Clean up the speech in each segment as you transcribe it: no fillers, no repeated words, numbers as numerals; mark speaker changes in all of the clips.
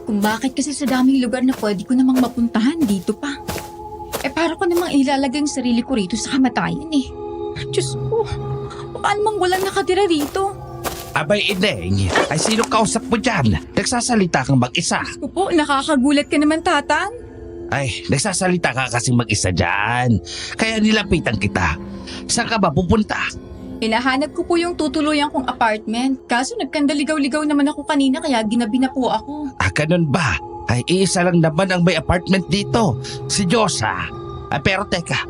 Speaker 1: Kung bakit kasi sa daming lugar na pwede ko namang mapuntahan dito pa. Para ko namang ilalagay ang sarili ko rito sa kamatayan eh. Diyos ko, baka namang walang nakatira rito.
Speaker 2: Abay, Ineng, ay sino kausap mo dyan? Nagsasalita kang mag-isa.
Speaker 1: Opo, nakakagulat ka naman, Tatang.
Speaker 2: Ay, nagsasalita ka kasing mag-isa dyan. Kaya nilapitan kita. Saan ka ba pupunta?
Speaker 1: Hinahanap ko po yung tutuluyan kong apartment. Kaso nagkandaligaw-ligaw naman ako kanina kaya ginabi na po ako.
Speaker 2: Ganun ba? Ay, iisa lang naman ang may apartment dito. Si Diyosa. Pero teka,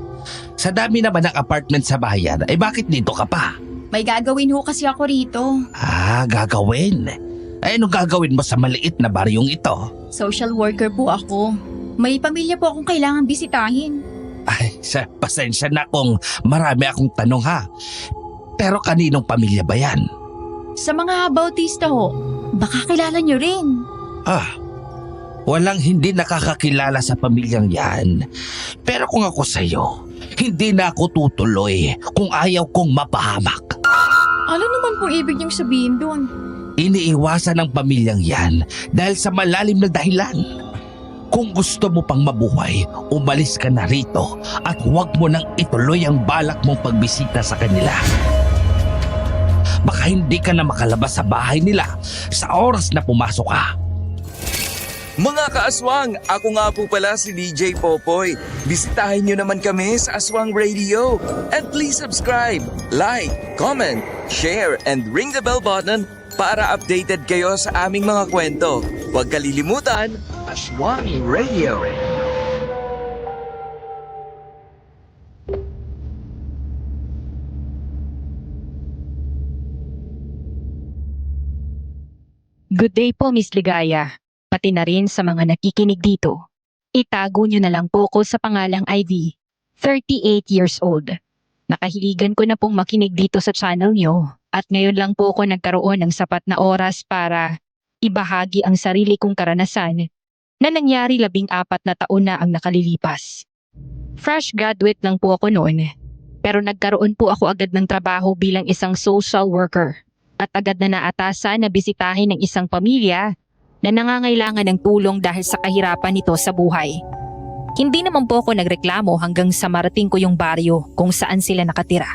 Speaker 2: sa dami naman ng apartment sa bayan, ay bakit dito ka pa?
Speaker 1: May gagawin ho kasi ako rito.
Speaker 2: Gagawin? Ay, anong gagawin mo sa maliit na baryong ito?
Speaker 1: Social worker po ako. May pamilya po akong kailangan bisitahin.
Speaker 2: Ay, pasensya na kung marami akong tanong ha. Pero kaninong pamilya ba yan?
Speaker 1: Sa mga bautista ho, baka kilala nyo rin.
Speaker 2: Walang hindi nakakakilala sa pamilyang yan. Pero kung ako sa'yo, hindi na ako tutuloy kung ayaw kong mapahamak.
Speaker 1: Ano naman pong ibig niyong sabihin doon?
Speaker 2: Iniiwasan ng pamilyang yan dahil sa malalim na dahilan. Kung gusto mo pang mabuhay, umalis ka na rito at huwag mo nang ituloy ang balak mong pagbisita sa kanila. Baka hindi ka na makalabas sa bahay nila sa oras na pumasok ka.
Speaker 3: Mga kaaswang, ako nga po pala si DJ Popoy. Bisitahin nyo naman kami sa Aswang Radio. And please subscribe, like, comment, share, and ring the bell button para updated kayo sa aming mga kwento. Huwag kalilimutan, Aswang Radio.
Speaker 4: Good day po, Miss Ligaya. Pati na rin sa mga nakikinig dito. Itago niyo na lang po ko sa pangalang Ivy, 38 years old. Nakahiligan ko na pong makinig dito sa channel niyo at ngayon lang po ako nagkaroon ng sapat na oras para ibahagi ang sarili kong karanasan na nangyari 14 na taon na ang nakalilipas. Fresh graduate lang po ako noon, pero nagkaroon po ako agad ng trabaho bilang isang social worker at agad na naatasan na bisitahin ng isang pamilya na nangangailangan ng tulong dahil sa kahirapan nito sa buhay. Hindi naman po ako nagreklamo hanggang sa marating ko yung baryo kung saan sila nakatira.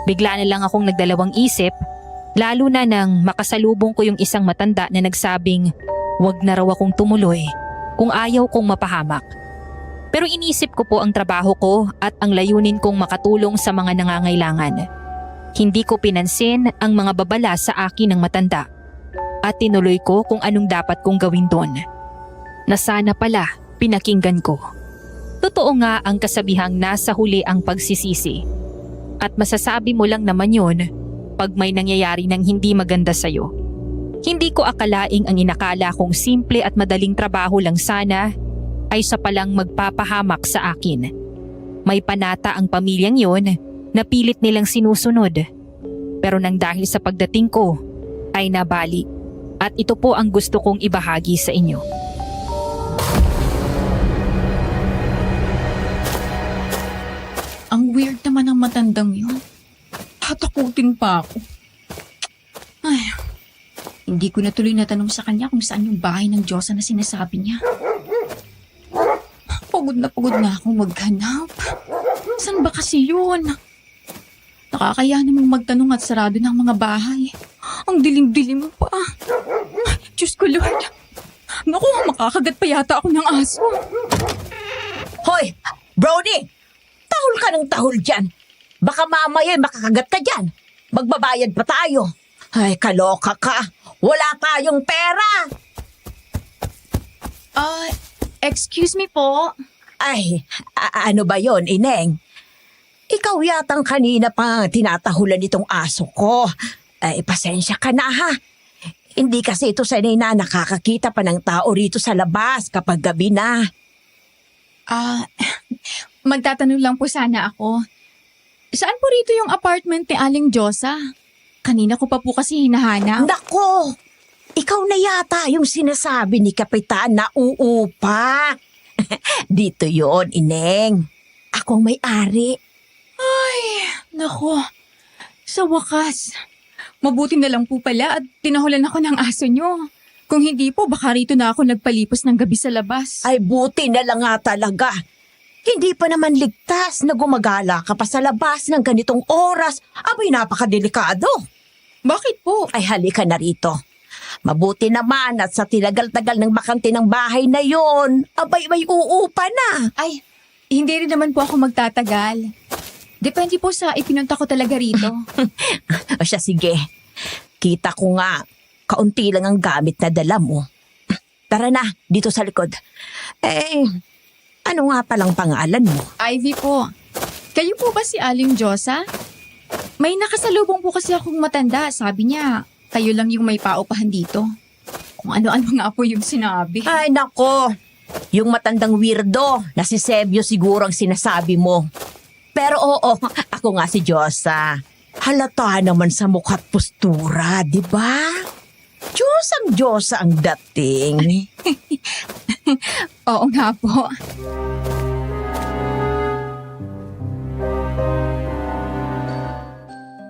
Speaker 4: Bigla na lang akong nagdalawang isip, lalo na nang makasalubong ko yung isang matanda na nagsabing wag na raw akong tumuloy kung ayaw kong mapahamak. Pero inisip ko po ang trabaho ko at ang layunin kong makatulong sa mga nangangailangan. Hindi ko pinansin ang mga babala sa akin ng matanda at tinuloy ko kung anong dapat kong gawin doon. Na sana pala pinakinggan ko. Totoo nga ang kasabihang nasa huli ang pagsisisi. At masasabi mo lang naman yun pag may nangyayari ng hindi maganda sa'yo. Hindi ko akalaing ang inakala kong simple at madaling trabaho lang sana ay sa palang magpapahamak sa akin. May panata ang pamilyang yun na pilit nilang sinusunod. Pero nang dahil sa pagdating ko ay nabali. At ito po ang gusto kong ibahagi sa inyo.
Speaker 1: Ang weird naman ng matandang yun. Tatakutin pa ako. Ay, hindi ko na tuloy natanong sa kanya kung saan yung bahay ng Diyosa na sinasabi niya. Pagod na akong maghanap. Saan ba kasi yun? Nakakaya namang magtanong at sarado ng mga bahay. Ang dilim-dilim pa. Diyos ko, Lord. Naku, makakagat pa yata ako ng aso.
Speaker 5: Hoy, Brody! Tahol ka ng tahol dyan. Baka mamaya makakagat ka dyan. Magbabayad pa tayo. Ay, kaloka ka. Wala tayong pera.
Speaker 1: Excuse me po.
Speaker 5: Ay, ano ba yon, Ineng? Ikaw yatang kanina pa tinatahulan itong aso ko. Ay, pasensya ka na ha. Hindi kasi ito sanay na nakakakita pa ng tao rito sa labas kapag gabi na.
Speaker 1: Magtatanong lang po sana ako. Saan po rito yung apartment ni Aling Diyosa? Kanina ko pa po kasi hinahanap.
Speaker 5: Nako! Ikaw na yata yung sinasabi ni Kapitan na uupa. Dito yon, Ineng. Ako ang may-ari.
Speaker 1: Ay, nako. Sa wakas. Mabuti na lang po pala at tinahulan ako ng aso nyo. Kung hindi po, baka rito na ako nagpalipos ng gabi sa labas.
Speaker 5: Ay buti na lang nga talaga. Hindi pa naman ligtas na gumagala ka pa sa labas ng ganitong oras. Abay, napakadelikado.
Speaker 1: Bakit po?
Speaker 5: Ay halika na rito. Mabuti naman at sa tinagal-tagal ng bakante ng bahay na yon, abay may uupa na.
Speaker 1: Ay, hindi rin naman po ako magtatagal. Depende po sa ipinunta ko talaga rito.
Speaker 5: O siya, sige. Kita ko nga, kaunti lang ang gamit na dala mo. Tara na, dito sa likod. Ano nga palang pangalan mo?
Speaker 1: Ivy po. Kayo po ba si Aling Diyosa? May nakasalubong po kasi akong matanda. Sabi niya, kayo lang yung may paupahan dito. Kung ano-ano nga po yung sinabi.
Speaker 5: Ay nako, yung matandang weirdo na si Sebio siguro ang sinasabi mo. Pero oo, ako nga si Diyosa. Halata naman sa mukha't postura, di ba? Diyos ang dating.
Speaker 1: Oo nga po.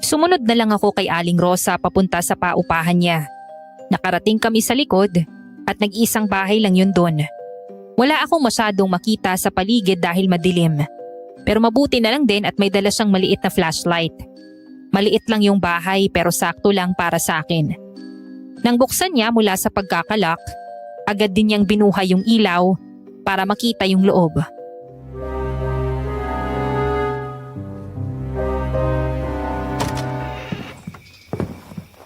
Speaker 4: Sumunod na lang ako kay Aling Rosa papunta sa paupahan niya. Nakarating kami sa likod at nag-iisang bahay lang yun doon. Wala akong masyadong makita sa paligid dahil madilim. Pero mabuti na lang din at may dala siyang maliit na flashlight. Maliit lang yung bahay pero sakto lang para sa akin. Nang buksan niya mula sa pagkakalak, agad din niyang binuhay yung ilaw para makita yung loob.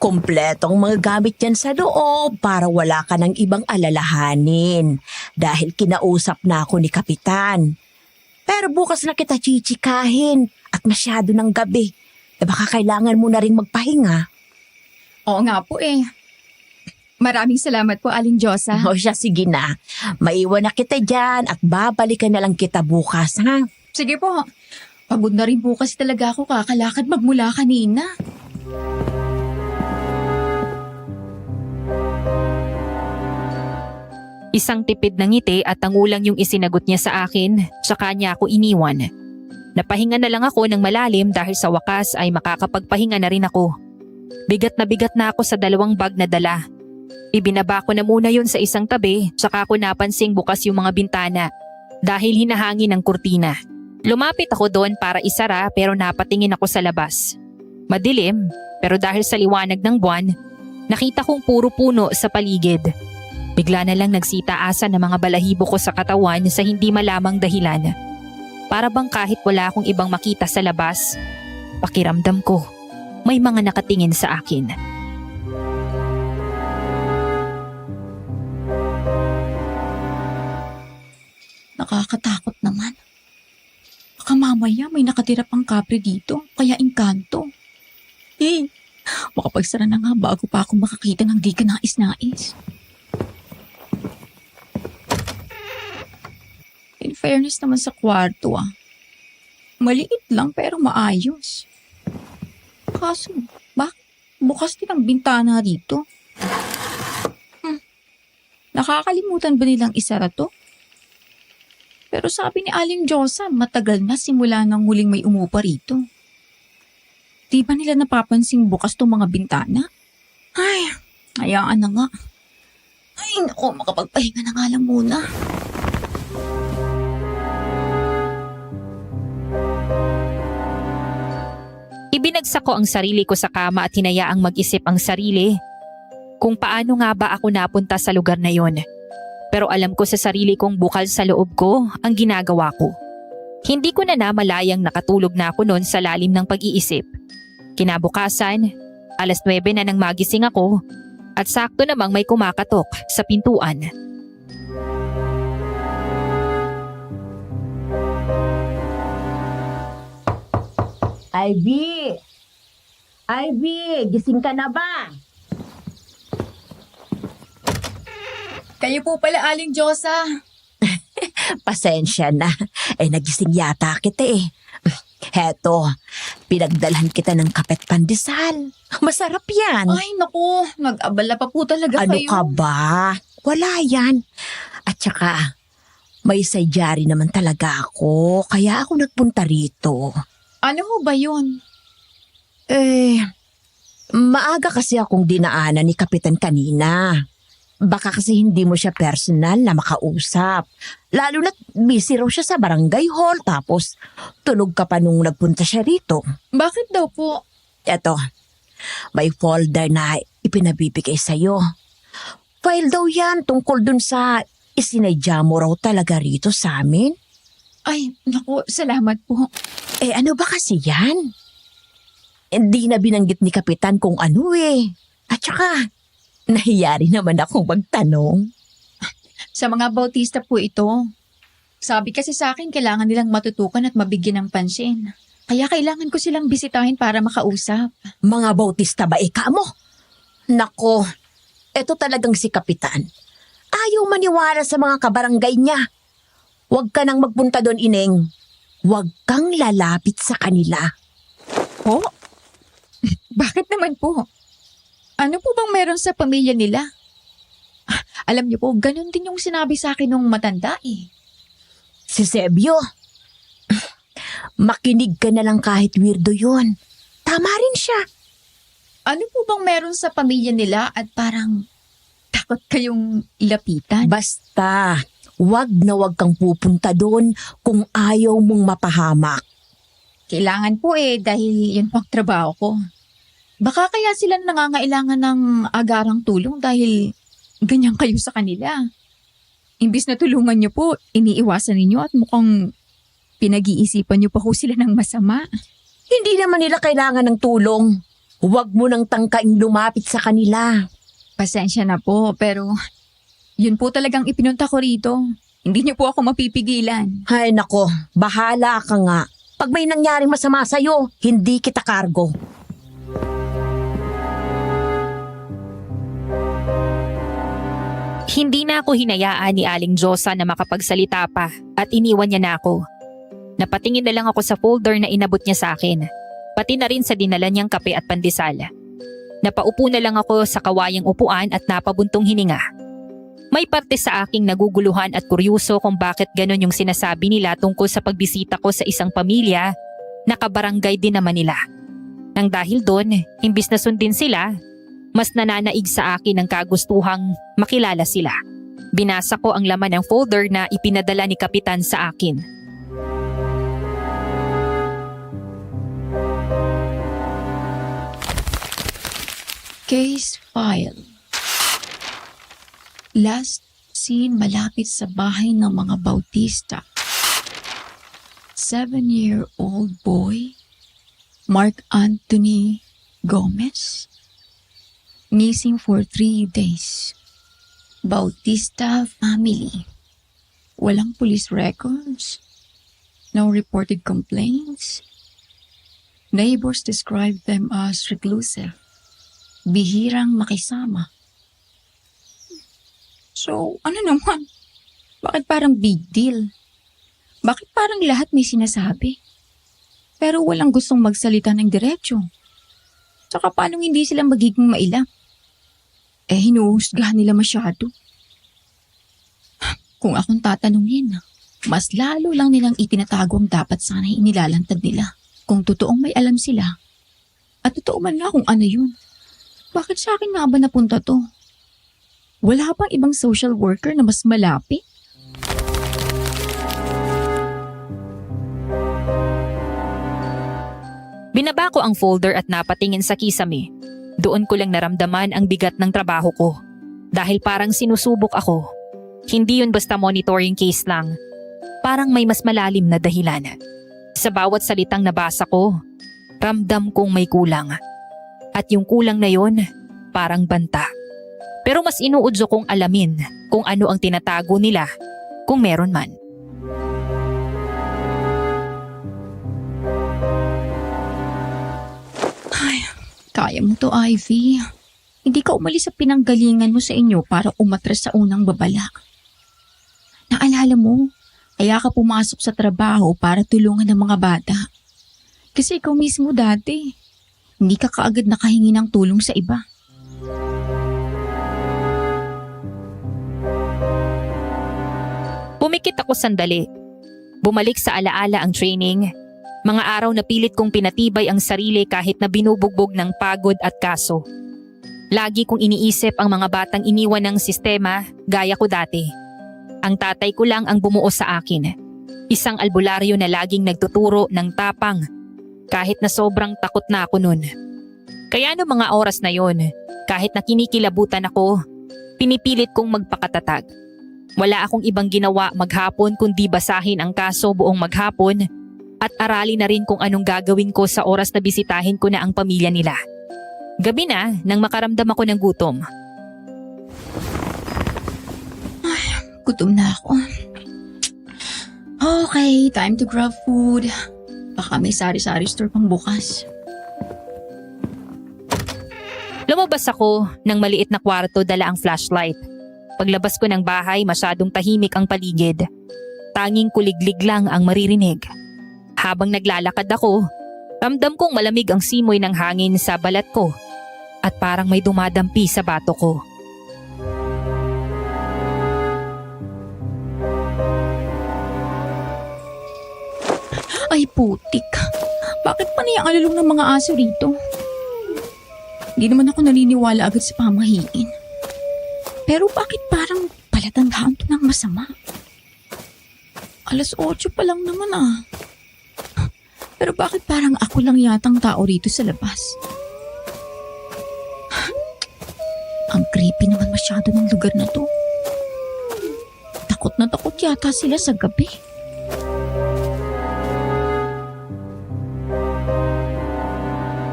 Speaker 5: Kompletong mga gamit yan sa loob para wala ka ng ibang alalahanin dahil kinausap na ako ni Kapitan. Pero bukas na kita chichikahin at masyado ng gabi. Baka kailangan mo na rin magpahinga.
Speaker 1: Oo nga po eh. Maraming salamat po, Aling Diyosa.
Speaker 5: O siya, sige na. Maiwan na kita dyan at babalikan na lang kita bukas, ha?
Speaker 1: Sige po. Pagod na rin po kasi talaga ako kakalakad magmula kanina.
Speaker 4: Isang tipid ng ngiti at tangulang yung isinagot niya sa akin, saka niya ako iniwan. Napahinga na lang ako ng malalim dahil sa wakas ay makakapagpahinga na rin ako. Bigat na ako sa 2 bag na dala. Ibinaba ko na muna yun sa isang tabi, saka ko napansing bukas yung mga bintana dahil hinahangin ng kurtina. Lumapit ako doon para isara pero napatingin ako sa labas. Madilim, pero dahil sa liwanag ng buwan, nakita kong puro puno sa paligid. Bigla na lang nagsitaasa ng mga balahibo ko sa katawan sa hindi malamang dahilan. Para bang kahit wala akong ibang makita sa labas, pakiramdam ko may mga nakatingin sa akin.
Speaker 1: Nakakatakot naman. Baka mamaya may nakatira pang kapre dito, kaya engkanto. Makapagsara na nga bago pa ako makakita ng di ka nais-nais. In fairness naman sa kwarto maliit lang pero maayos. Kaso, bakit bukas din ang bintana rito? Nakakalimutan ba nilang isara to? Pero sabi ni Aling Diyosa, matagal na simula nang huling may umupa rito. Di ba nila napapansing bukas tong mga bintana? Ay, hayaan na nga. Ay, naku, makapagpahinga na nga lang muna.
Speaker 4: Ibinagsak ko ang sarili ko sa kama at hinayaang mag-isip ang sarili kung paano nga ba ako napunta sa lugar na yon. Pero alam ko sa sarili kong bukal sa loob ko ang ginagawa ko. Hindi ko na namalayang nakatulog na ako noon sa lalim ng pag-iisip. Kinabukasan, 9:00 na nang magising ako at sakto namang may kumakatok sa pintuan.
Speaker 5: Ivy! Ivy, gising ka na ba?
Speaker 1: Kayo po pala, Aling Diyosa.
Speaker 5: Pasensya na. Nagising yata kita eh. Heto, pinagdalhan kita ng kapet pandesal. Masarap yan.
Speaker 1: Ay, naku, nag-abala pa po talaga
Speaker 5: Ano
Speaker 1: kayo.
Speaker 5: ka ba? Wala yan. At saka, may sadyari naman talaga ako. Kaya ako nagpunta rito.
Speaker 1: Ano ho ba yun?
Speaker 5: Maaga kasi akong dinaanan ni Kapitan kanina. Baka kasi hindi mo siya personal na makausap. Lalo na't busy raw siya sa barangay hall tapos tulog ka pa nung nagpunta siya rito.
Speaker 1: Bakit daw po?
Speaker 5: Eto, may folder na ipinabibigay sa'yo. File daw yan tungkol dun sa isinadya mo raw talaga rito sa amin.
Speaker 1: Ay, naku, salamat po.
Speaker 5: Ano ba kasi yan? Hindi na binanggit ni Kapitan kung ano At saka, nahiya rin naman akong magtanong.
Speaker 1: Sa mga bautista po ito. Sabi kasi sa akin, kailangan nilang matutukan at mabigyan ng pansin. Kaya kailangan ko silang bisitahin para makausap.
Speaker 5: Mga bautista ba ika mo? Nako, eto talagang si Kapitan. Ayaw maniwala sa mga kabarangay niya. Huwag ka nang magpunta doon, Ineng. Huwag kang lalapit sa kanila.
Speaker 1: Po? Bakit naman po? Ano po bang meron sa pamilya nila? Alam niyo po, ganun din yung sinabi sa akin nung matanda
Speaker 5: Si Sebio, makinig ka na lang kahit weirdo yun. Tama rin siya.
Speaker 1: Ano po bang meron sa pamilya nila at parang takot kayong lapitan?
Speaker 5: Basta, wag na wag kang pupunta doon kung ayaw mong mapahamak.
Speaker 1: Kailangan po dahil yun pang trabaho ko. Baka kaya sila nangangailangan ng agarang tulong dahil ganyan kayo sa kanila. Imbis na tulungan niyo po, iniiwasan ninyo at mukhang pinag-iisipan niyo pa ho sila ng masama.
Speaker 5: Hindi naman nila kailangan ng tulong. Huwag mo nang tangkaing lumapit sa kanila.
Speaker 1: Pasensya na po, pero yun po talagang ipinunta ko rito. Hindi niyo po ako mapipigilan.
Speaker 5: Ay nako, bahala ka nga. Pag may nangyaring masama sa'yo, hindi kita kargo.
Speaker 4: Hindi na ako hinayaan ni Aling Josa na makapagsalita pa at iniwan niya na ako. Napatingin na lang ako sa folder na inabot niya sa akin, pati na rin sa dinala niyang kape at pandesal. Napaupo na lang ako sa kawayang upuan at napabuntong hininga. May parte sa aking naguguluhan at kuryoso kung bakit ganon yung sinasabi nila tungkol sa pagbisita ko sa isang pamilya na kabarangay din naman nila. Nang dahil doon, imbis na sundin sila, mas nananaig sa akin ang kagustuhang makilala sila. Binasa ko ang laman ng folder na ipinadala ni Kapitan sa akin.
Speaker 1: Case file. Last seen malapit sa bahay ng mga Bautista. 7-year-old boy, Mark Anthony Gomez. Missing for 3 days. Bautista family. Walang police records. No reported complaints. Neighbors describe them as reclusive. Bihirang makisama. So, ano naman? Bakit parang big deal? Bakit parang lahat may sinasabi? Pero walang gustong magsalita ng diretsyo. Saka paano hindi sila magiging mailap? Hinuhusgahan nila masyado. Kung akong tatanungin, mas lalo lang nilang itinatago ang dapat sana'y inilalantad nila. Kung totoong may alam sila, at totoo man nga kung ano yun. Bakit sa akin nga ba napunta to? Wala bang ibang social worker na mas malapit?
Speaker 4: Binaba ko ang folder at napatingin sa kisame. Doon ko lang naramdaman ang bigat ng trabaho ko. Dahil parang sinusubok ako. Hindi yun basta monitoring case lang. Parang may mas malalim na dahilan. Sa bawat salitang nabasa ko, ramdam kong may kulang. At yung kulang na yun, parang banta. Pero mas inuudyo kong alamin kung ano ang tinatago nila, kung meron man.
Speaker 1: Kaya mo to, Ivy. Hindi ka umalis sa pinanggalingan mo sa inyo para umatras sa unang babala. Naalala mo, kaya ka pumasok sa trabaho para tulungan ng mga bata. Kasi ikaw mismo dati, hindi ka kaagad nakahingi ng tulong sa iba.
Speaker 4: Pumikit ako sandali. Bumalik sa alaala ang training. Mga araw na pilit kong pinatibay ang sarili kahit na binubugbog ng pagod at kaso. Lagi kong iniisip ang mga batang iniwan ng sistema gaya ko dati. Ang tatay ko lang ang bumuo sa akin. Isang albularyo na laging nagtuturo ng tapang kahit na sobrang takot na ako nun. Kaya no mga oras na yon, kahit na kinikilabutan ako, pinipilit kong magpakatatag. Wala akong ibang ginawa maghapon kundi basahin ang kaso buong maghapon at aralin na rin kung anong gagawin ko sa oras na bisitahin ko na ang pamilya nila. Gabi na nang makaramdam ako ng gutom.
Speaker 1: Gutom na ako. Okay, time to grab food. Baka may sari-sari store pang bukas.
Speaker 4: Lumabas ako ng maliit na kwarto dala ang flashlight. Paglabas ko ng bahay, masyadong tahimik ang paligid. Tanging kuliglig lang ang maririnig. Habang naglalakad ako, ramdam kong malamig ang simoy ng hangin sa balat ko at parang may dumadampi sa bato ko.
Speaker 1: Ay putik. Bakit pa niyang alalong ng mga aso rito? Hindi naman ako naniniwala agad sa pamahiin. Pero bakit parang palatandaan to ng masama? 8:00 pa lang naman ah. Pero bakit parang ako lang yatang tao rito sa labas? Ang creepy naman masyado ng lugar na to. Takot na takot yata sila sa gabi.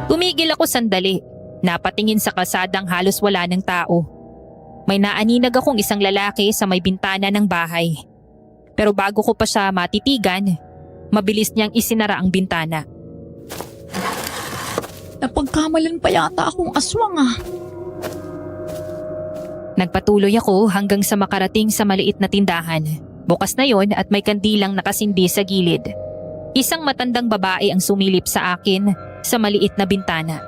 Speaker 4: Tumigil ako sandali. Napatingin sa kalsadang halos wala ng tao. May naaninag akong isang lalaki sa may bintana ng bahay. Pero bago ko pa siya matitigan, mabilis niyang isinara ang bintana.
Speaker 1: Napagkamalan pa yata akong aswang ah.
Speaker 4: Nagpatuloy ako hanggang sa makarating sa maliit na tindahan. Bukas na yon at may kandilang nakasindi sa gilid. Isang matandang babae ang sumilip sa akin sa maliit na bintana.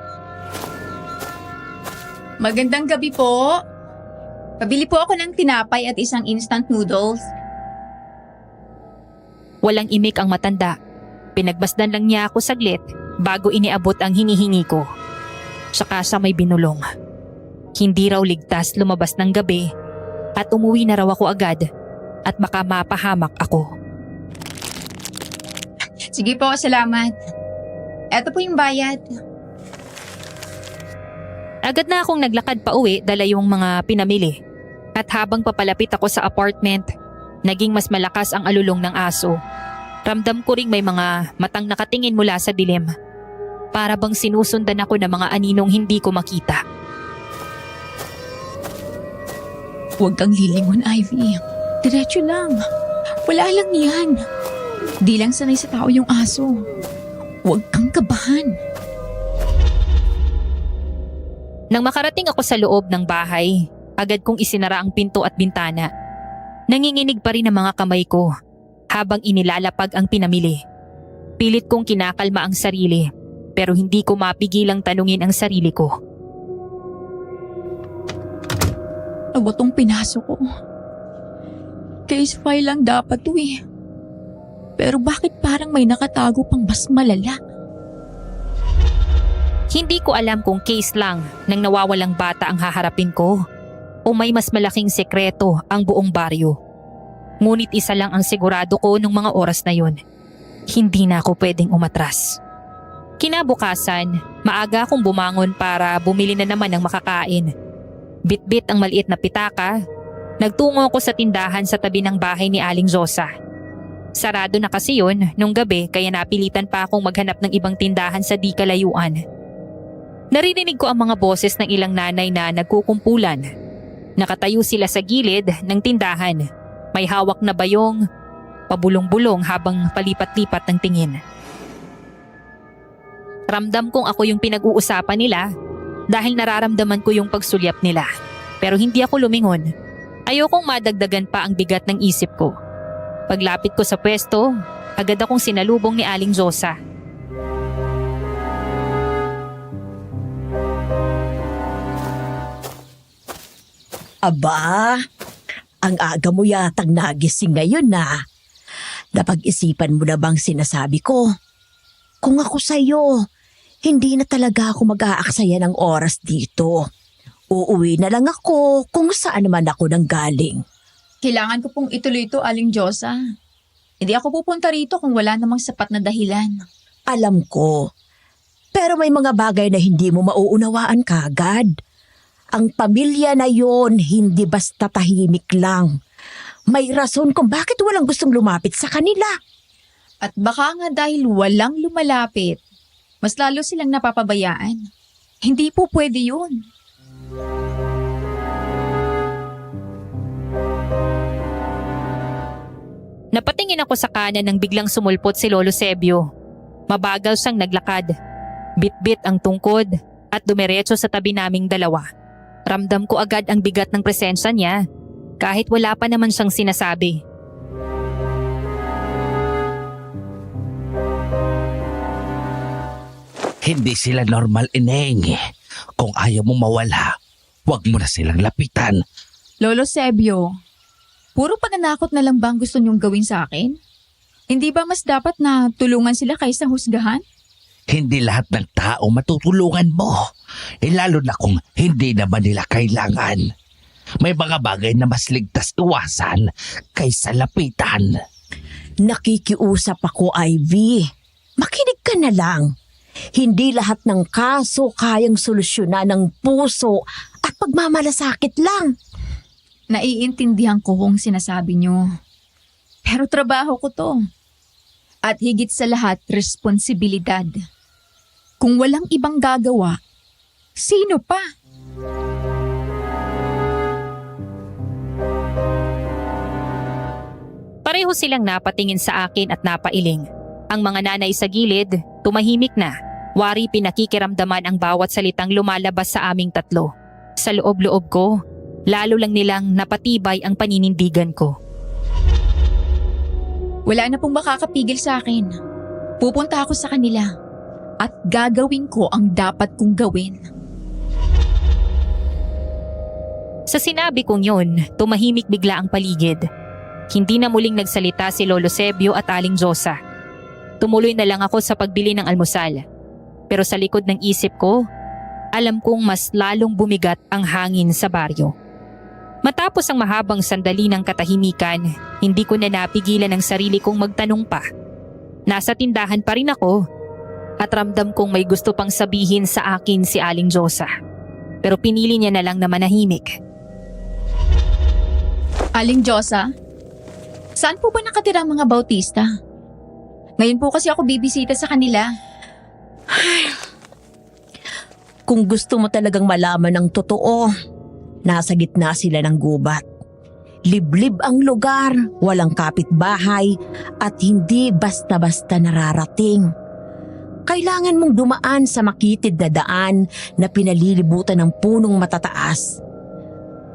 Speaker 1: Magandang gabi po. Pabili po ako ng tinapay at isang instant noodles.
Speaker 4: Walang imik ang matanda. Pinagbasdan lang niya ako saglit bago iniabot ang hinihingi ko. Saka siya may binulong. Hindi raw ligtas lumabas ng gabi at umuwi na raw ako agad at baka mapahamak ako.
Speaker 1: Sige po, salamat. Eto po yung bayad.
Speaker 4: Agad na akong naglakad pa uwi dala yung mga pinamili. At habang papalapit ako sa apartment, naging mas malakas ang alulong ng aso. Ramdam ko ring may mga matang nakatingin mula sa dilim. Para bang sinusundan ako ng mga aninong hindi ko makita.
Speaker 1: Huwag kang lilingon, Ivy. Diretso lang. Wala lang yan. Di lang sanay sa tao yung aso. Huwag kang kabahan.
Speaker 4: Nang makarating ako sa loob ng bahay, agad kong isinara ang pinto at bintana. Nanginginig pa rin ang mga kamay ko habang inilalapag ang pinamili. Pilit kong kinakalma ang sarili pero hindi ko mapigilang tanungin ang sarili ko.
Speaker 1: Ano ba tong pinasok ko? Case file lang dapat to eh. Pero bakit parang may nakatago pang mas malala?
Speaker 4: Hindi ko alam kung case lang ng nawawalang bata ang haharapin ko o may mas malaking sekreto ang buong baryo. Ngunit isa lang ang sigurado ko nung mga oras na yon. Hindi na ako pwedeng umatras. Kinabukasan, maaga akong bumangon para bumili na naman ng makakain. Bitbit ang maliit na pitaka, nagtungo ako sa tindahan sa tabi ng bahay ni Aling Zosa. Sarado na kasi yun nung gabi kaya napilitan pa akong maghanap ng ibang tindahan sa di kalayuan. Naririnig ko ang mga boses ng ilang nanay na nagkukumpulan. Nakatayo sila sa gilid ng tindahan. May hawak na bayong, pabulong-bulong habang palipat-lipat ng tingin. Ramdam kong ako yung pinag-uusapan nila dahil nararamdaman ko yung pagsulyap nila. Pero hindi ako lumingon. Ayokong madagdagan pa ang bigat ng isip ko. Paglapit ko sa pwesto, agad akong sinalubong ni Aling Zosa.
Speaker 5: Aba, ang aga mo yatang nagising ngayon na. Napag-isipan mo na bang sinasabi ko? Kung ako sa'yo, hindi na talaga ako mag-aaksaya ng oras dito. Uuwi na lang ako kung saan man ako nanggaling.
Speaker 1: Kailangan ko pong ituloy ito, Aling Diyosa. Hindi ako pupunta rito kung wala namang sapat na dahilan.
Speaker 5: Alam ko. Pero may mga bagay na hindi mo mauunawaan kaagad. Ang pamilya na yon hindi basta tahimik lang. May rason kung bakit walang gustong lumapit sa kanila.
Speaker 1: At baka nga dahil walang lumalapit, mas lalo silang napapabayaan. Hindi po pwede yun.
Speaker 4: Napatingin ako sa kanan nang biglang sumulpot si Lolo Sebio. Mabagal siyang naglakad. Bit-bit ang tungkod at dumiretso sa tabi naming dalawa. Ramdam ko agad ang bigat ng presensya niya kahit wala pa naman siyang sinasabi.
Speaker 2: Hindi sila normal, Ineng. Kung ayaw mo mawala, huwag mo na silang lapitan.
Speaker 1: Lolo Sebio, puro pananakot na lang ba ang gusto niyong gawin sa akin? Hindi ba mas dapat na tulungan sila kaysa husgahan?
Speaker 2: Hindi lahat ng tao matutulungan mo. Lalo na kung hindi naman nila kailangan. May mga bagay na mas ligtas iwasan kaysa lapitan.
Speaker 5: Nakikiusap ako, Ivy. Makinig ka na lang. Hindi lahat ng kaso kayang solusyonan ng puso at pagmamalasakit lang.
Speaker 1: Naiintindihan ko kung sinasabi niyo. Pero trabaho ko to. At higit sa lahat, responsibilidad. Kung walang ibang gagawa, sino pa?
Speaker 4: Pareho silang napatingin sa akin at napailing. Ang mga nanay sa gilid, tumahimik na. Wari pinakikiramdaman ang bawat salitang lumalabas sa aming tatlo. Sa loob-loob ko, lalo lang nilang napatibay ang paninindigan ko.
Speaker 1: Wala na pong makakapigil sa akin. Pupunta ako sa kanila at gagawin ko ang dapat kong gawin.
Speaker 4: Sa sinabi kong yun, tumahimik bigla ang paligid. Hindi na muling nagsalita si Lolo Sebio at Aling Josa. Tumuloy na lang ako sa pagbili ng almusal. Pero sa likod ng isip ko, alam kong mas lalong bumigat ang hangin sa baryo. Matapos ang mahabang sandali ng katahimikan, hindi ko na napigilan ang sarili kong magtanong pa. Nasa tindahan pa rin ako at ramdam kong may gusto pang sabihin sa akin si Aling Josa. Pero pinili niya na lang na manahimik.
Speaker 1: Aling Josa, saan po ba nakatira ang mga Bautista? Ngayon po kasi ako bibisita sa kanila.
Speaker 5: Kung gusto mo talagang malaman ng totoo, nasa gitna sila ng gubat. Liblib ang lugar, walang kapitbahay at hindi basta-basta nararating. Kailangan mong dumaan sa makitid na daan na pinalilibutan ng punong matataas.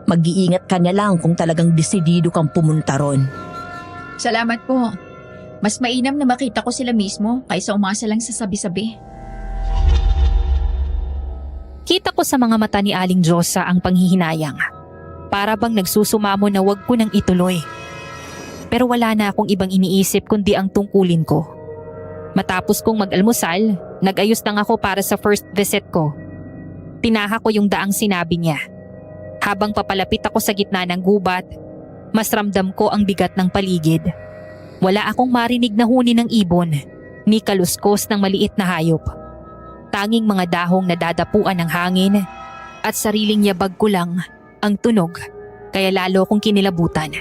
Speaker 5: Mag-iingat ka na lang kung talagang desidido kang pumunta ron.
Speaker 1: Salamat po. Mas mainam na makita ko sila mismo kaysa umasa lang sa sabi-sabi.
Speaker 4: Kita ko sa mga mata ni Aling Josa ang panghihinayang. Para bang nagsusumamo na wag ko nang ituloy. Pero wala na akong ibang iniisip kundi ang tungkulin ko. Matapos kong mag-almusal, nag-ayos lang ako para sa first visit ko. Tinaha ko yung daang sinabi niya. Habang papalapit ako sa gitna ng gubat, mas ramdam ko ang bigat ng paligid. Wala akong marinig na huni ng ibon, ni kaluskos ng maliit na hayop. Tanging mga dahong nadadapuan ng hangin at sariling yabag ko lang ang tunog, kaya lalo kong kinilabutan.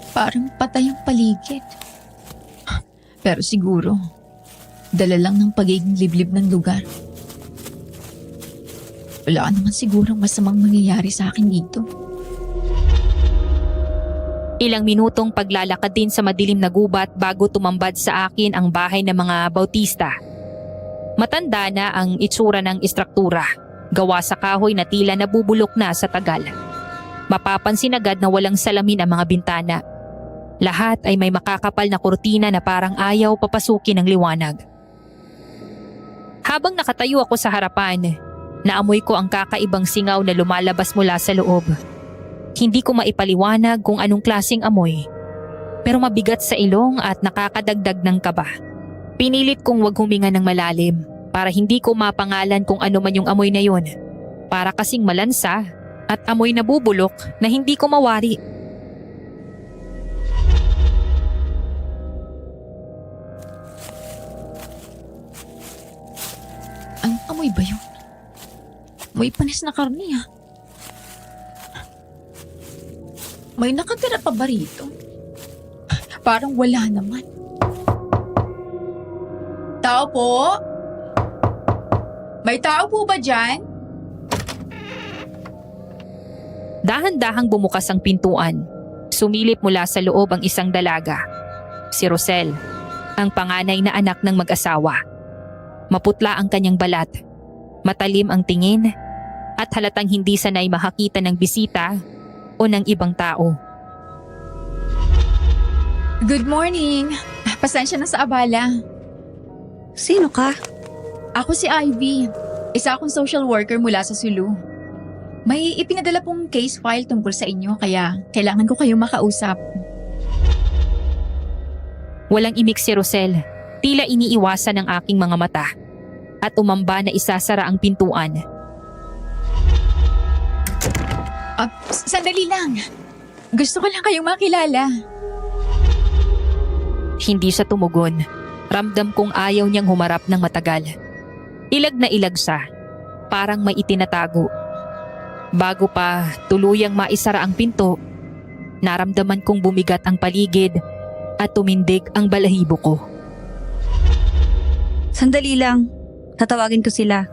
Speaker 1: Parang patay ang paligid. Pero siguro, dala lang ng pagiging liblib ng lugar. Wala naman sigurong masamang mangyayari sa akin dito.
Speaker 4: Ilang minutong paglalakad din sa madilim na gubat bago tumambad sa akin ang bahay ng mga Bautista. Matanda na ang itsura ng istruktura, gawa sa kahoy na tila nabubulok na sa tagal. Mapapansin agad na walang salamin ang mga bintana. Lahat ay may makakapal na kurtina na parang ayaw papasukin ng liwanag. Habang nakatayo ako sa harapan, naamoy ko ang kakaibang singaw na lumalabas mula sa loob. Hindi ko maipaliwanag kung anong klaseng amoy, pero mabigat sa ilong at nakakadagdag ng kaba. Pinilit kong wag huminga ng malalim para hindi ko mapangalan kung ano man yung amoy na yun. Para kasing malansa at amoy na bubulok na hindi ko mawari.
Speaker 1: Ang amoy ba yun? May panis na karne ah. May nakatira pa ba rito? Parang wala naman. Tao po? May tao po ba dyan?
Speaker 4: Dahan-dahang bumukas ang pintuan. Sumilip mula sa loob ang isang dalaga. Si Rosel, ang panganay na anak ng mag-asawa. Maputla ang kanyang balat. Matalim ang tingin at halatang hindi sanay makakita ng bisita o ng ibang tao.
Speaker 1: Good morning. Pasensya na sa abala.
Speaker 6: Sino ka?
Speaker 1: Ako si Ivy. Isa akong social worker mula sa Sulu. May ipinadala pong case file tungkol sa inyo kaya kailangan ko kayong makausap.
Speaker 4: Walang imik si Rosel. Tila iniiwasan ng aking mga mata. At umamba na isasara ang pintuan.
Speaker 1: Sandali lang. Gusto ko lang kayong makilala.
Speaker 4: Hindi siya tumugon. Ramdam kong ayaw niyang humarap ng matagal. Ilag na ilag siya. Parang may itinatago. Bago pa tuluyang maisara ang pinto, naramdaman kong bumigat ang paligid at tumindig ang balahibo ko.
Speaker 6: Sandali lang. Tatawagin ko sila.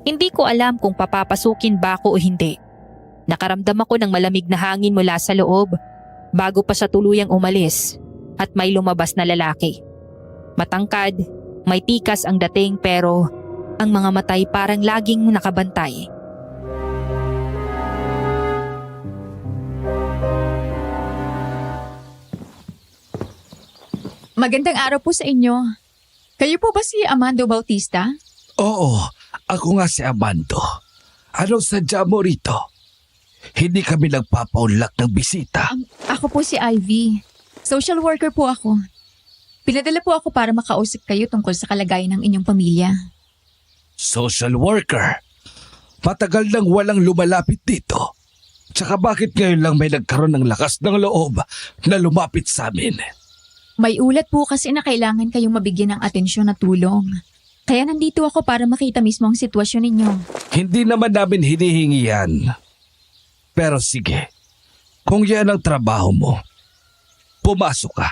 Speaker 4: Hindi ko alam kung papapasukin ba ako o hindi. Nakaramdam ako ng malamig na hangin mula sa loob bago pa siya tuluyang umalis at may lumabas na lalaki. Matangkad, may tikas ang dating pero ang mga matay parang laging nakabantay.
Speaker 1: Magandang araw po sa inyo. Kayo po ba si Amando Bautista?
Speaker 2: Oo, ako nga si Amando. Anong sadya mo rito? Hindi kami nagpapaunlak ng bisita.
Speaker 1: Ako po si Ivy. Social worker po ako. Pinadala po ako para makausap kayo tungkol sa kalagayan ng inyong pamilya.
Speaker 2: Social worker? Matagal nang walang lumalapit dito. Tsaka bakit ngayon lang may nagkaroon ng lakas ng loob na lumapit sa amin?
Speaker 1: May ulat po kasi na kailangan kayong mabigyan ng atensyon at tulong. Kaya nandito ako para makita mismo ang sitwasyon ninyo.
Speaker 2: Hindi naman namin hinihingi yan. Pero sige, kung yan ang trabaho mo, pumasok ka.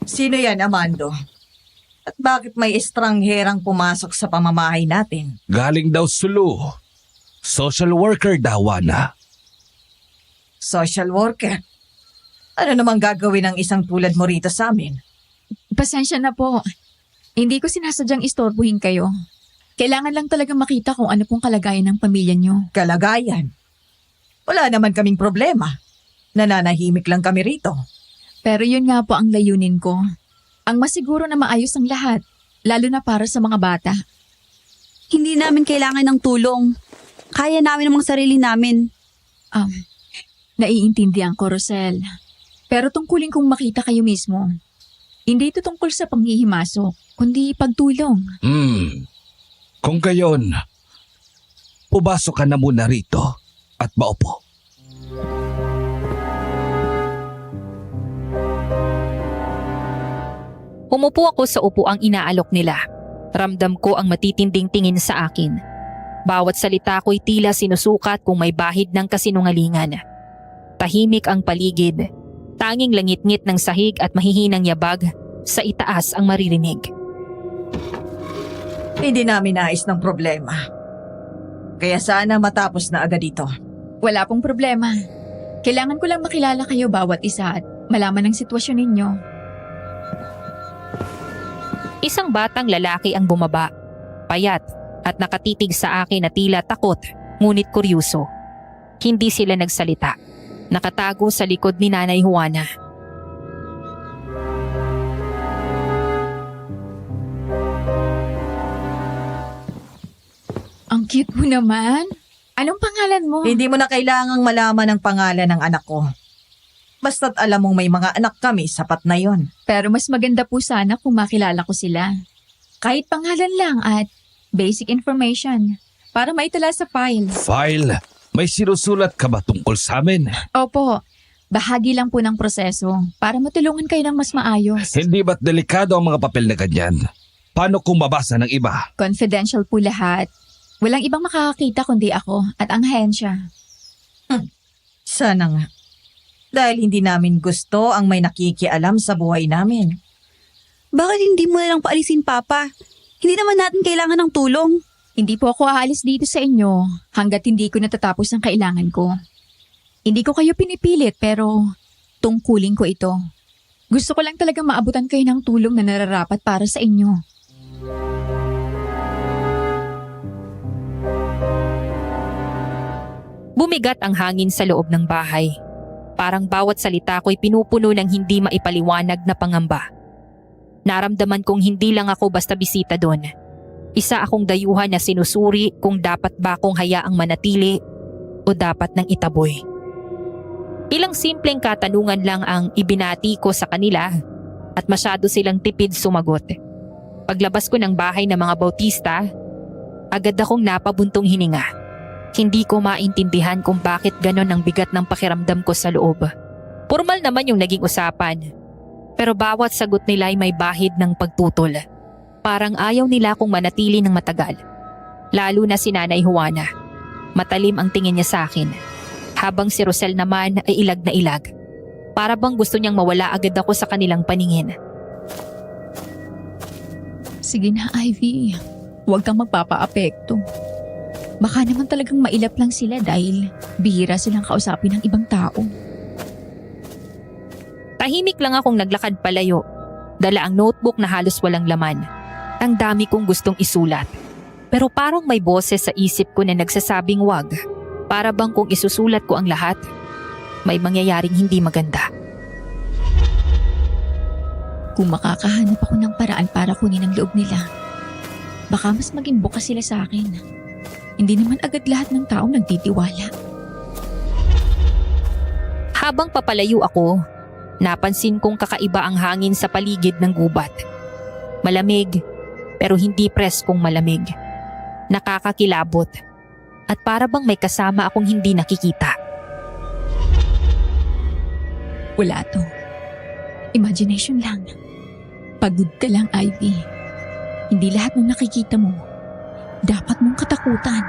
Speaker 5: Sino yan, Amando? At bakit may estrangherang pumasok sa pamamahay natin?
Speaker 2: Galing daw Sulu. Social worker daw, Ana.
Speaker 5: Social worker? Ano namang gagawin ng isang tulad mo rito sa amin?
Speaker 1: Pasensya na po. Hindi ko sinasadyang istorbohin kayo. Kailangan lang talaga makita kung ano pong kalagayan ng pamilya nyo.
Speaker 5: Kalagayan? Wala naman kaming problema. Nananahimik lang kami rito.
Speaker 1: Pero yun nga po ang layunin ko. Ang masiguro na maayos ang lahat, lalo na para sa mga bata.
Speaker 6: Hindi namin kailangan ng tulong. Kaya namin namang sarili namin.
Speaker 1: Naiintindihan ko, Rosel. Pero tungkulin kong makita kayo mismo. Hindi ito tungkol sa panghihimasok, kundi pagtulong.
Speaker 2: Kung gayon, pumasok ka na muna rito at maupo.
Speaker 4: Umupo ako sa upuang inaalok nila. Ramdam ko ang matitinding tingin sa akin. Bawat salita ko'y tila sinusukat kung may bahid ng kasinungalingan. Tahimik ang paligid. Tanging langit-ngit ng sahig at mahihinang yabag sa itaas ang maririnig.
Speaker 5: Hindi namin nais ng problema. Kaya sana matapos na agad ito.
Speaker 1: Wala pong problema. Kailangan ko lang makilala kayo bawat isa at malaman ang sitwasyon ninyo.
Speaker 4: Isang batang lalaki ang bumaba. Payat at nakatitig sa akin na tila takot ngunit kuryoso. Hindi sila nagsalita. Nakatago sa likod ni Nanay Juana.
Speaker 1: Ang cute mo naman. Anong pangalan mo?
Speaker 5: Hindi mo na kailangang malaman ang pangalan ng anak ko.
Speaker 7: Basta't alam mong may mga anak kami, sapat na yon.
Speaker 1: Pero mas maganda po sana kung makilala ko sila. Kahit pangalan lang at basic information para maitala sa file.
Speaker 2: File, may sinusulat ka ba tungkol sa amin?
Speaker 1: Opo, bahagi lang po ng proseso para matulungan kayo ng mas maayos.
Speaker 2: Hindi ba't delikado ang mga papel na ganyan? Paano kung mabasa ng iba?
Speaker 1: Confidential po lahat. Walang ibang makakakita kundi ako at ang ahensya.
Speaker 7: Sana nga. Dahil hindi namin gusto ang may nakikialam sa buhay namin.
Speaker 6: Bakit hindi mo na lang paalisin, Papa? Hindi naman natin kailangan ng tulong.
Speaker 1: Hindi po ako aalis dito sa inyo hanggat hindi ko natatapos ang kailangan ko. Hindi ko kayo pinipilit pero tungkulin ko ito. Gusto ko lang talaga maabutan kayo ng tulong na nararapat para sa inyo.
Speaker 4: Bumigat ang hangin sa loob ng bahay. Parang bawat salita ko'y pinupuno ng hindi maipaliwanag na pangamba. Naramdaman kong hindi lang ako basta bisita doon. Isa akong dayuhan na sinusuri kung dapat ba akong hayaang manatili o dapat nang itaboy. Ilang simpleng katanungan lang ang ibinati ko sa kanila at masyado silang tipid sumagot. Paglabas ko ng bahay ng mga Bautista, agad akong napabuntong hininga. Hindi ko maintindihan kung bakit ganon ang bigat ng pakiramdam ko sa loob. Formal naman yung naging usapan. Pero bawat sagot nila ay may bahid ng pagtutol. Parang ayaw nila akong manatili ng matagal. Lalo na si Nanay Juana. Matalim ang tingin niya sa akin. Habang si Rosel naman ay ilag na ilag. Para bang gusto niyang mawala agad ako sa kanilang paningin.
Speaker 1: Sige na, Ivy. Huwag kang magpapaapekto. Baka naman talagang mailap lang sila dahil bihira silang kausapin ng ibang tao.
Speaker 4: Tahimik lang akong naglakad palayo. Dala ang notebook na halos walang laman. Ang dami kong gustong isulat. Pero parang may boses sa isip ko na nagsasabing wag. Para bang kung isusulat ko ang lahat, may mangyayaring hindi maganda.
Speaker 1: Kung makakahanap ako ng paraan para kunin ang loob nila, baka mas maging bukas sila sa akin. Hindi naman agad lahat ng tao nagtitiwala.
Speaker 4: Habang papalayo ako, napansin kong kakaiba ang hangin sa paligid ng gubat. Malamig, pero hindi preskong malamig. Nakakakilabot. At para bang may kasama akong hindi nakikita.
Speaker 1: Wala to. Imagination lang. Pagod ka lang, Ivy. Hindi lahat ng nakikita mo dapat mong katakutan.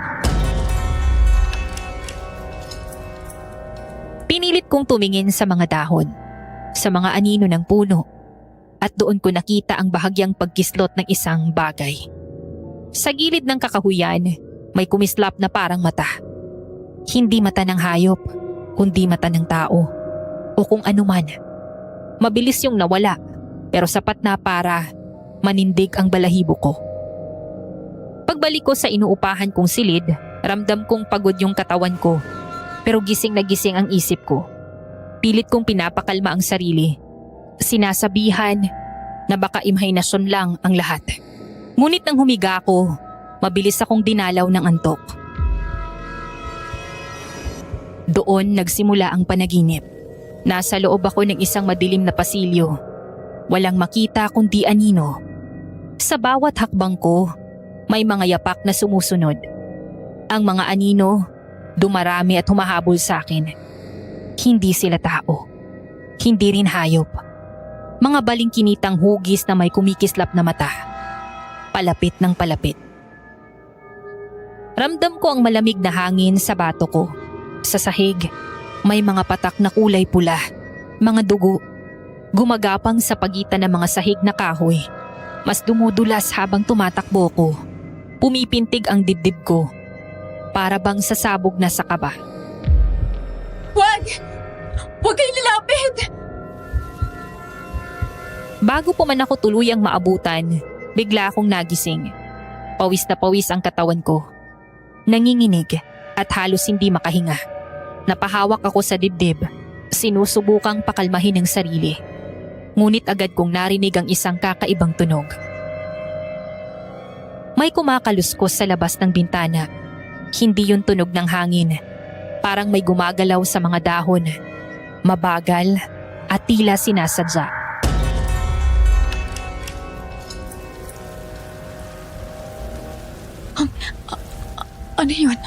Speaker 4: Pinilit kong tumingin sa mga dahon, sa mga anino ng puno, at doon ko nakita ang bahagyang pagkislot ng isang bagay. Sa gilid ng kakahuyan, may kumislap na parang mata. Hindi mata ng hayop, kundi mata ng tao, o kung anuman. Mabilis yung nawala, pero sapat na para manindig ang balahibo ko. Pagbalik ko sa inuupahan kong silid, ramdam kong pagod yung katawan ko. Pero gising na gising ang isip ko. Pilit kong pinapakalma ang sarili. Sinasabihan na baka imahinasyon lang ang lahat. Ngunit nang humiga ako, mabilis akong dinalaw ng antok. Doon nagsimula ang panaginip. Nasa loob ako ng isang madilim na pasilyo. Walang makita kundi anino. Sa bawat hakbang ko, may mga yapak na sumusunod. Ang mga anino, dumarami at humahabol sa akin. Hindi sila tao. Hindi rin hayop. Mga balingkinitang hugis na may kumikislap na mata. Palapit ng palapit. Ramdam ko ang malamig na hangin sa bato ko. Sa sahig, may mga patak na kulay pula. Mga dugo. Gumagapang sa pagitan ng mga sahig na kahoy. Mas dumudulas habang tumatakbo ko. Pumipintig ang dibdib ko. Para bang sasabog na sa kaba.
Speaker 1: Wag! Huwag kayong lalapit!
Speaker 4: Bago pa man ako tuluyang maabutan, bigla akong nagising. Pawis na pawis ang katawan ko. Nanginginig at halos hindi makahinga. Napahawak ako sa dibdib. Sinusubukang pakalmahin ang sarili. Ngunit agad kong narinig ang isang kakaibang tunog. May kumakaluskos sa labas ng bintana. Hindi yun tunog ng hangin. Parang may gumagalaw sa mga dahon. Mabagal at tila sinasadya.
Speaker 1: Ano yun?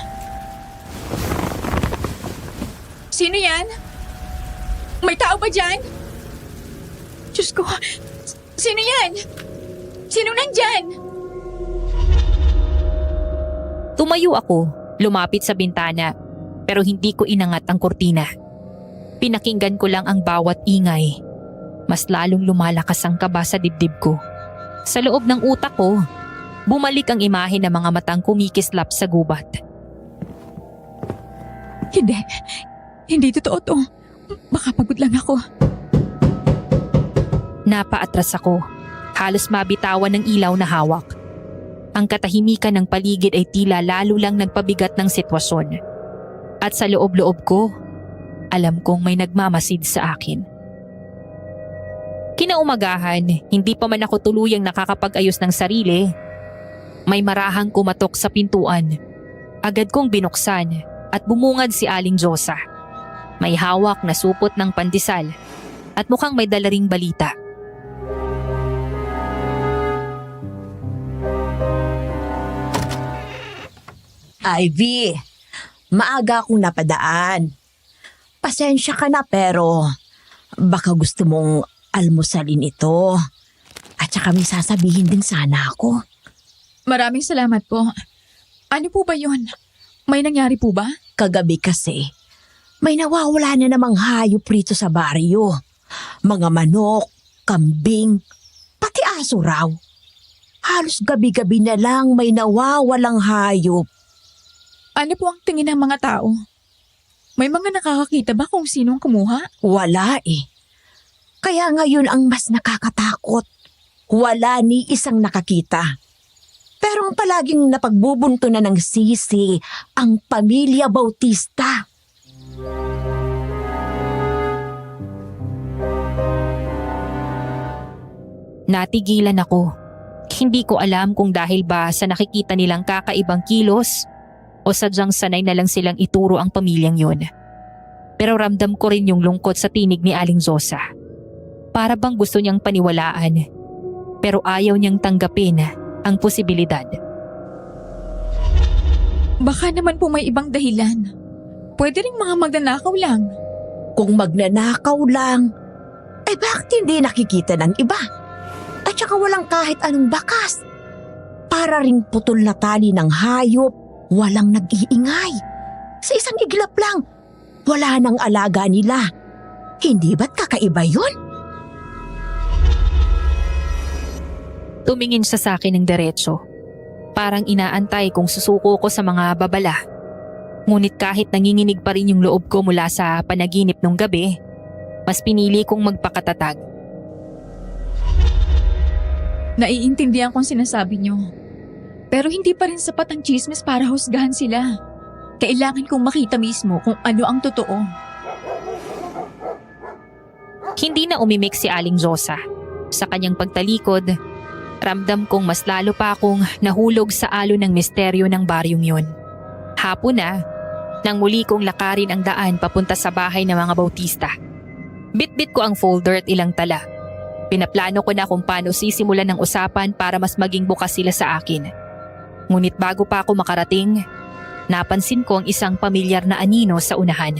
Speaker 1: Sino yan? May tao ba dyan? Diyos ko, sino yan? Sino nandyan?
Speaker 4: Tumayo ako, lumapit sa bintana, pero hindi ko inangat ang kurtina. Pinakinggan ko lang ang bawat ingay. Mas lalong lumalakas ang kaba sa dibdib ko. Sa loob ng utak ko, bumalik ang imahe ng mga matang kumikislap sa gubat.
Speaker 1: Hindi totoo to. Baka pagod lang ako.
Speaker 4: Napaatras ako, halos mabitawan ng ilaw na hawak. Ang katahimikan ng paligid ay tila lalo lang nagpabigat ng sitwasyon. At sa loob-loob ko, alam kong may nagmamasid sa akin. Kinaumagahan, hindi pa man ako tuluyang nakakapag-ayos ng sarili. May marahang kumatok sa pintuan. Agad kong binuksan at bumungad si Aling Josa. May hawak na supot ng pandesal at mukhang may dala ring balita.
Speaker 5: Ivy, maaga akong napadaan. Pasensya ka na pero baka gusto mong almusalin ito. At saka may sasabihin din sana ako.
Speaker 1: Maraming salamat po. Ano po ba yun? May nangyari po ba?
Speaker 5: Kagabi kasi, may nawawala na namang hayop rito sa baryo. Mga manok, kambing, pati aso raw. Halos gabi-gabi na lang may nawawalang hayop.
Speaker 1: Ano po ang tingin ng mga tao? May mga nakakakita ba kung sinong kumuha?
Speaker 5: Wala eh. Kaya ngayon ang mas nakakatakot. Wala ni isang nakakita. Pero ang palaging napagbubunto na ng sisi ang pamilya Bautista.
Speaker 4: Natigilan ako. Hindi ko alam kung dahil ba sa nakikita nilang kakaibang kilos o sadyang sanay na lang silang ituro ang pamilyang yun. Pero ramdam ko rin yung lungkot sa tinig ni Aling Josa. Para bang gusto niyang paniwalaan, pero ayaw niyang tanggapin ang posibilidad.
Speaker 1: Baka naman po may ibang dahilan. Pwede rin mga magnanakaw lang.
Speaker 5: Kung magnanakaw lang, ay bakit hindi nakikita ng iba? At saka walang kahit anong bakas. Para ring putol na tali ng hayop, walang nag-iingay. Sa isang iglap lang, wala nang alaga nila. Hindi ba't kakaiba yun?
Speaker 4: Tumingin siya sa akin ng diretso. Parang inaantay kung susuko ko sa mga babala. Ngunit kahit nanginginig pa rin yung loob ko mula sa panaginip nung gabi, mas pinili kong magpakatatag.
Speaker 1: Naiintindihan kong sinasabi niyo. Pero hindi pa rin sapat ang chismis para husgahan sila. Kailangan kong makita mismo kung ano ang totoo.
Speaker 4: Hindi na umimik si Aling Josa. Sa kanyang pagtalikod, ramdam kong mas lalo pa akong nahulog sa alo ng misteryo ng baryong yun. Hapon na, nang muli kong lakarin ang daan papunta sa bahay ng mga Bautista. Bitbit ko ang folder at ilang tala. Pinaplano ko na kung paano sisimulan ng usapan para mas maging bukas sila sa akin. Ngunit bago pa ako makarating, napansin ko ang isang pamilyar na anino sa unahan.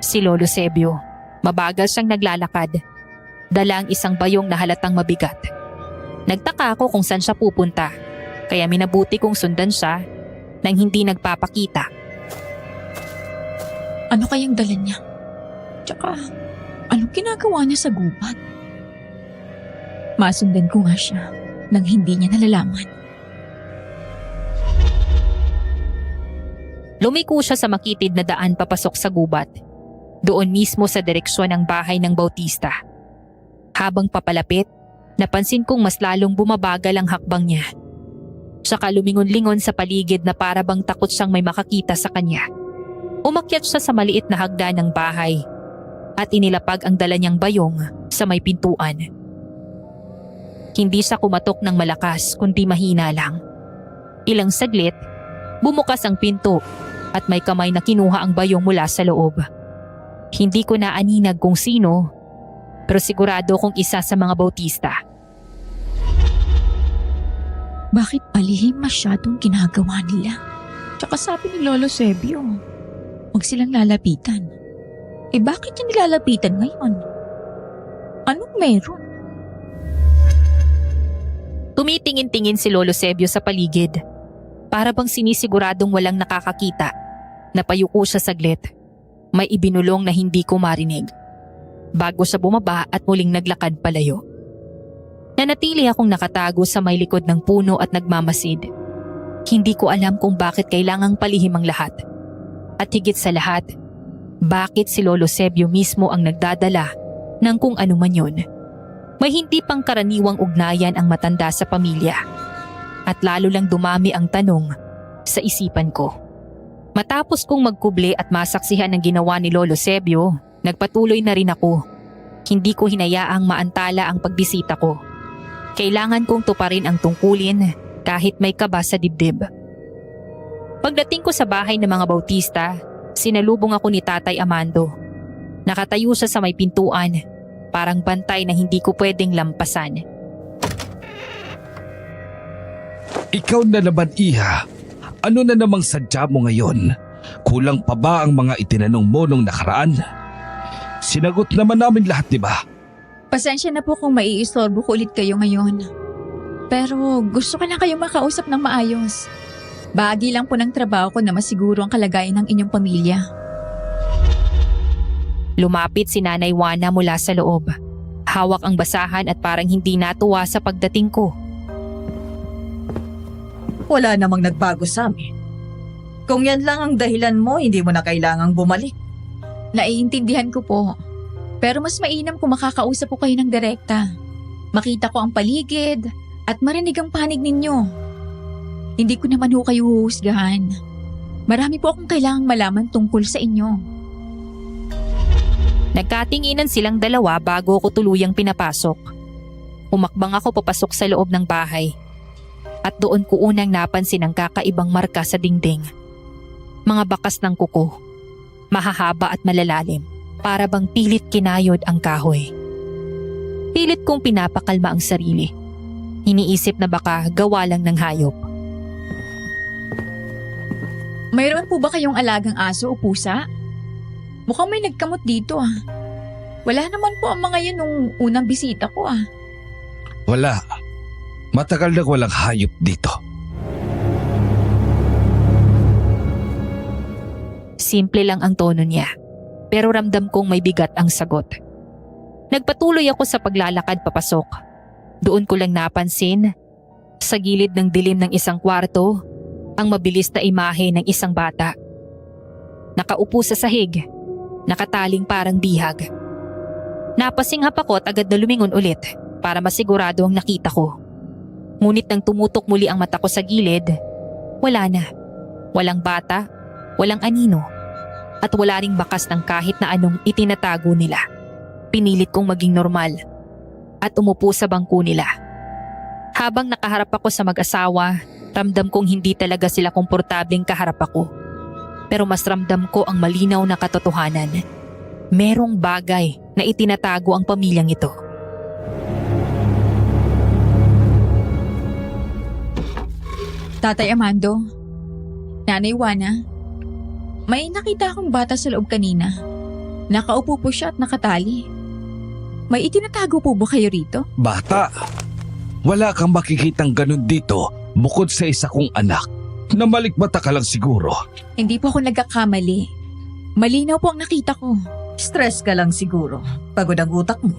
Speaker 4: Si Lolo Sebio. Mabagal siyang naglalakad. Dala ang isang bayong na halatang mabigat. Nagtaka ako kung saan siya pupunta, kaya minabuti kong sundan siya nang hindi nagpapakita.
Speaker 1: Ano kayang dala niya? Tsaka, anong ginagawa niya sa gubat? Masundan ko nga siya nang hindi niya nalalaman.
Speaker 4: Lumiko siya sa makitid na daan papasok sa gubat. Doon mismo sa direksyon ng bahay ng Bautista. Habang papalapit, napansin kong mas lalong bumabagal ang hakbang niya. Saka lumingon-lingon sa paligid na para bang takot siyang may makakita sa kanya. Umakyat siya sa maliit na hagdan ng bahay at inilapag ang dala niyang bayong sa may pintuan. Hindi siya kumatok ng malakas kundi mahina lang. Ilang saglit, bumukas ang pinto at may kamay na kinuha ang bayong mula sa loob. Hindi ko naaninag kung sino, pero sigurado kong isa sa mga Bautista.
Speaker 1: Bakit palihim masyadong ginagawa nila? Tsaka sabi ni Lolo Sebio, huwag silang lalapitan. Bakit yung nilalapitan ngayon? Anong meron?
Speaker 4: Tumitingin-tingin si Lolo Sebio sa paligid. Para bang sinisiguradong walang nakakakita. Napayuko siya saglit. May ibinulong na hindi ko marinig. Bago siya bumaba at muling naglakad palayo. Nanatili akong nakatago sa may likod ng puno at nagmamasid. Hindi ko alam kung bakit kailangang palihim ang lahat. At higit sa lahat, bakit si Lolo Sebio mismo ang nagdadala ng kung ano man yun. May hindi pang karaniwang ugnayan ang matanda sa pamilya. At lalo lang dumami ang tanong sa isipan ko. Matapos kong magkuble at masaksihan ang ginawa ni Lolo Sebio, nagpatuloy na rin ako. Hindi ko hinayaang maantala ang pagbisita ko. Kailangan kong tuparin ang tungkulin kahit may kaba sa dibdib. Pagdating ko sa bahay ng mga Bautista, sinalubong ako ni Tatay Amando. Nakatayo siya sa may pintuan, parang bantay na hindi ko pwedeng lampasan.
Speaker 2: Ikaw na naman, Iha. Ano na namang sadya mo ngayon? Kulang pa ba ang mga itinanong mo nung nakaraan? Sinagot naman namin lahat, di ba?
Speaker 1: Pasensya na po kung maiistorbo ko ulit kayo ngayon. Pero gusto ko lang kayong makausap ng maayos. Bahagi lang po ng trabaho ko na masiguro ang kalagayan ng inyong pamilya.
Speaker 4: Lumapit si Nanay Juana mula sa loob. Hawak ang basahan at parang hindi natuwa sa pagdating ko.
Speaker 7: Wala namang nagbago sa amin. Kung yan lang ang dahilan mo, hindi mo na kailangang bumalik.
Speaker 1: Naiintindihan ko po. Pero mas mainam kung makakausap ko kayo ng direkta. Makita ko ang paligid at marinig ang panig ninyo. Hindi ko naman ho kayo huhusgahan. Marami po akong kailangang malaman tungkol sa inyo.
Speaker 4: Nagkatinginan silang dalawa bago ko tuluyang pinapasok. Umakbang ako papasok sa loob ng bahay. At doon ko unang napansin ang kakaibang marka sa dingding. Mga bakas ng kuko. Mahahaba at malalalim. Para bang pilit kinayod ang kahoy. Pilit kong pinapakalma ang sarili. Iniisip na baka gawa lang ng hayop.
Speaker 1: Mayroon po ba kayong alagang aso o pusa? Mukhang may nagkamot dito ah. Wala naman po ang mga yan nung unang bisita ko ah.
Speaker 2: Wala. Matagal na walang hayop dito.
Speaker 4: Simple lang ang tono niya. Pero ramdam kong may bigat ang sagot. Nagpatuloy ako sa paglalakad papasok. Doon ko lang napansin, sa gilid ng dilim ng isang kwarto, ang mabilis na imahe ng isang bata. Nakaupo sa sahig, nakataling parang bihag. Napasinghap ako at agad na lumingon ulit para masigurado ang nakita ko. Ngunit nang tumutok muli ang mata ko sa gilid, wala na. Walang bata, walang anino, at wala ring bakas ng kahit na anong itinatago nila. Pinilit kong maging normal at umupo sa bangko nila. Habang nakaharap ako sa mag-asawa, ramdam kong hindi talaga sila komportableng kaharap ako. Pero mas ramdam ko ang malinaw na katotohanan. Merong bagay na itinatago ang pamilyang ito.
Speaker 1: Tatay Amando, Nanay Juana, may nakita akong bata sa loob kanina. Nakaupo po siya at nakatali. May itinatago po ba kayo rito?
Speaker 2: Bata, wala kang makikitang ganun dito bukod sa isa kong anak. Namalikmata ka lang siguro.
Speaker 1: Hindi po ako nagkakamali. Malinaw po ang nakita ko.
Speaker 7: Stress ka lang siguro. Pagod ang utak mo.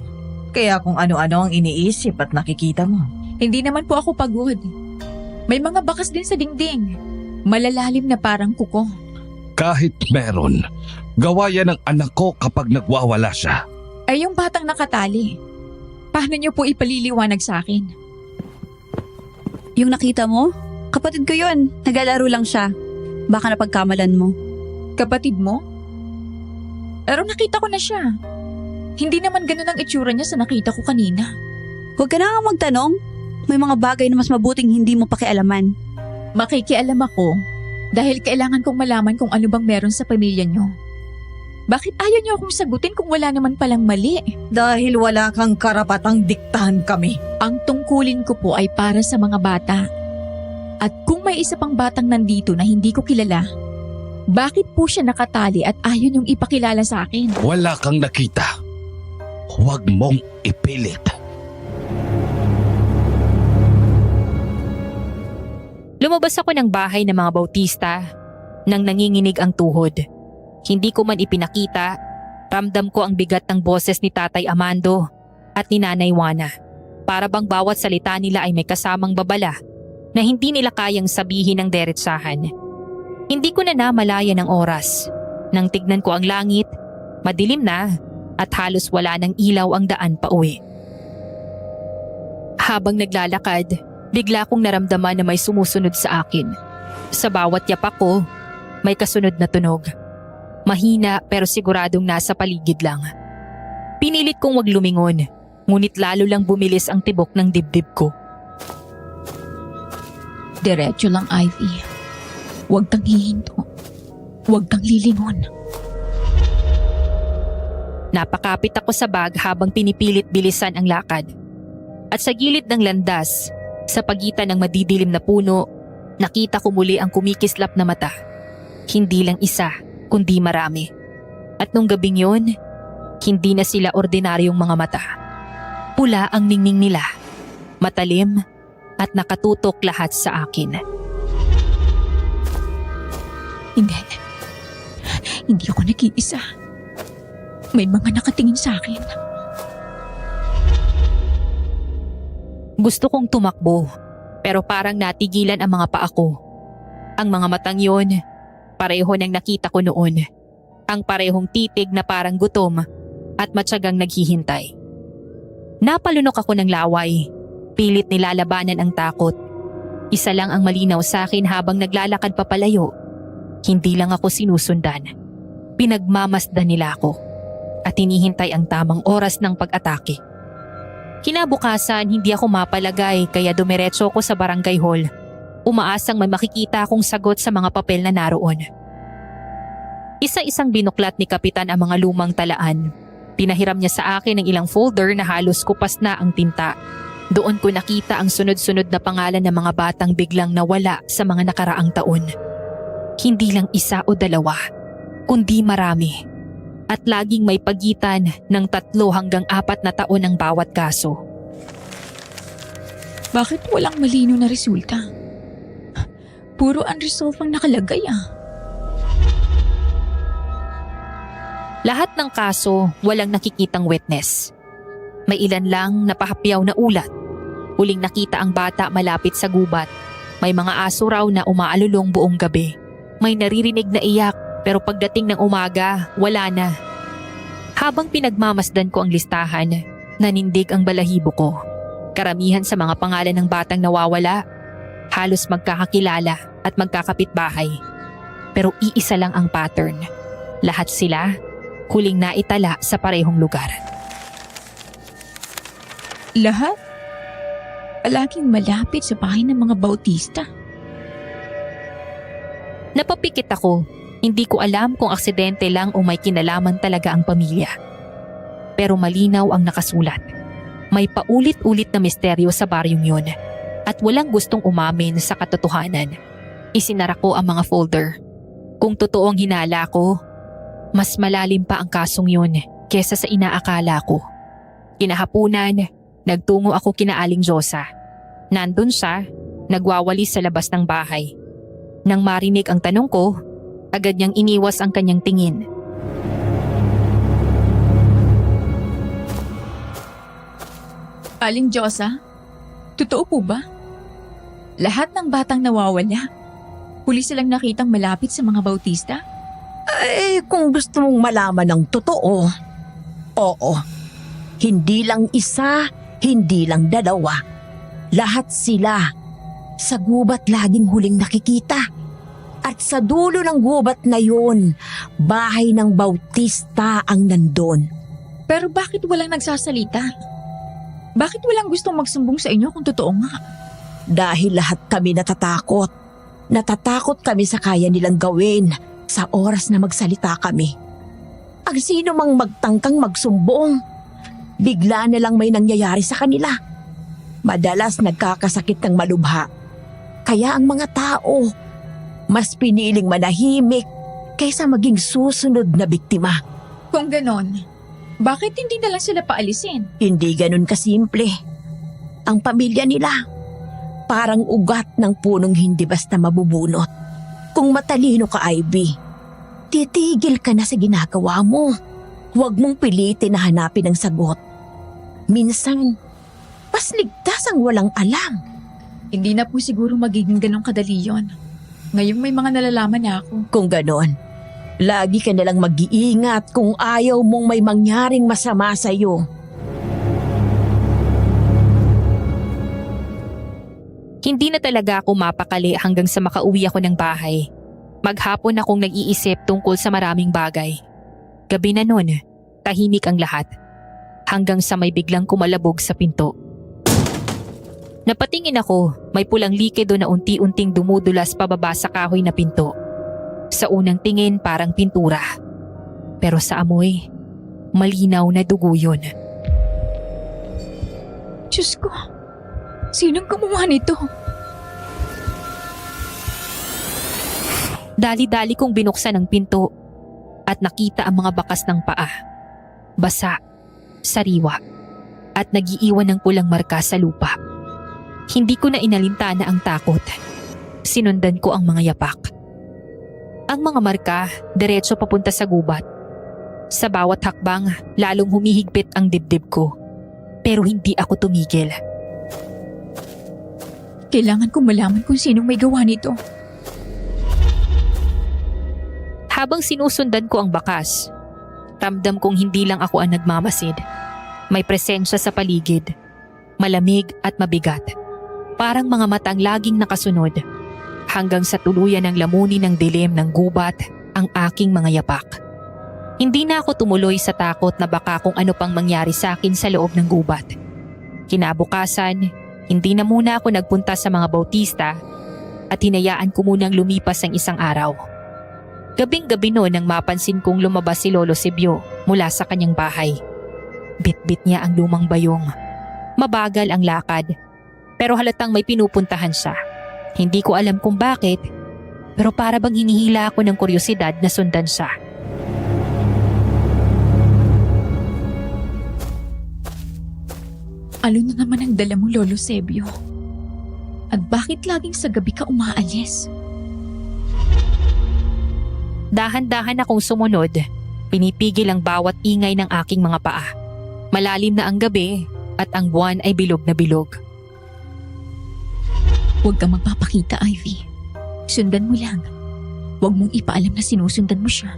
Speaker 7: Kaya kung ano-ano ang iniisip at nakikita mo.
Speaker 1: Hindi naman po ako pagod. May mga bakas din sa dingding. Malalalim na parang kuko.
Speaker 2: Kahit meron, gawa yan ng anak ko kapag nagwawala siya.
Speaker 1: Ay yung batang nakatali. Paano niyo po ipaliliwanag sa akin?
Speaker 6: Yung nakita mo? Kapatid ko yun. Naglalaro lang siya. Baka napagkamalan mo.
Speaker 1: Kapatid mo? Pero nakita ko na siya. Hindi naman ganun ang itsura niya sa nakita ko kanina.
Speaker 6: Huwag ka na nga magtanong. May mga bagay na mas mabuting hindi mo pakialaman.
Speaker 1: Makikialam ako dahil kailangan kong malaman kung ano bang meron sa pamilya niyo. Bakit ayaw niyo akong sagutin kung wala naman palang mali?
Speaker 7: Dahil wala kang karapatang diktahan kami.
Speaker 1: Ang tungkulin ko po ay para sa mga bata. At kung may isa pang batang nandito na hindi ko kilala, bakit po siya nakatali at ayaw niyong ipakilala sa akin?
Speaker 2: Wala kang nakita. Huwag mong ipilit.
Speaker 4: Lumabas ako ng bahay ng mga Bautista nang nanginginig ang tuhod. Hindi ko man ipinakita, ramdam ko ang bigat ng boses ni Tatay Amando at ni Nanay Juana. Para bang bawat salita nila ay may kasamang babala na hindi nila kayang sabihin ng deretsahan. Hindi ko na namalayan ng oras. Nang tignan ko ang langit, madilim na at halos wala ng ilaw ang daan pa uwi. Habang naglalakad, bigla kong naramdaman na may sumusunod sa akin. Sa bawat yapak ko, may kasunod na tunog. Mahina pero siguradong nasa paligid lang. Pinilit kong wag lumingon, ngunit lalo lang bumilis ang tibok ng dibdib ko.
Speaker 1: Diretso lang, Ivy. Huwag kang hihinto. Huwag kang lilingon.
Speaker 4: Napakapit ako sa bag habang pinipilit bilisan ang lakad. At sa gilid ng landas, sa pagitan ng madidilim na puno, nakita ko muli ang kumikislap na mata. Hindi lang isa, kundi marami. At nung gabing yun, hindi na sila ordinaryong mga mata. Pula ang ningning nila, matalim at nakatutok lahat sa akin.
Speaker 1: Hindi. Hindi ako nag-iisa. May mga nakatingin sa akin.
Speaker 4: Gusto kong tumakbo, pero parang natigilan ang mga paa ko. Ang mga matang yun, pareho nang nakita ko noon. Ang parehong titig na parang gutom at matyagang naghihintay. Napalunok ako ng laway. Pilit nilalabanan ang takot. Isa lang ang malinaw sa akin habang naglalakad papalayo. Hindi lang ako sinusundan. Pinagmamasdan nila ako at hinihintay ang tamang oras ng pag-atake. Kinabukasan, hindi ako mapalagay kaya dumiretso ako sa barangay hall. Umaasang may makikita akong sagot sa mga papel na naroon. Isa-isang binuklat ni Kapitan ang mga lumang talaan. Pinahiram niya sa akin ng ilang folder na halos kupas na ang tinta. Doon ko nakita ang sunod-sunod na pangalan ng mga batang biglang nawala sa mga nakaraang taon. Hindi lang isa o dalawa, kundi marami. At laging may pagitan ng 3 hanggang 4 na taon ang bawat kaso.
Speaker 1: Bakit walang malino na resulta? Puro unresolved ang nakalagay
Speaker 4: Lahat ng kaso, walang nakikitang witness. May ilan lang napahapyaw na ulat. Huling nakita ang bata malapit sa gubat. May mga aso raw na umaalulong buong gabi. May naririnig na iyak pero pagdating ng umaga, wala na. Habang pinagmamasdan ko ang listahan, nanindig ang balahibo ko. Karamihan sa mga pangalan ng batang nawawala, halos magkakakilala at magkakapitbahay. Pero iisa lang ang pattern. Lahat sila, huling naitala sa parehong lugar.
Speaker 1: Lahat? Palaging malapit sa bahay ng mga Bautista.
Speaker 4: Napapikit ako. Hindi ko alam kung aksidente lang o may kinalaman talaga ang pamilya. Pero malinaw ang nakasulat. May paulit-ulit na misteryo sa baryong yun at walang gustong umamin sa katotohanan. Isinara ko ang mga folder. Kung totoong hinala ko, mas malalim pa ang kasong yun kesa sa inaakala ko. Kinahapunan, nagtungo ako kina Aling Josa. Nandun siya, nagwawalis sa labas ng bahay. Nang marinig ang tanong ko, agad niyang iniwas ang kanyang tingin.
Speaker 1: Aling Josa, totoo po ba? Lahat ng batang nawawala, huli silang nakitang malapit sa mga Bautista?
Speaker 5: Kung gusto mong malaman ng totoo, oo. Hindi lang isa, hindi lang dalawa. Lahat sila. Sa gubat laging huling nakikita. At sa dulo ng gubat na yun, bahay ng Bautista ang nandun.
Speaker 1: Pero bakit walang nagsasalita? Bakit walang gustong magsumbong sa inyo kung totoo nga?
Speaker 5: Dahil lahat kami natatakot. Natatakot kami sa kaya nilang gawin sa oras na magsalita kami. Ang sino mang magtangkang magsumbong, bigla na lang may nangyayari sa kanila. Madalas nagkakasakit ng malubha. Kaya ang mga tao, mas piniling manahimik kaysa maging susunod na biktima.
Speaker 1: Kung ganon, bakit hindi na lang sila paalisin?
Speaker 5: Hindi ganun kasimple. Ang pamilya nila, parang ugat ng punong hindi basta mabubunot. Kung matalino ka, Ivy, titigil ka na sa ginagawa mo. Huwag mong pilitin na hanapin ang sagot. Minsan, mas ligtas ang walang alam.
Speaker 1: Hindi na po siguro magiging ganong kadali yon. Ngayong may mga nalalaman na ako.
Speaker 5: Kung ganon, lagi ka nalang mag-iingat kung ayaw mong may mangyaring masama sa'yo.
Speaker 4: Hindi na talaga ako mapakali hanggang sa makauwi ako ng bahay. Maghapon akong nag-iisip tungkol sa maraming bagay. Gabi na nun, tahimik ang lahat. Hanggang sa may biglang kumalabog sa pinto. Napatingin ako, may pulang likido na unti-unting dumudulas pababa sa kahoy na pinto. Sa unang tingin parang pintura. Pero sa amoy, malinaw na dugo yun.
Speaker 1: Diyos ko, sinong gumawa nito?
Speaker 4: Dali-dali kong binuksan ang pinto at nakita ang mga bakas ng paa. Basa, sariwa, at nagiiwan ng pulang marka sa lupa. Hindi ko na inalintana ang takot. Sinundan ko ang mga yapak. Ang mga marka, diretso papunta sa gubat. Sa bawat hakbang, lalong humihigpit ang dibdib ko. Pero hindi ako tumigil.
Speaker 1: Kailangan kong malaman kung sinong may gawa nito.
Speaker 4: Habang sinusundan ko ang bakas, ramdam kong hindi lang ako ang nagmamasid. May presensya sa paligid. Malamig at mabigat. Parang mga matang laging nakasunod. Hanggang sa tuluyan ng lamunin ng dilim ng gubat ang aking mga yapak. Hindi na ako tumuloy sa takot na baka kung ano pang mangyari sa akin sa loob ng gubat. Kinabukasan, hindi na muna ako nagpunta sa mga bautista at hinayaan ko munang lumipas ang isang araw. Gabing-gabi noon nang mapansin kong lumabas si Lolo Sibyo mula sa kanyang bahay. Bit-bit niya ang lumang bayong. Mabagal ang lakad, pero halatang may pinupuntahan siya. Hindi ko alam kung bakit, pero para bang hinihila ako ng kuryosidad na sundan siya.
Speaker 1: Ano na naman ang dala mo, Lolo Sebio? At bakit laging sa gabi ka umaalis?
Speaker 4: Dahan-dahan akong sumunod, pinipigil ang bawat ingay ng aking mga paa. Malalim na ang gabi at ang buwan ay bilog na bilog.
Speaker 1: Huwag kang magpapakita, Ivy. Sundan mo lang. Huwag mong ipaalam na sinusundan mo siya.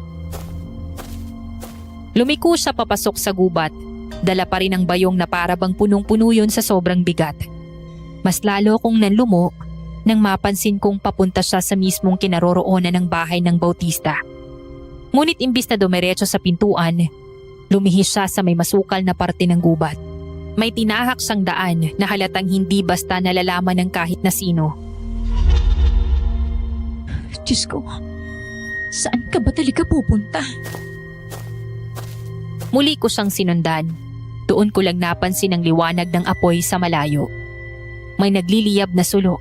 Speaker 4: Lumiko siya papasok sa gubat. Dala pa rin ang bayong na para bang punong-puno yun sa sobrang bigat. Mas lalo kong nanlumo nang mapansin kong papunta siya sa mismong kinaroroonan ng bahay ng bautista. Ngunit imbis na dumiretso sa pintuan, lumihis siya sa may masukal na parte ng gubat. May tinahak siyang daan na halatang hindi basta nalalaman ng kahit na sino.
Speaker 1: Diyos ko, saan ka ba talaga pupunta?
Speaker 4: Muli ko siyang sinundan. Doon ko lang napansin ang liwanag ng apoy sa malayo. May nagliliyab na sulo.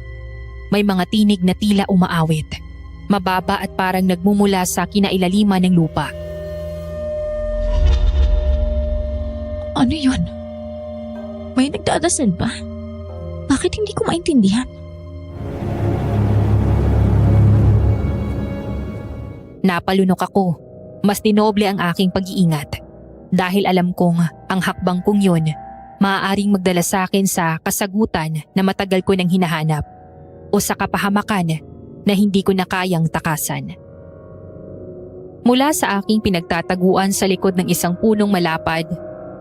Speaker 4: May mga tinig na tila umaawit. Mababa at parang nagmumula sa kinailaliman ng lupa.
Speaker 1: Ano yun? May nagdadasal ba? Bakit hindi ko maintindihan?
Speaker 4: Napalunok ako. Mas dinoble ang aking pag-iingat. Dahil alam kong ang hakbang kong yun, maaaring magdala sa akin sa kasagutan na matagal ko nang hinahanap o sa kapahamakan na hindi ko na kayang takasan. Mula sa aking pinagtataguan sa likod ng isang punong malapad,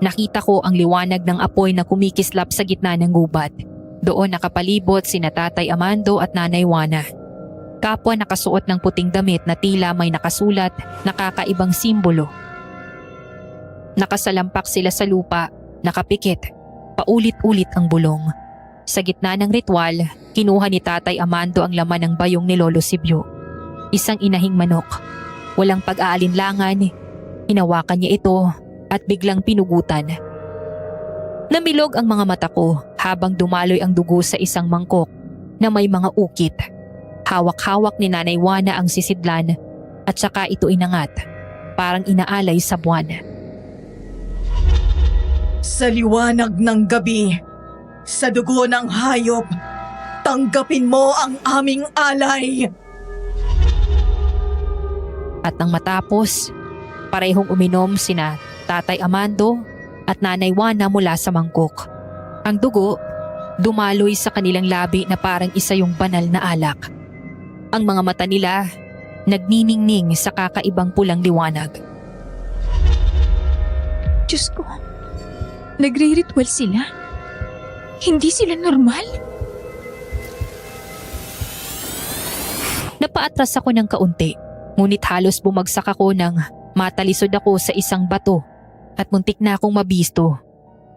Speaker 4: nakita ko ang liwanag ng apoy na kumikislap sa gitna ng gubat. Doon nakapalibot sina Tatay Amando at Nanay Juana. Kapwa nakasuot ng puting damit na tila may nakasulat na kakaibang simbolo. Nakasalampak sila sa lupa, nakapikit, paulit-ulit ang bulong. Sa gitna ng ritual, kinuha ni Tatay Amando ang laman ng bayong ni Lolo Sibyo. Isang inahing manok. Walang pag-aalinlangan, Hinawakan niya ito at biglang pinugutan. Namilog ang mga mata ko habang dumaloy ang dugo sa isang mangkok na may mga ukit. Hawak-hawak ni Nanay Juana ang sisidlan at saka ito inangat, parang inaalay sa buwan.
Speaker 7: Sa liwanag ng gabi, sa dugo ng hayop, tanggapin mo ang aming alay.
Speaker 4: At nang matapos, parehong uminom sina Tatay Amando at Nanay Juana mula sa mangkok. Ang dugo, dumaloy sa kanilang labi na parang isa yung banal na alak. Ang mga mata nila, nagniningning sa kakaibang pulang liwanag.
Speaker 1: Diyos ko, nagre-ritual sila? Hindi sila normal?
Speaker 4: Napaatras ako ng kaunti, ngunit halos bumagsak ako nang matalisod ako sa isang bato at muntik na akong mabisto.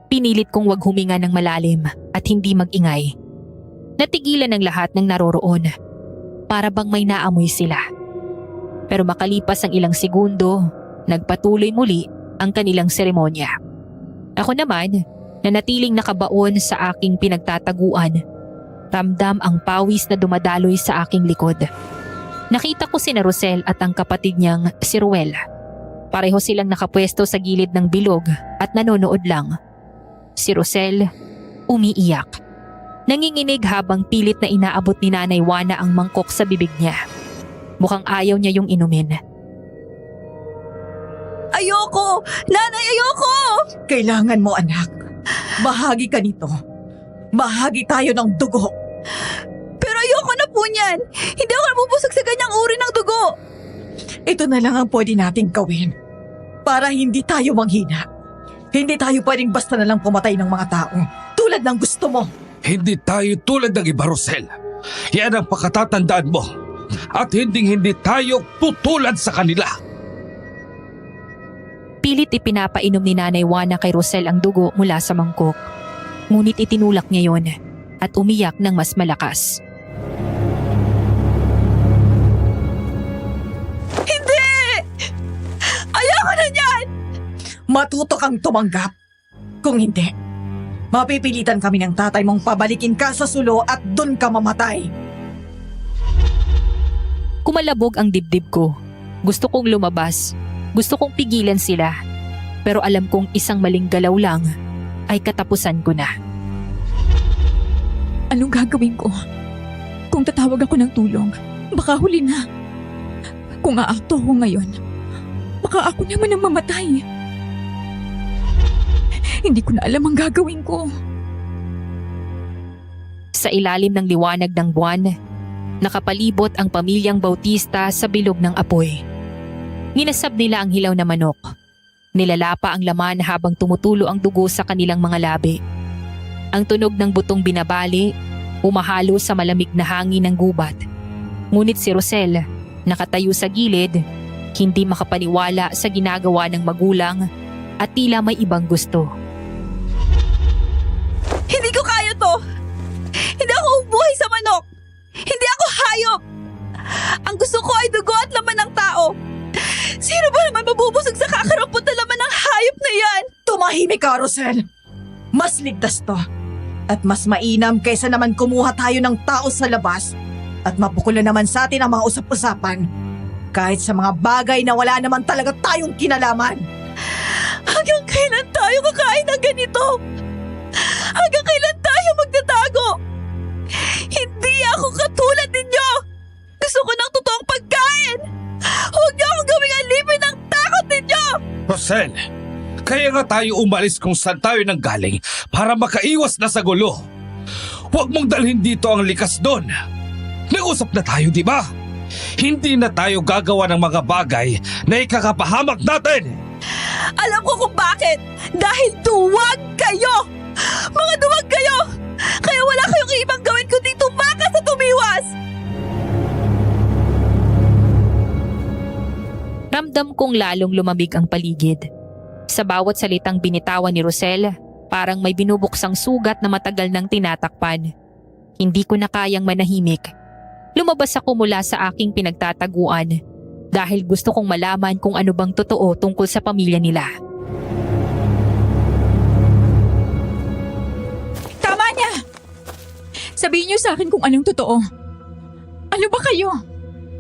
Speaker 4: Pinilit kong wag huminga ng malalim at hindi mag-ingay. Natigilan ang lahat ng naroroon. Para bang may naamoy sila. Pero makalipas ang ilang segundo, nagpatuloy muli ang kanilang seremonya. Ako naman, nanatiling nakabaon sa aking pinagtataguan. Ramdam ang pawis na dumadaloy sa aking likod. Nakita ko sina Rosel at ang kapatid niyang si Ruel. Pareho silang nakapwesto sa gilid ng bilog at nanonood lang. Si Rosel, umiiyak. Nanginginig habang pilit na inaabot ni Nanay Juana ang mangkok sa bibig niya. Mukhang ayaw niya yung inumin.
Speaker 7: Ayoko! Nanay, ayoko! Kailangan mo, anak. Bahagi ka nito. Bahagi tayo ng dugo. Pero ayoko na po niyan. Hindi ako nabubusog sa ganyang uri ng dugo. Ito na lang ang pwede nating gawin. Para hindi tayo manghina. Hindi tayo pwedeng basta na lang pumatay ng mga tao. Tulad ng gusto mo.
Speaker 2: Hindi tayo tulad ng iba, Rosel. Yan ang pakatatandaan mo. At hindi tayo tutulad sa kanila.
Speaker 4: Pilit ipinapainom ni Nanay Juana kay Rosel ang dugo mula sa mangkok. Ngunit itinulak niya yon at umiyak ng mas malakas.
Speaker 7: Hindi! Ayoko na niyan! Matuto kang tumanggap. Kung hindi, mapipilitan kami ng tatay mong pabalikin ka sa sulo at dun ka mamatay.
Speaker 4: Kumalabog ang dibdib ko. Gusto kong lumabas. Gusto kong pigilan sila. Pero alam kong isang maling galaw lang ay katapusan ko na.
Speaker 1: Anong gagawin ko? Kung tatawag ako ng tulong, baka huli na. Kung aakto ako ngayon, baka ako naman ang mamatay. Hindi ko na alam ang gagawin ko.
Speaker 4: Sa ilalim ng liwanag ng buwan, nakapalibot ang pamilyang Bautista sa bilog ng apoy. Ninasab nila ang hilaw na manok. Nilalapa ang laman habang tumutulo ang dugo sa kanilang mga labi. Ang tunog ng butong binabali, umahalo sa malamig na hangin ng gubat. Ngunit si Rosel, nakatayo sa gilid, hindi makapaniwala sa ginagawa ng magulang at tila may ibang gusto.
Speaker 7: Hindi ko kaya to! Hindi ako ubuhay sa manok! Hindi ako hayop! Ang gusto ko ay dugo at laman ng tao! Sino ba naman mabubusog sa kakarampot na laman ng hayop na yan? Tumahimik ka, Rosel! Mas ligtas to. At mas mainam kaysa naman kumuha tayo ng tao sa labas at mapukulan naman sa atin ang mga usap-usapan. Kahit sa mga bagay na wala naman talaga tayong kinalaman. Hanggang kailan tayo kakain ng ganito? Hanggang kailan tayo magtatago? Hindi ako katulad ninyo! Gusto ko ng totoong pagkain! Huwag niyo akong gawing alipin ng takot ninyo!
Speaker 2: Rosel, kaya nga tayo umalis kung saan tayo nanggaling para makaiwas na sa gulo. Huwag mong dalhin dito ang likas doon. Nag-usap na tayo, di ba? Hindi na tayo gagawa ng mga bagay na ikakapahamak natin.
Speaker 7: Alam ko kung bakit! Dahil duwag kayo! Mga duwag kayo! Kaya wala kayong ibang gawin kundi tumakas at tumiwas!
Speaker 4: Ramdam kong lalong lumamig ang paligid. Sa bawat salitang binitawan ni Rosel, parang may binubuksang sugat na matagal nang tinatakpan. Hindi ko na kayang manahimik. Lumabas ako mula sa aking pinagtataguan. dahil gusto kong malaman kung ano bang totoo tungkol sa pamilya nila.
Speaker 1: Tama niya! Sabihin niyo sa akin kung anong totoo. Ano ba kayo?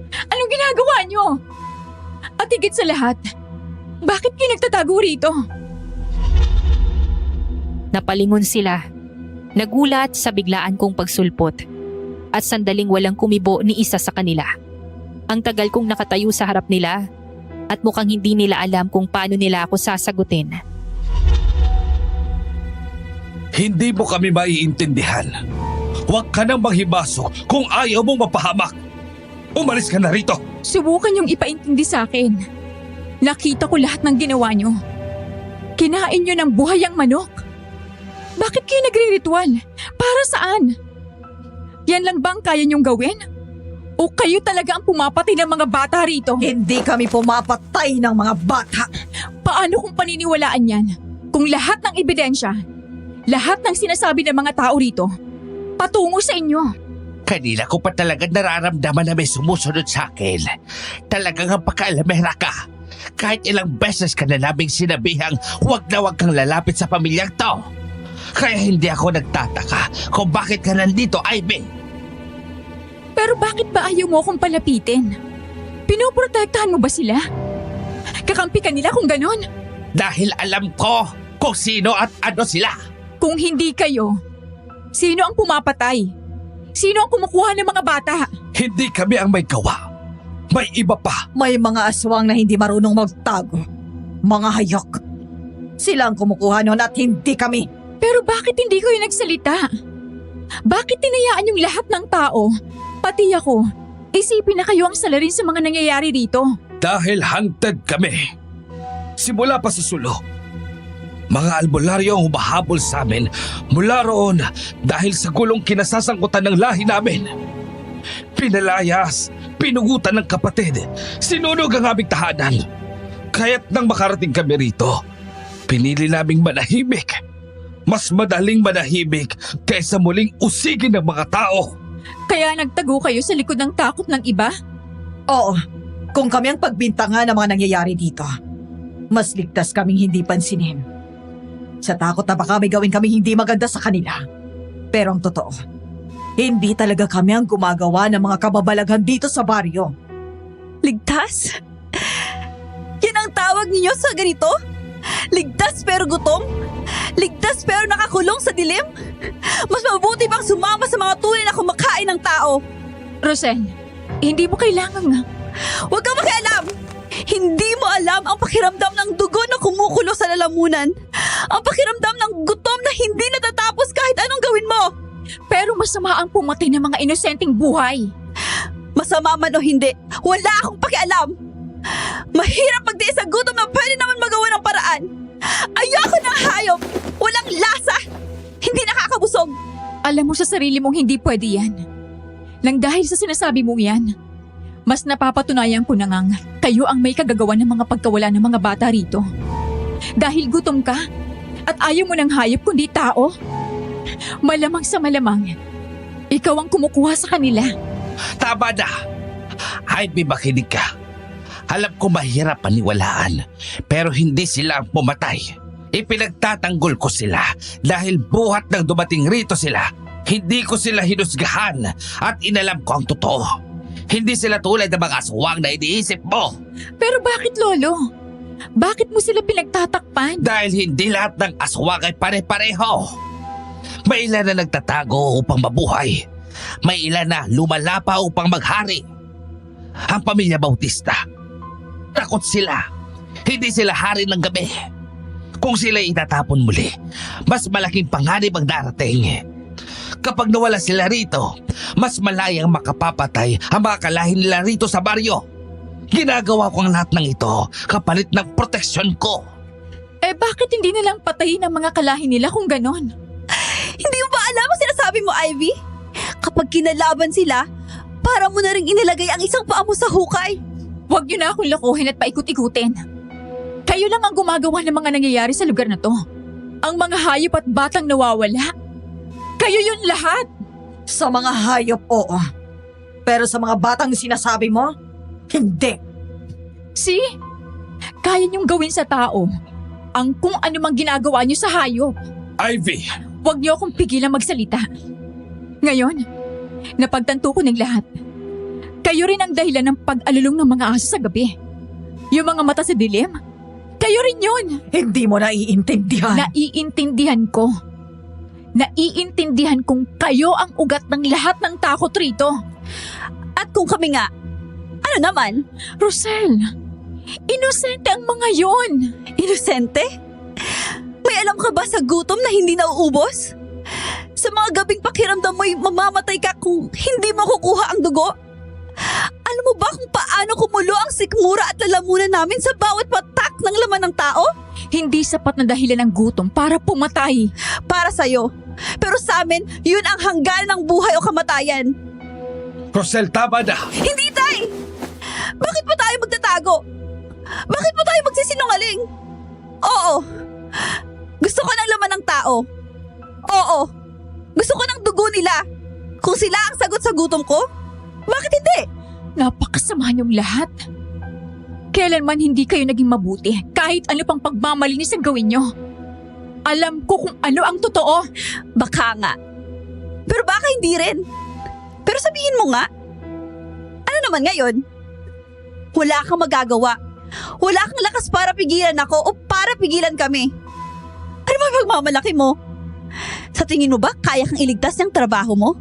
Speaker 1: Anong ginagawa niyo? At higit sa lahat, bakit kayo nagtatago rito?
Speaker 4: Napalingon sila. Nagulat sa biglaan kong pagsulpot at sandaling walang kumibo ni isa sa kanila. Ang tagal kong nakatayo sa harap nila at mukhang hindi nila alam kung paano nila ako sasagutin.
Speaker 2: Hindi mo kami maiintindihan. Huwag ka nang manghibasok kung ayaw mong mapahamak. Umalis ka na rito.
Speaker 1: Subukan niyong ipaintindi sa akin. Nakita ko lahat ng ginawa niyo. Kinain niyo ng buhay ang manok. Bakit kayo nagre-ritual? Para saan? Yan lang bang kaya niyong gawin? O kayo talaga ang pumapatay ng mga bata rito?
Speaker 5: Hindi kami pumapatay ng mga bata.
Speaker 1: Paano kung paniniwalaan yan? Kung lahat ng ebidensya, lahat ng sinasabi ng mga tao rito, patungo sa inyo.
Speaker 2: Kanina ko pa talaga nararamdaman na may sumusunod sa akin. Talagang ang pakaalamera ka. Kahit ilang beses ka na naming sinabihang huwag na huwag kang lalapit sa pamilyang to. Kaya hindi ako nagtataka kung bakit ka nandito, Ivy.
Speaker 1: Pero bakit ba ayaw mo akong palapitin? Pinoprotektahan mo ba sila? Kakampi ka nila kung ganon?
Speaker 2: Dahil alam ko kung sino at ano sila.
Speaker 1: Kung hindi kayo, sino ang pumapatay? Sino ang kumukuha ng mga bata?
Speaker 2: Hindi kami ang may gawa. May iba pa.
Speaker 5: May mga aswang na hindi marunong magtago. Mga hayok. Sila ang kumukuha nun at hindi kami.
Speaker 1: Pero bakit hindi kayo nagsalita? Bakit tinayaan yung lahat ng tao, pati ako, isipin na kayo ang salarin sa mga nangyayari rito?
Speaker 2: Dahil hunted kami. Simula pa sa sulo. Mga albularyo ang humahabol sa amin mula roon dahil sa gulong kinasasangkutan ng lahi namin. Pinalayas, pinugutan ng kapatid, sinunog ang aming tahanan. Kaya't nang makarating kami rito, pinili naming manahimik. Mas madaling manahimik kaysa muling usigin ng mga tao.
Speaker 1: Kaya nagtago kayo sa likod ng takot ng iba?
Speaker 5: Oo, kung kami ang pagbintangan ng mga nangyayari dito, mas ligtas kaming hindi pansinin. Sa takot na baka may gawin kami hindi maganda sa kanila. Pero ang totoo, hindi talaga kami ang gumagawa ng mga kababalaghan dito sa baryo.
Speaker 7: Ligtas? Yan ang tawag ninyo sa ganito? Ligtas pero gutom? Ligtas pero nakakulong sa dilim? Mas mabuti bang sumama sa mga tunay na kumakain ng tao?
Speaker 1: Rosel, hindi mo kailangan.
Speaker 7: Huwag kang makialam! Hindi mo alam ang pakiramdam ng dugo na kumukulo sa lalamunan. Ang pakiramdam ng gutom na hindi natatapos kahit anong gawin mo.
Speaker 1: Pero masama ang pumatay ng mga inosenteng buhay.
Speaker 7: Masama man o hindi, wala akong pakialam. Mahirap magdiis sa gutom na pwede naman magawa ng paraan. Ayoko ng hayop! Walang lasa! Hindi nakakabusog!
Speaker 1: Alam mo sa sarili mong hindi pwede yan. Nang dahil sa sinasabi mong yan, mas napapatunayan ko na ngang kayo ang may kagagawa ng mga pagkawala ng mga bata rito. Dahil gutom ka at ayaw mo ng hayop kundi tao, malamang sa malamang, ikaw ang kumukuha sa kanila.
Speaker 2: Tama na. Ivy, makinig ka. Alam ko mahirap paniwalaan, pero hindi sila ang pumatay. Ipinagtatanggol ko sila dahil buhat nang dumating rito sila. Hindi ko sila hinusgahan at inalam ko ang totoo. Hindi sila tulad ng mga aswang na iniisip mo.
Speaker 1: Pero bakit, Lolo? Bakit mo sila pinagtatakpan?
Speaker 2: Dahil hindi lahat ng aswang ay pare-pareho. May ilan na nagtatago upang mabuhay. May ilan na lumalapa upang maghari. Ang pamilya Bautista, takot sila. Hindi sila hari ng gabi. Kung sila itatapon muli, mas malaking panganib ang darating. Kapag nawala sila rito, mas malayang makapapatay ang mga kalahin nila rito sa baryo. Ginagawa ko ang lahat ng ito kapalit ng proteksyon ko.
Speaker 1: Eh bakit hindi nilang patayin ang mga kalahin nila kung ganon?
Speaker 7: Hindi mo ba alam ang sinasabi mo, Ivy? Kapag kinalaban sila, para mo na rin inilagay ang isang paa mo sa hukay.
Speaker 1: Huwag niyo na akong lokohin at paikot-ikutin. Kayo lang ang gumagawa ng mga nangyayari sa lugar na to. Ang mga hayop at batang nawawala. Kayo yun lahat.
Speaker 5: Sa mga hayop, oo. Pero sa mga batang sinasabi mo, hindi.
Speaker 1: See? Kaya niyong gawin sa tao ang kung ano mang ginagawa niyo sa hayop.
Speaker 2: Ivy,
Speaker 1: Huwag niyo akong pigilang magsalita. Ngayon, napagtanto ko ng lahat. Kayo rin ang dahilan ng pag-alulong ng mga aso sa gabi. Yung mga mata sa dilim, kayo rin yun.
Speaker 5: Hindi mo naiintindihan.
Speaker 1: Naiintindihan ko. Naiintindihan kong kayo ang ugat ng lahat ng takot rito.
Speaker 7: At kung kami nga, ano naman?
Speaker 1: Rosel, inosente ang mga yon.
Speaker 7: Inosente? May alam ka ba sa gutom na hindi nauubos? Sa mga gabing pakiramdam mo'y mamamatay ka kung hindi mo kukuha ang dugo? Alam mo ba kung paano kumulo ang sikmura at lalamunan namin sa bawat patak ng laman ng tao?
Speaker 1: Hindi sapat na dahilan ng gutom para pumatay.
Speaker 7: Para sa'yo. Pero sa amin, yun ang hanggan ng buhay o kamatayan.
Speaker 2: Rosel, tama na.
Speaker 7: Hindi, Tay! Bakit pa tayo magtatago? Bakit pa tayo magsisinungaling? Oo. Gusto ko ng laman ng tao. Oo. Gusto ko ng dugo nila. Kung sila ang sagot sa gutom ko, bakit hindi?
Speaker 1: Napakasama niyong lahat. Kailanman hindi kayo naging mabuti kahit ano pang pagmamalinis ang gawin niyo. Alam ko kung ano ang totoo.
Speaker 7: Baka nga. Pero baka hindi rin. Pero sabihin mo nga. Ano naman ngayon? Wala kang magagawa. Wala kang lakas para pigilan ako o para pigilan kami. Ano ba pagmamalaki mo? Sa tingin mo ba kaya kang iligtas ng trabaho mo?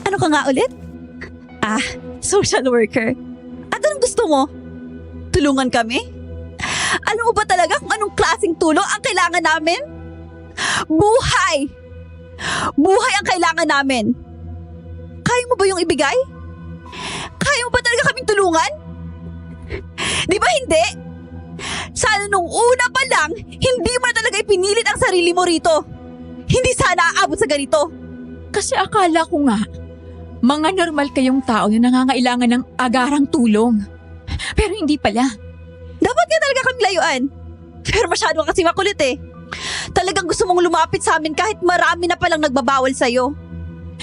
Speaker 7: Ano ka nga ulit? Social worker. At anong gusto mo? Tulungan kami? Alam mo ba talaga kung anong klaseng tulong ang kailangan namin? Buhay! Buhay ang kailangan namin. Kaya mo ba yung ibigay? Kaya mo ba talaga kaming tulungan? Di ba hindi? Sana nung una pa lang, hindi mo na talaga ipinilit ang sarili mo rito. Hindi sana aabot sa ganito.
Speaker 1: Kasi akala ko nga, mga normal kayong tao na nangangailangan ng agarang tulong. Pero hindi pala.
Speaker 7: Dapat ka talaga kaming layuan. Pero masyado ka kasi makulit eh. Talagang gusto mong lumapit sa amin kahit marami na palang nagbabawal sa'yo.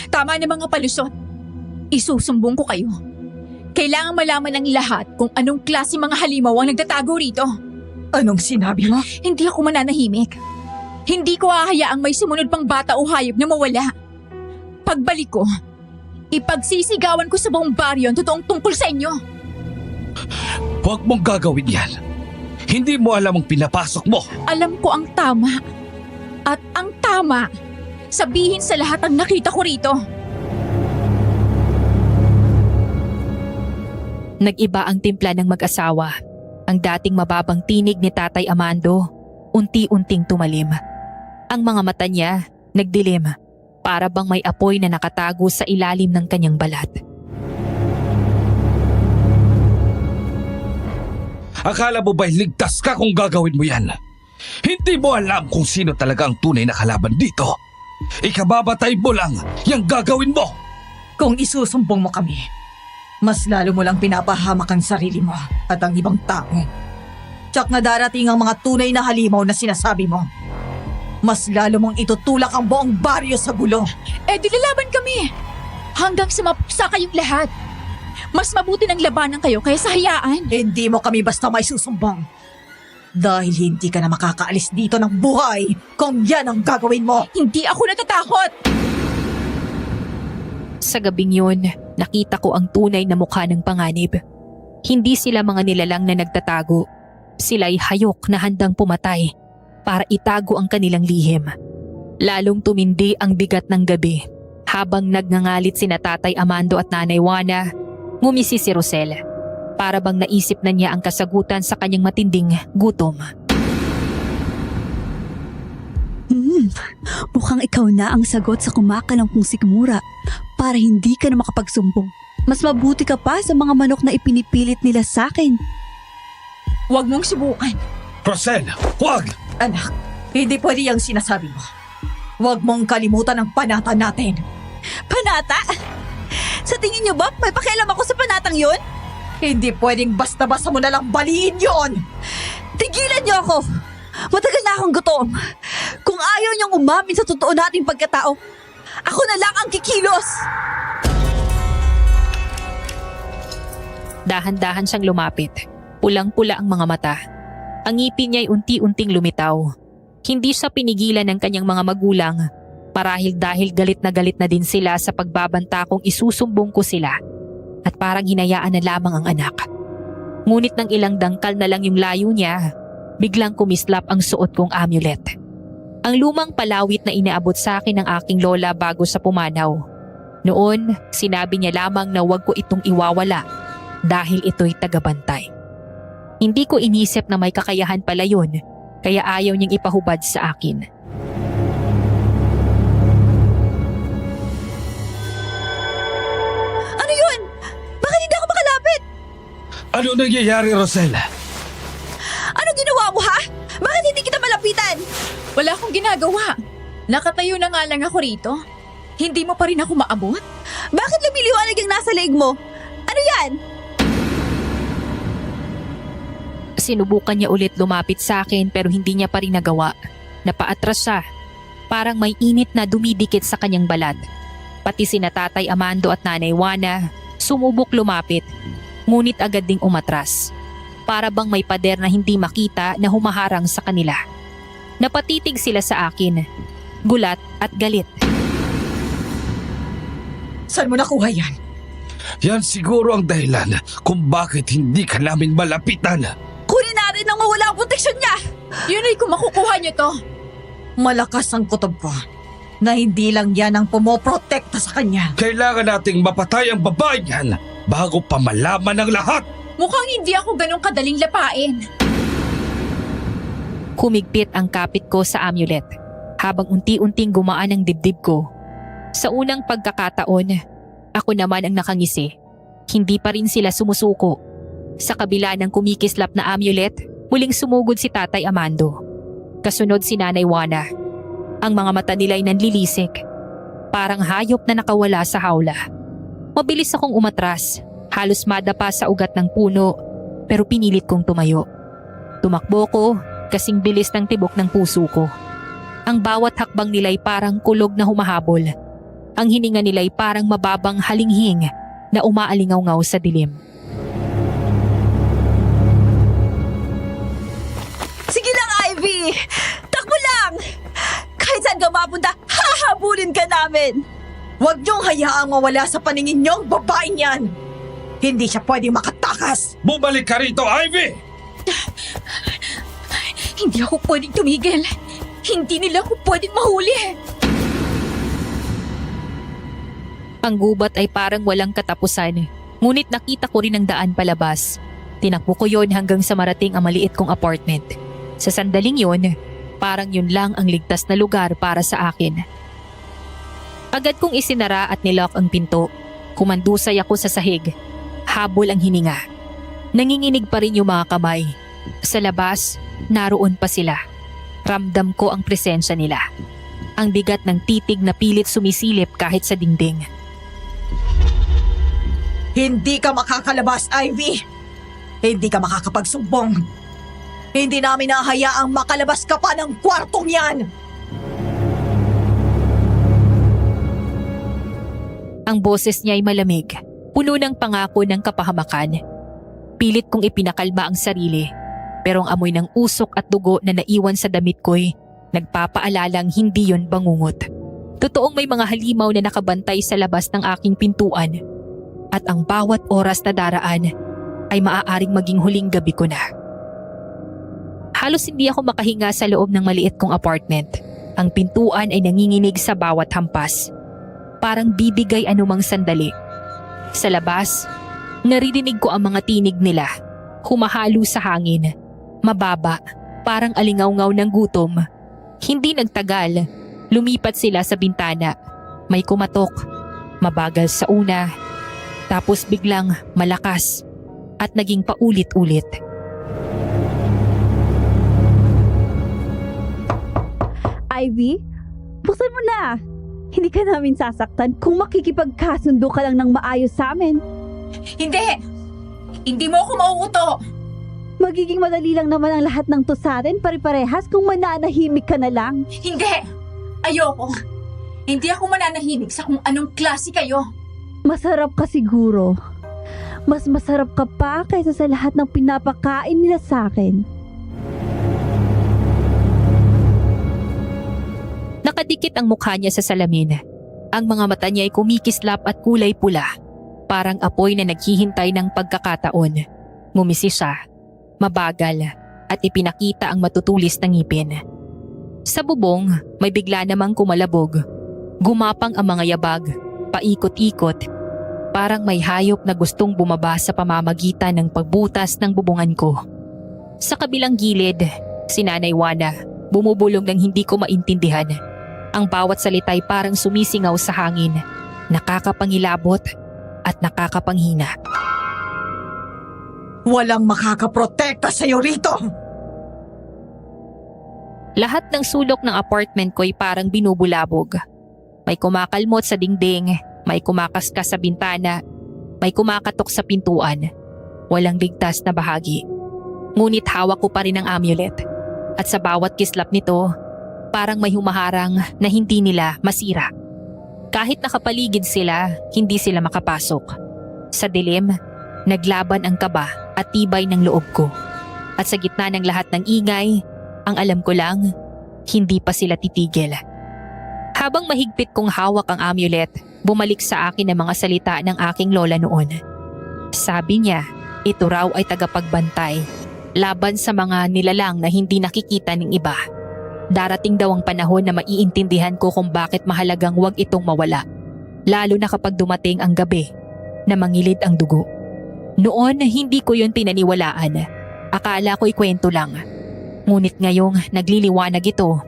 Speaker 1: Tama na mga palusot. Isusumbong ko kayo. Kailangan malaman ng lahat kung anong klase mga halimaw ang nagtatago rito.
Speaker 5: Anong sinabi mo?
Speaker 1: Hindi ako mananahimik. Hindi ko hahayaang may sumunod pang bata o hayop na mawala. Pagbalik ko, ipagsisigawan ko sa buong baryo ang totoong tungkol sa inyo.
Speaker 2: Huwag mong gagawin yan. Hindi mo alam ang pinapasok mo.
Speaker 1: Alam ko ang tama. At ang tama, sabihin sa lahat ang nakita ko rito.
Speaker 4: Nag-iba ang timpla ng mag-asawa. Ang dating mababang tinig ni Tatay Amando, unti-unting tumalim. Ang mga mata niya, nagdilim, para bang may apoy na nakatago sa ilalim ng kanyang balat.
Speaker 2: Akala mo ba'y ligtas ka kung gagawin mo yan? Hindi mo alam kung sino talaga ang tunay na kalaban dito. Ikababatay mo lang yung gagawin mo.
Speaker 5: Kung isusumbong mo kami, mas lalo mo lang pinapahamak ang sarili mo at ang ibang tao. Tsak na darating ang mga tunay na halimaw na sinasabi mo. Mas lalo mong itutulak ang buong baryo sa gulo.
Speaker 1: Eh di lalaban kami. Hanggang sa mapuksa kayong lahat. Mas mabuti ng labanan kayo kaysa hayaan.
Speaker 5: Hindi mo kami basta may susumbong. Dahil hindi ka na makakaalis dito ng buhay kung yan ang gagawin mo.
Speaker 1: Hindi ako natatakot.
Speaker 4: Sa gabing yun, nakita ko ang tunay na mukha ng panganib. Hindi sila mga nilalang na nagtatago. Sila'y hayok na handang pumatay para itago ang kanilang lihim. Lalong tumindi ang bigat ng gabi. Habang nagngangalit sina Tatay Amando at Nanay Juana, ngumisi si Rosel. Para bang naisip na niya ang kasagutan sa kanyang matinding gutom.
Speaker 6: Mukhang ikaw na ang sagot sa kumakalampong sikmura para hindi ka na makapagsumbong. Mas mabuti ka pa sa mga manok na ipinipilit nila sa akin.
Speaker 1: Huwag mong subukan.
Speaker 2: Rosel, huwag!
Speaker 5: Anak, hindi pwede yung sinasabi mo. Huwag mong kalimutan ang panata natin.
Speaker 7: Panata? Sa tingin niyo ba may pakialam ako sa panatang yun?
Speaker 5: Hindi pwedeng basta-basta mo nalang baliin yon.
Speaker 7: Tigilan niyo ako! Matagal na akong gutom. Kung ayaw niyong umamin sa totoo nating pagkatao, ako na lang ang kikilos!
Speaker 4: Dahan-dahan siyang lumapit. Pulang-pula ang mga mata. Ang ngipin niya ay unti-unting lumitaw. Hindi siya pinigilan ng kanyang mga magulang marahil dahil galit na din sila sa pagbabanta kung isusumbong ko sila at parang hinayaan na lamang ang anak. Ngunit nang ilang dangkal na lang yung layo niya, biglang kumislap ang suot kong amulet. Ang lumang palawit na inaabot sa akin ng aking lola bago sa pumanaw. Noon, sinabi niya lamang na huwag ko itong iwawala dahil ito'y tagabantay. Hindi ko inisip na may kakayahan pala yun, kaya ayaw niyang ipahubad sa akin.
Speaker 7: Ano yun? Bakit hindi ako makalapit?
Speaker 2: Ano nangyayari, Rosella?
Speaker 7: Ano ginawa mo ha? Bakit hindi kita malapitan?
Speaker 1: Wala akong ginagawa. Nakatayo na nga lang ako rito. Hindi mo pa rin ako maabot?
Speaker 7: Bakit lumiliwanag yung nasa leeg mo? Ano yan?
Speaker 4: Sinubukan niya ulit lumapit sa akin pero hindi niya pa rin nagawa. Napaatras siya. Parang may init na dumidikit sa kanyang balat. Pati sina Tatay Amando at Nanay Juana sumubok lumapit. Ngunit agad ding umatras. Para bang may pader na hindi makita na humaharang sa kanila. Napatitig sila sa akin. Gulat at galit.
Speaker 5: Saan mo nakuha yan?
Speaker 2: Yan siguro ang dahilan kung bakit hindi ka namin malapitan.
Speaker 7: Kunin natin nang mawala ang proteksyon niya!
Speaker 1: Yun ay kung makukuha niyo to.
Speaker 5: Malakas ang kutob ko na hindi lang yan ang pumoprotekta sa kanya.
Speaker 2: Kailangan nating mapatay ang babae yan bago pa malaman ng lahat.
Speaker 1: Mukhang hindi ako ganun kadaling lapain.
Speaker 4: Kumigpit ang kapit ko sa amulet habang unti-unting gumaan ang dibdib ko. Sa unang pagkakataon, ako naman ang nakangisi. Hindi pa rin sila sumusuko. Sa kabila ng kumikislap na amulet, muling sumugod si Tatay Amando. Kasunod si Nanay Juana. Ang mga mata nila'y nanlilisik. Parang hayop na nakawala sa hawla. Mabilis akong umatras. Halos madapa sa ugat ng puno, pero pinilit kong tumayo. Tumakbo ko, kasing bilis ng tibok ng puso ko. Ang bawat hakbang nila'y parang kulog na humahabol. Ang hininga nila'y parang mababang halinghing na umaalingaw-ngaw sa dilim.
Speaker 7: Sige lang, Ivy! Takbo lang! Kahit saan ka mapunta, hahabulin ka namin!
Speaker 5: Huwag niyong hayaang mawala sa paningin niyo ang babaeng yan. Hindi siya pwedeng makatakas.
Speaker 2: Bumalik ka rito, Ivy!
Speaker 1: Hindi ako pwedeng tumigil. Hindi nila ako pwedeng mahuli.
Speaker 4: Ang gubat ay parang walang katapusan. Ngunit nakita ko rin ang daan palabas. Tinakbo ko yon hanggang sa marating ang maliit kong apartment. Sa sandaling yon, parang yun lang ang ligtas na lugar para sa akin. Agad kong isinara at nilock ang pinto. Kumandusay ako sa sahig. Habol ang hininga. Nanginginig pa rin yung mga kamay. Sa labas, naroon pa sila. Ramdam ko ang presensya nila. Ang bigat ng titig na pilit sumisilip kahit sa dingding.
Speaker 5: Hindi ka makakalabas, Ivy. Hindi ka makakapagsumbong. Hindi namin nahayaang makalabas ka pa ng kwartong yan.
Speaker 4: Ang boses niya ay malamig, puno ng pangako ng kapahamakan. Pilit kong ipinakalma ang sarili, pero ang amoy ng usok at dugo na naiwan sa damit ko'y nagpapaalalang hindi yon bangungot. Totoong may mga halimaw na nakabantay sa labas ng aking pintuan at ang bawat oras na daraan ay maaaring maging huling gabi ko na. Halos hindi ako makahinga sa loob ng maliit kong apartment. Ang pintuan ay nanginginig sa bawat hampas. Parang bibigay anumang sandali. Sa labas, naririnig ko ang mga tinig nila. Humahalo sa hangin. Mababa, parang alingaw-ngaw ng gutom. Hindi nagtagal, lumipat sila sa bintana. May kumatok, mabagal sa una, tapos biglang malakas at naging paulit-ulit.
Speaker 6: Ivy, buksan mo na. Hindi ka namin sasaktan kung makikipagkasundo ka lang ng maayos sa amin.
Speaker 1: Hindi! Hindi mo ako mauuto!
Speaker 6: Magiging madali lang naman ang lahat ng to sa atin pare-parehas kung mananahimik ka na lang.
Speaker 1: Hindi! Ayoko! Hindi ako mananahimik sa kung anong klase kayo.
Speaker 6: Masarap ka siguro. Mas masarap ka pa kaysa sa lahat ng pinapakain nila sa akin.
Speaker 4: Nakadikit ang mukha niya sa salamin. Ang mga mata niya ay kumikislap at kulay pula. Parang apoy na naghihintay ng pagkakataon. Ngumisi siya, mabagal, at ipinakita ang matutulis na ngipin. Sa bubong, may bigla namang kumalabog. Gumapang ang mga yabag, paikot-ikot. Parang may hayop na gustong bumaba sa pamamagitan ng pagbutas ng bubungan ko. Sa kabilang gilid, si Nanay Juana, bumubulong ng hindi ko maintindihan. Ang bawat salita'y parang sumisingaw sa hangin, nakakapangilabot at nakakapanghina.
Speaker 5: Walang makakaprotekta sa'yo rito!
Speaker 4: Lahat ng sulok ng apartment ko'y parang binubulabog. May kumakalmot sa dingding, may kumakaskas sa bintana, may kumakatok sa pintuan. Walang ligtas na bahagi. Ngunit hawak ko pa rin ang amulet. At sa bawat kislap nito, parang may humaharang na hindi nila masira. Kahit nakapaligid sila, hindi sila makapasok. Sa dilim, naglaban ang kaba at tibay ng loob ko. At sa gitna ng lahat ng ingay, ang alam ko lang, hindi pa sila titigil. Habang mahigpit kong hawak ang amulet, bumalik sa akin ang mga salita ng aking lola noon. Sabi niya, ito raw ay tagapagbantay, laban sa mga nilalang na hindi nakikita ng iba. Darating daw ang panahon na maiintindihan ko kung bakit mahalagang huwag itong mawala, lalo na kapag dumating ang gabi na mangilid ang dugo. Noon, hindi ko yun pinaniwalaan. Akala ko'y kwento lang. Ngunit ngayong nagliliwanag ito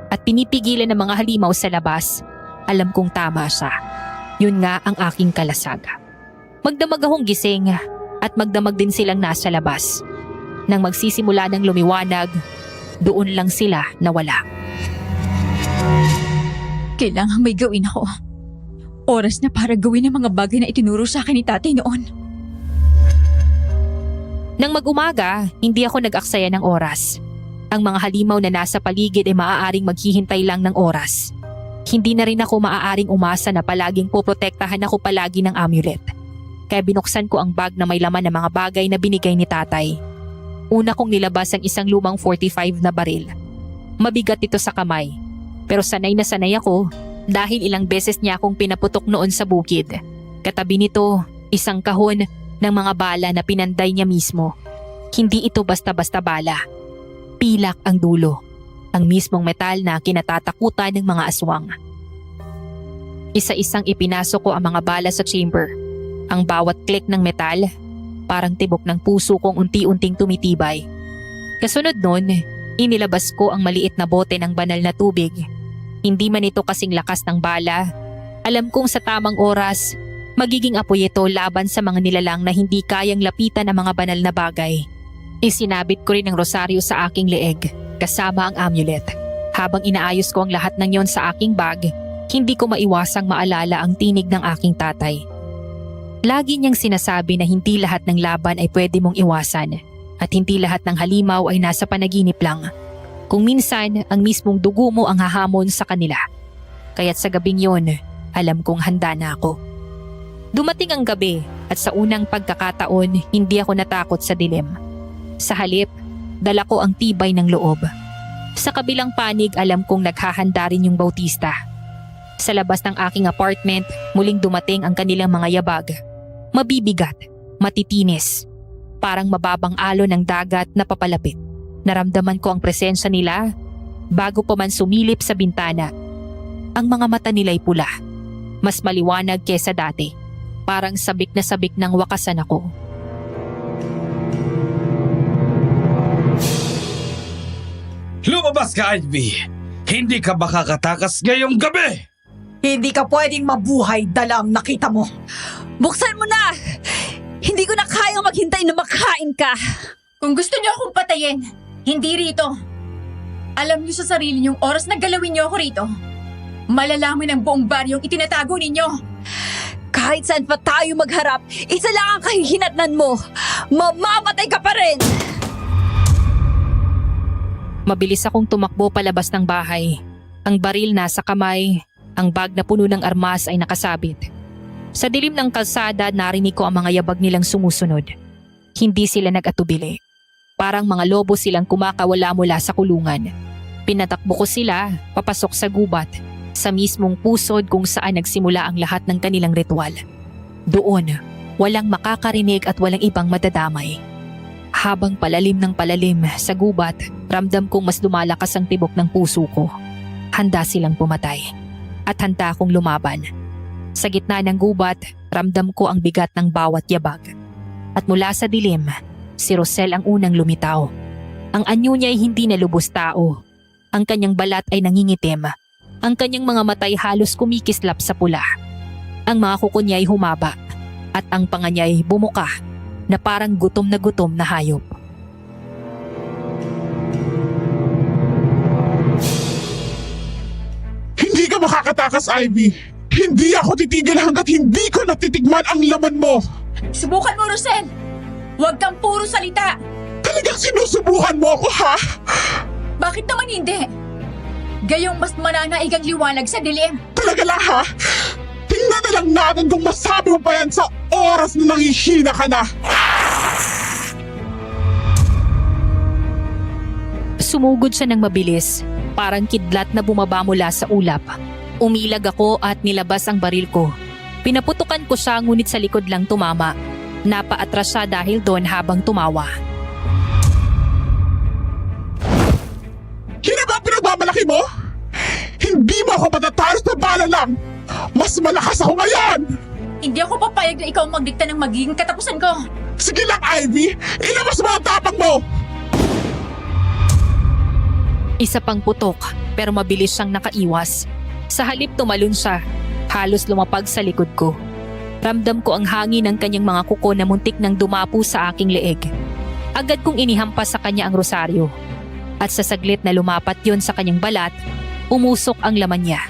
Speaker 4: at pinipigilan ng mga halimaw sa labas, alam kong tama siya. Yun nga ang aking kalasag. Magdamag akong gising at magdamag din silang nasa labas. Nang magsisimula ng lumiwanag, doon lang sila nawala.
Speaker 1: Kailangan may gawin ako. Oras na para gawin ang mga bagay na itinuro sa akin ni tatay noon.
Speaker 4: Nang mag-umaga, hindi ako nag-aksaya ng oras. Ang mga halimaw na nasa paligid ay maaaring maghihintay lang ng oras. Hindi na rin ako maaaring umasa na palaging poprotektahan ako palagi ng amulet. Kaya binuksan ko ang bag na may laman ng mga bagay na binigay ni tatay. Una kong nilabas ang isang lumang 45 na baril. Mabigat ito sa kamay. Pero sanay na sanay ako dahil ilang beses niya akong pinaputok noon sa bukid. Katabi nito, isang kahon ng mga bala na pinanday niya mismo. Hindi ito basta-basta bala. Pilak ang dulo. Ang mismong metal na kinatatakutan ng mga aswang. Isa-isang ipinasok ko ang mga bala sa chamber. Ang bawat click ng metal, parang tibok ng puso kong unti-unting tumitibay. Kasunod nun, inilabas ko ang maliit na bote ng banal na tubig. Hindi man ito kasing lakas ng bala. Alam kong sa tamang oras, magiging apoy ito laban sa mga nilalang na hindi kayang lapitan ang mga banal na bagay. Isinabit ko rin ang rosaryo sa aking leeg, kasama ang amulet. Habang inaayos ko ang lahat ng yon sa aking bag, hindi ko maiwasang maalala ang tinig ng aking tatay. Lagi niyang sinasabi na hindi lahat ng laban ay pwede mong iwasan at hindi lahat ng halimaw ay nasa panaginip lang. Kung minsan, ang mismong dugo mo ang hahamon sa kanila. Kaya't sa gabing yon, alam kong handa na ako. Dumating ang gabi at sa unang pagkakataon, hindi ako natakot sa dilim. Sa halip, dala ko ang tibay ng loob. Sa kabilang panig, alam kong naghahanda rin yung Bautista. Sa labas ng aking apartment, muling dumating ang kanilang mga yabag. Mabibigat, matitinis, parang mababang alon ng dagat na papalapit. Naramdaman ko ang presensya nila bago pa man sumilip sa bintana. Ang mga mata nila'y pula, mas maliwanag kesa dati. Parang sabik ng wakasan ako.
Speaker 2: Lumabas ka, Ivy! Hindi ka makakatakas ngayong gabi!
Speaker 5: Hindi ka pwedeng mabuhay dalang nakita mo.
Speaker 7: Buksan mo na! Hindi ko na kayang maghintay na makain ka.
Speaker 1: Kung gusto niyo akong patayin, hindi rito. Alam niyo sa sarili niyong oras na galawin niyo ako rito. Malalaman ng buong baryong itinatago ninyo.
Speaker 7: Kahit saan pa tayo magharap, isa lang ang kahihinatnan mo. Mamamatay ka pa rin!
Speaker 4: Mabilis akong tumakbo palabas ng bahay. Ang baril nasa kamay, ang bag na puno ng armas ay nakasabit. Sa dilim ng kalsada, narinig ko ang mga yabag nilang sumusunod. Hindi sila nag-atubili. Parang mga lobo silang kumakawala mula sa kulungan. Pinatakbo ko sila, papasok sa gubat, sa mismong pusod kung saan nagsimula ang lahat ng kanilang ritual. Doon, walang makakarinig at walang ibang madadamay. Habang palalim ng palalim sa gubat, ramdam kong mas lumalakas ang tibok ng puso ko. Handa silang pumatay. At handa akong lumaban. Sa gitna ng gubat, ramdam ko ang bigat ng bawat yabag. At mula sa dilim, si Rosel ang unang lumitaw. Ang anyo niya ay hindi na lubos tao. Ang kanyang balat ay nangingitim. Ang kanyang mga matay halos kumikislap sa pula. Ang mga kuko niya ay humaba. At ang panga niya ay bumuka na parang gutom na hayop.
Speaker 8: Hindi ka makakatakas, Ivy. Hindi ako titigil hanggat hindi ko natitigman ang laman mo.
Speaker 1: Subukan mo, Rosel! Huwag kang puro salita!
Speaker 8: Talagang sinusubukan mo ako, ha?
Speaker 1: Bakit naman hindi? Gayong mas mananaig ang liwanag sa dilim.
Speaker 8: Talaga lang, ha? Tingnan na lang natin kung masabi mo pa yan sa oras na nangihina ka na.
Speaker 4: Sumugod siya ng mabilis, parang kidlat na bumaba mula sa ulap. Umilag ako at nilabas ang baril ko. Pinaputukan ko siya ngunit sa likod lang tumama. Napaatras siya dahil doon habang tumawa.
Speaker 8: Yun na ba ang pinagmamalaki mo? Hindi mo ako matatalo sa bala lang. Mas malakas ako ngayon.
Speaker 1: Hindi ako papayag na ikaw ang magdikta ng magiging katapusan ko.
Speaker 8: Sige lang, Ivy. Ilabas mo ang tapang mo.
Speaker 4: Isa pang putok pero mabilis siyang nakaiwas. Sa halip tumalon siya, halos lumapag sa likod ko. Ramdam ko ang hangin ng kanyang mga kuko na muntik nang dumapo sa aking leeg. Agad kong inihampas sa kanya ang rosaryo. At sa saglit na lumapat yon sa kanyang balat, umusok ang laman niya.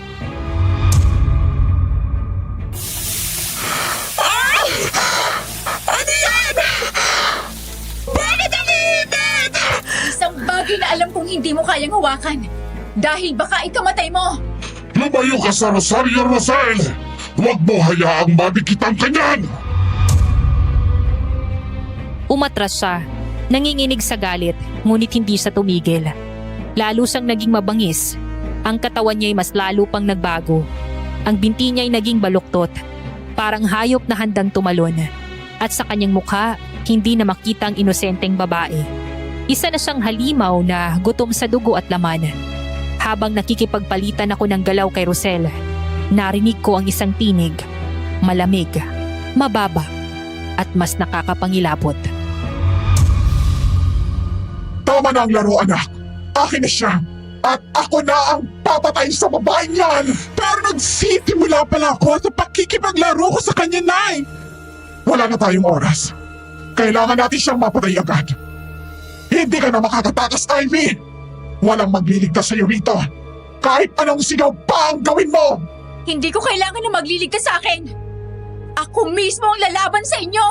Speaker 8: Ano yan? Bakit ang init?
Speaker 1: Isang bagay na alam kong hindi mo kayang hawakan. Dahil baka ikamatay mo.
Speaker 8: Lumayo ka sa Rosario, Rosel! Huwag mo hayaang madikitan ka niyan!
Speaker 4: Umatras siya, nanginginig sa galit, ngunit hindi siya tumigil. Lalo siyang naging mabangis. Ang katawan niya ay mas lalo pang nagbago. Ang binti niya ay naging baluktot, parang hayop na handang tumalon. At sa kanyang mukha, hindi na makita ang inosenteng babae. Isa na siyang halimaw na gutom sa dugo at laman. Habang nakikipagpalitan ako ng galaw kay Rosel, narinig ko ang isang tinig, malamig, mababa, at mas nakakapangilabot.
Speaker 8: Tama na ang laro, anak. Akin na siya. At ako na ang papatay sa babaeng yan. Pero nagsisimula pala ako sa pakikipaglaro ko sa kanya, Nay. Wala na tayong oras. Kailangan natin siyang mapatay agad. Hindi ka na makakatakas, Ivy. Walang magliligtas sa iyo rito. Kahit anong sigaw pa ang gawin mo!
Speaker 1: Hindi ko kailangan na magliligtas sa akin. Ako mismo ang lalaban sa inyo.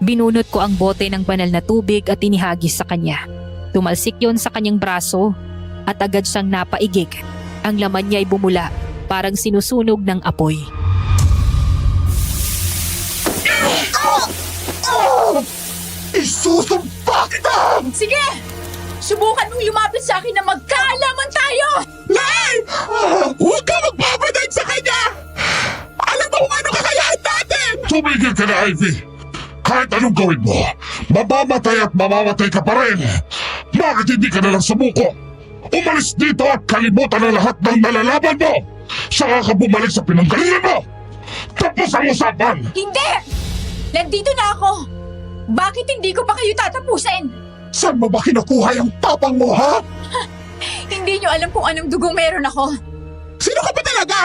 Speaker 4: Binunot ko ang bote ng banal na tubig at inihagis sa kanya. Tumalsik yon sa kanyang braso at agad siyang napaigig. Ang laman niya ay bumula, parang sinusunog ng apoy.
Speaker 8: Isusumpa kita!
Speaker 1: Sige! Subukan mong lumapit sa akin na magkaalaman tayo!
Speaker 8: Nay! Huwag ka magpapatay sa kanya! Alam mo kung ano kakayahan natin! Tumigil ka na, Ivy! Kahit anong gawin mo, mamamatay at mamamatay ka pa rin! Bakit hindi ka nalang sumuko? Umalis dito at kalimutan ang lahat ng nalalaban mo! Saka ka bumalik sa pinanggalingan mo! Tapos ang usapan!
Speaker 1: Hindi! Nandito na ako! Bakit hindi ko pa kayo tatapusin?
Speaker 8: Saan mo ba kinukuha yung tapang mo, ha?
Speaker 1: Hindi nyo alam kung anong dugo meron ako.
Speaker 8: Sino ka ba talaga?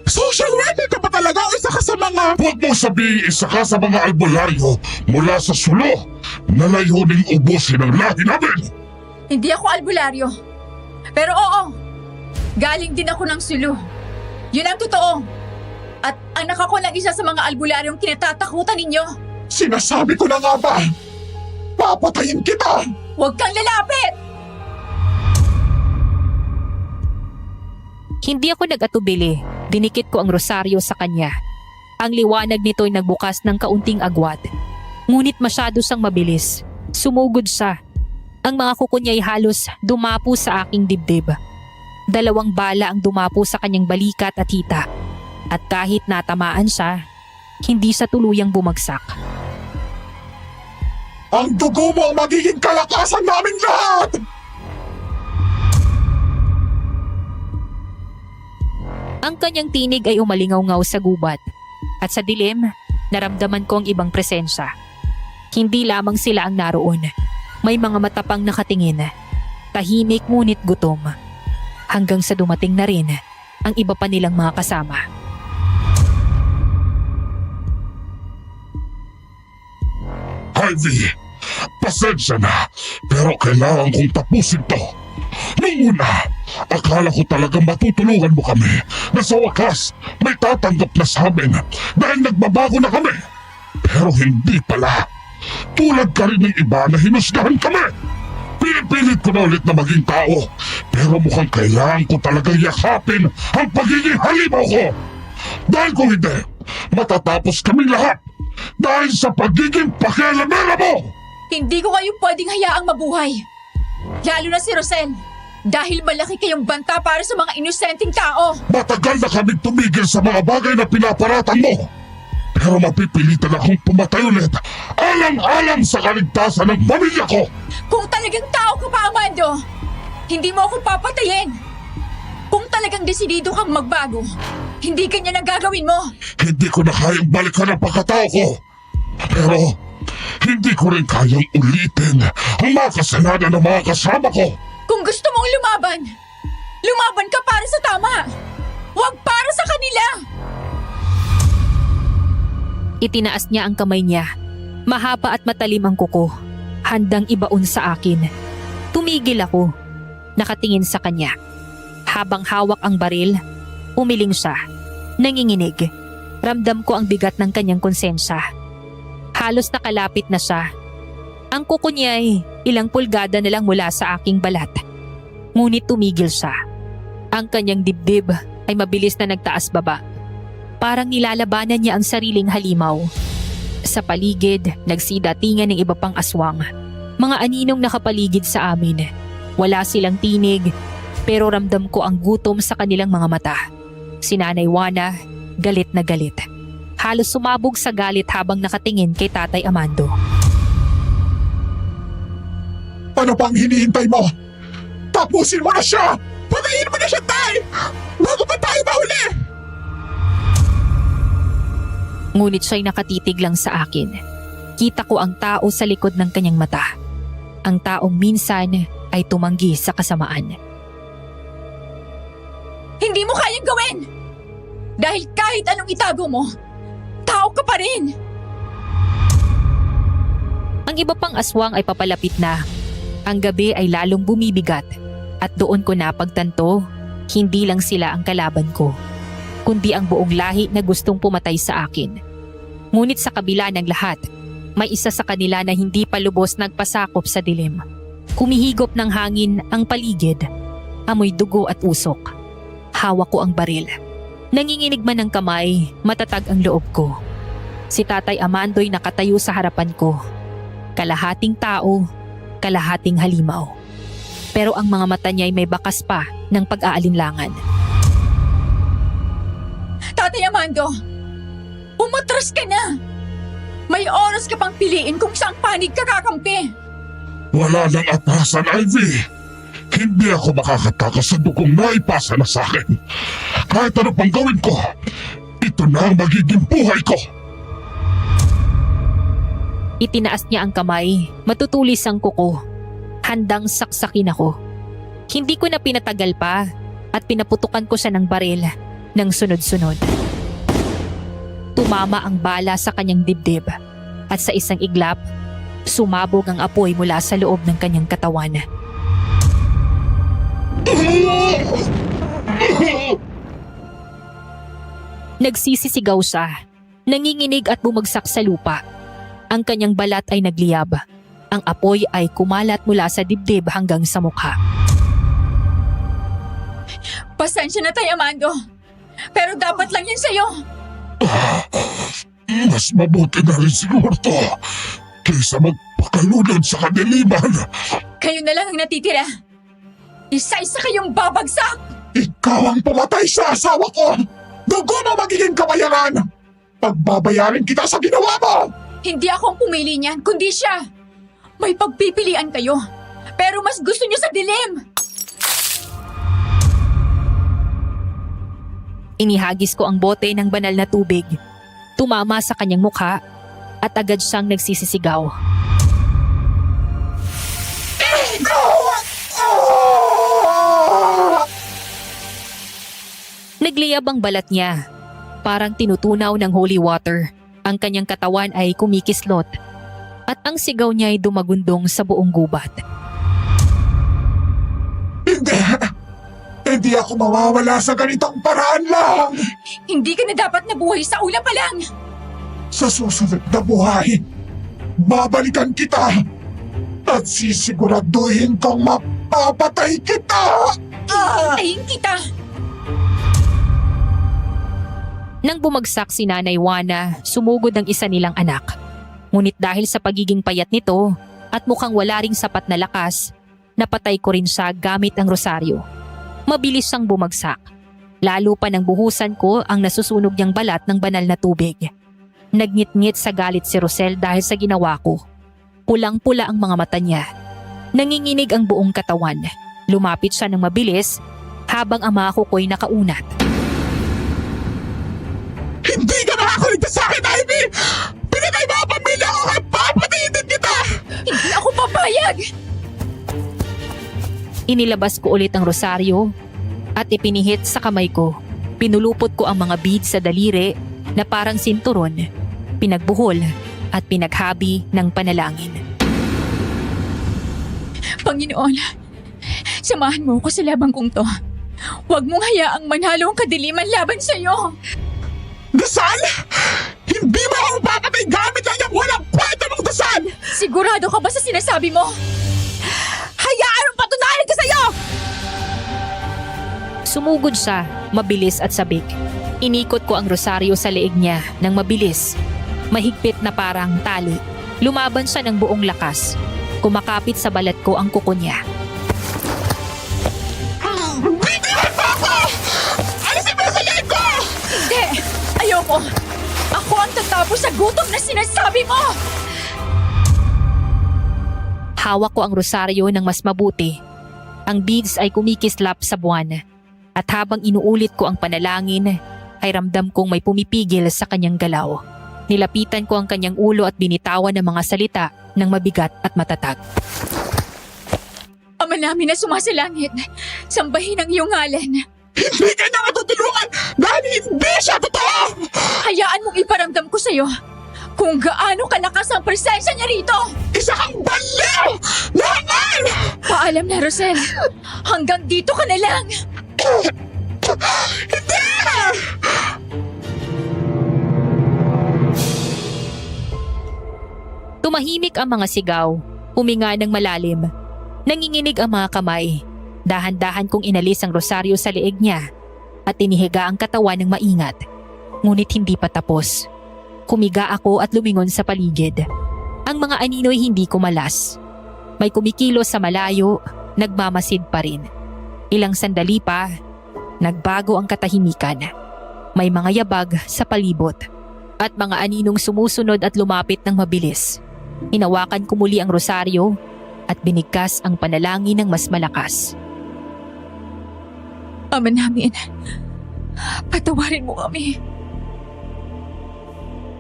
Speaker 8: Social worker ka ba talaga o isa ka sa mga... Huwag mong sabihin isa ka sa mga albularyo mula sa sulo na layuning ubusin ang lahi namin.
Speaker 1: Hindi ako albularyo. Pero oo, galing din ako ng sulu. Yun ang totoo. At anak ako ng isa sa mga albularyong kinatatakutan ninyo.
Speaker 8: Sinasabi ko na nga ba? Papatayin kita!
Speaker 1: Huwag kang lalapit!
Speaker 4: Hindi ako nag-atubili. Dinikit ko ang rosaryo sa kanya. Ang liwanag nito'y nagbukas ng kaunting agwat. Ngunit masyado siyang mabilis. Sumugod siya. Ang mga kuko niya'y halos dumapo sa aking dibdib. 2 bala ang dumapo sa kanyang balikat at hita. At kahit natamaan siya, hindi siya tuluyang bumagsak.
Speaker 8: Ang dugo mo ang magiging kalakasan naming lahat!
Speaker 4: Ang kanyang tinig ay umalingaw-ngaw sa gubat. At sa dilim, naramdaman ko ang ibang presensya. Hindi lamang sila ang naroon. May mga mata pang nakatingin. Tahimik ngunit gutom. Hanggang sa dumating na rin ang iba pa nilang mga kasama.
Speaker 8: Ivy, pasensya na, pero kailangan kong tapusin to. Nung una, akala ko talagang matutulungan mo kami na sa wakas may tatanggap na sa amin dahil nagbabago na kami. Pero hindi pala. Tulad ka rin ng iba na hinusgahan kami. Pinipilit ko na ulit na maging tao, pero mukhang kailangan ko talagang yakapin ang pagiging halimaw ko. Dahil kung hindi, matatapos kaming lahat dahil sa pagiging pakialamera mo.
Speaker 1: Hindi ko kayo pwedeng hayaang mabuhay. Lalo na si Rosel. Dahil malaki kayong banta para sa mga inosenteng tao.
Speaker 8: Matagal na kaming tumigil sa mga bagay na pinaparatan mo. Pero mapipilitan akong pumatay ulit alang-alang sa kaligtasan ng pamilya ko.
Speaker 1: Kung talagang tao ka pa, Amando, hindi mo ako papatayin. Kung talagang desidido kang magbago, hindi ganyan ang gagawin mo.
Speaker 8: Hindi ko na kayang balikan ang pagkatao ko. Pero hindi ko rin kayang ulitin ang mga kasalanan ng mga kasama ko.
Speaker 1: Kung gusto mong lumaban, lumaban ka para sa tama. Huwag para sa kanila.
Speaker 4: Itinaas niya ang kamay niya. Mahaba at matalim ang kuko. Handang ibaon sa akin. Tumigil ako. Nakatingin sa kanya. Habang hawak ang baril, umiling siya. Nanginginig. Ramdam ko ang bigat ng kanyang konsensya. Halos nakalapit na siya. Ang kuko niya ay ilang pulgada na lang mula sa aking balat. Ngunit tumigil siya. Ang kanyang dibdib ay mabilis na nagtaas baba. Parang nilalabanan niya ang sariling halimaw. Sa paligid, nagsidatingan ng iba pang aswang. Mga aninong nakapaligid sa amin. Wala silang tinig, pero ramdam ko ang gutom sa kanilang mga mata. Si Nanay Juana, galit na galit. Halos sumabog sa galit habang nakatingin kay Tatay Amando.
Speaker 8: Ano pang hinihintay mo? Tapusin mo na siya! Patayin mo na siya, Tay! Bago pa tayo mahuli!
Speaker 4: Ngunit siya'y nakatitig lang sa akin. Kita ko ang tao sa likod ng kanyang mata. Ang taong minsan ay tumanggi sa kasamaan.
Speaker 1: Hindi mo kayang gawin! Dahil kahit anong itago mo, tao ka pa rin!
Speaker 4: Ang iba pang aswang ay papalapit na. Ang gabi ay lalong bumibigat at doon ko napagtanto, hindi lang sila ang kalaban ko, kundi ang buong lahi na gustong pumatay sa akin. Ngunit sa kabila ng lahat, may isa sa kanila na hindi pa lubos nagpasakop sa dilim. Kumihigop ng hangin ang paligid, amoy dugo at usok. Hawak ko ang baril. Nanginginig man ang kamay, matatag ang loob ko. Si Tatay Amando'y nakatayo sa harapan ko. Kalahating tao, kalahating halimaw. Pero ang mga mata niya ay may bakas pa ng pag-aalinlangan.
Speaker 1: Tatay Amando, umatras ka na! May oras ka pang piliin kung saang panig ka kakampi.
Speaker 8: Wala nang atrasan, Ivy. Hindi ako makakatakas sa dugong naipasa na sa akin. Kahit ano pang gawin ko, ito na ang magiging buhay ko.
Speaker 4: Itinaas niya ang kamay, matutulis ang kuko. Handang saksakin ako. Hindi ko na pinatagal pa at pinaputukan ko siya ng baril ng sunod-sunod. Tumama ang bala sa kanyang dibdib at sa isang iglap, sumabog ang apoy mula sa loob ng kanyang katawan. Nagsisisigaw siya, nanginginig at bumagsak sa lupa. Ang kanyang balat ay nagliyab. Ang apoy ay kumalat mula sa dibdib hanggang sa mukha.
Speaker 1: Pasensya na tayo, Amando. Pero dapat lang yan sa'yo.
Speaker 8: Mas mabuti na rin siguro to kaysa magpakalunod sa kadiliman.
Speaker 1: Kayo na lang ang natitira. Isa-isa kayong babagsak.
Speaker 8: Ikaw ang pumatay sa asawa ko! Dugo mo magiging kabayaran! Pagbabayarin kita sa ginawa mo!
Speaker 1: Hindi ako ang pumili niyan, kundi siya. May pagpipilian kayo. Pero mas gusto niyo sa dilim.
Speaker 4: Inihagis ko ang bote ng banal na tubig. Tumama sa kanyang mukha at agad siyang nagsisisigaw. Nagliyab ang balat niya. Parang tinutunaw ng holy water. Ang kanyang katawan ay kumikislot. At ang sigaw niya ay dumagundong sa buong gubat.
Speaker 8: Hindi ako mawawala sa ganitong paraan lang!
Speaker 1: Hindi ka na dapat nabuhay sa ula pa lang.
Speaker 8: Sa susunod na buhay, babalikan kita at sisiguraduhin kong mapapatay kita!
Speaker 1: Hintayin kita.
Speaker 4: Nang bumagsak si Nanay Juana, sumugod ang isa nilang anak. Ngunit dahil sa pagiging payat nito at mukhang wala ring sapat na lakas, napatay ko rin siya gamit ang rosaryo. Mabilis siyang bumagsak. Lalo pa nang buhusan ko ang nasusunog niyang balat ng banal na tubig. Nagngit-ngit sa galit si Rosel dahil sa ginawa ko. Pulang-pula ang mga mata niya. Nanginginig ang buong katawan. Lumapit siya ng mabilis habang ang mga kuko'y nakaunat.
Speaker 8: Hindi ka makakaligtas sa akin, Ivy! Pinatay mo ang pamilya ko at papatayin din kita!
Speaker 1: Hindi ako papayag.
Speaker 4: Inilabas ko ulit ang rosaryo at ipinihit sa kamay ko. Pinulupot ko ang mga beads sa daliri na parang sinturon, pinagbuhol at pinaghabi ng panalangin.
Speaker 1: Panginoon, samahan mo ko sa labang kong to. Huwag mong hayaang manalo ang kadiliman laban sa'yo.
Speaker 8: Dasal? Hindi mo ako papatay gamit lang yung walang kwenta mong dasal!
Speaker 1: Sigurado ka ba sa sinasabi mo?
Speaker 7: Hayaan ang patunayan ka sa'yo!
Speaker 4: Sumugod siya, mabilis at sabik. Inikot ko ang rosaryo sa leeg niya ng mabilis. Mahigpit na parang tali. Lumaban siya ng buong lakas. Kumakapit sa balat ko ang kuko niya.
Speaker 8: Bitiwan mo ako! Alisin mo sa leeg ko!
Speaker 1: Hindi! Ayoko! Ako ang tatapos sa gutom na sinasabi mo!
Speaker 4: Hawak ko ang rosaryo ng mas mabuti. Ang beads ay kumikislap sa buwan. At habang inuulit ko ang panalangin, ay ramdam kong may pumipigil sa kanyang galaw. Nilapitan ko ang kanyang ulo at binitawan ng mga salita ng mabigat at matatag.
Speaker 1: Ama namin na sumasalangit, sambahin ang iyong ngalan.
Speaker 8: Hindi ka niya matutulungan dahil hindi siya totoo!
Speaker 1: Hayaan mong iparamdam ko sa'yo kung gaano kalakas ang presensya niya rito.
Speaker 8: Isa kang baliw! Langal!
Speaker 1: Paalam na, Rosel. Hanggang dito ka na lang.
Speaker 8: Hindi!
Speaker 4: Tumahimik ang mga sigaw, huminga ng malalim. Nanginginig ang mga kamay. Dahan-dahan kong inalis ang rosaryo sa leeg niya at tinihiga ang katawan ng maingat. Ngunit hindi pa tapos. Kumiga ako at lumingon sa paligid. Ang mga anino'y hindi kumalas. May kumikilos sa malayo, nagmamasid pa rin. Ilang sandali pa, nagbago ang katahimikan. May mga yabag sa palibot at mga aninong sumusunod at lumapit ng mabilis. Hinawakan ko muli ang rosaryo at binigkas ang panalangin ng mas malakas.
Speaker 1: Ama namin, patawarin mo kami.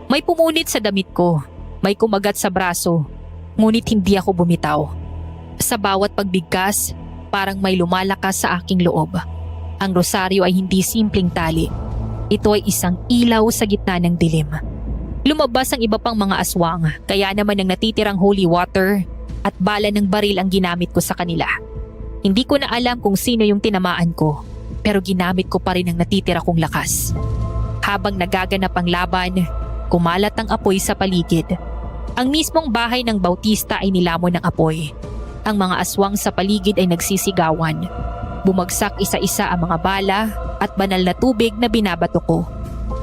Speaker 4: May pumunit sa damit ko, may kumagat sa braso, ngunit hindi ako bumitaw. Sa bawat pagbigkas, parang may lumalakas sa aking loob. Ang rosaryo ay hindi simpleng tali. Ito ay isang ilaw sa gitna ng dilim. Lumabas ang iba pang mga aswang, kaya naman ang natitirang holy water at bala ng baril ang ginamit ko sa kanila. Hindi ko na alam kung sino yung tinamaan ko, pero ginamit ko pa rin ang natitira kong lakas. Habang nagaganap ang laban, kumalat ang apoy sa paligid. Ang mismong bahay ng Bautista ay nilamon ng apoy. Ang mga aswang sa paligid ay nagsisigawan. Bumagsak isa-isa ang mga bala at banal na tubig na binabato ko.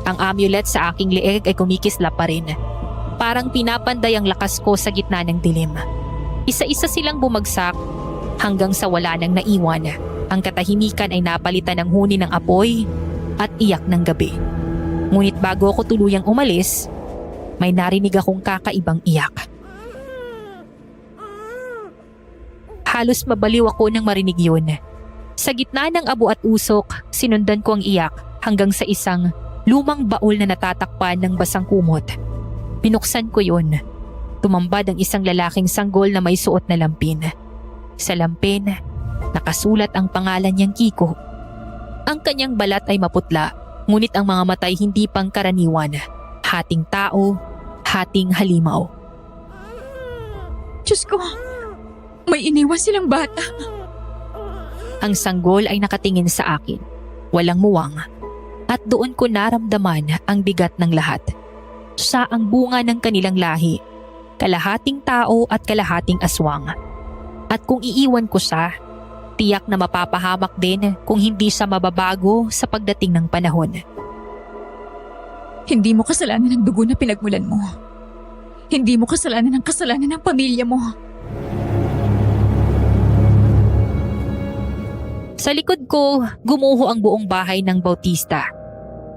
Speaker 4: Ang amulet sa aking leeg ay kumikislap pa rin. Parang pinapanday ang lakas ko sa gitna ng dilim. Isa-isa silang bumagsak hanggang sa wala nang naiwan. Ang katahimikan ay napalitan ng huni ng apoy at iyak ng gabi. Ngunit bago ako tuluyang umalis, may narinig akong kakaibang iyak. Halos mabaliw ako nang marinig yun. Sa gitna ng abo at usok, sinundan ko ang iyak hanggang sa isang lumang baul na natatakpan ng basang kumot. Binuksan ko yun. Tumambad ang isang lalaking sanggol na may suot na lampin. Sa lampin, nakasulat ang pangalan niyang Kiko. Ang kanyang balat ay maputla, ngunit ang mga matay hindi pangkaraniwan. Hating tao, hating halimaw.
Speaker 1: Diyos ko, may iniwan silang bata.
Speaker 4: Ang sanggol ay nakatingin sa akin. Walang muwang. At doon ko naramdaman ang bigat ng lahat. Siya ang bunga ng kanilang lahi. Kalahating tao at kalahating aswang. At kung iiwan ko siya, tiyak na mapapahamak din kung hindi siya mababago sa pagdating ng panahon.
Speaker 1: Hindi mo kasalanan ng dugo na pinagmulan mo. Hindi mo kasalanan ng kasalanan ng pamilya mo.
Speaker 4: Sa likod ko, gumuho ang buong bahay ng Bautista.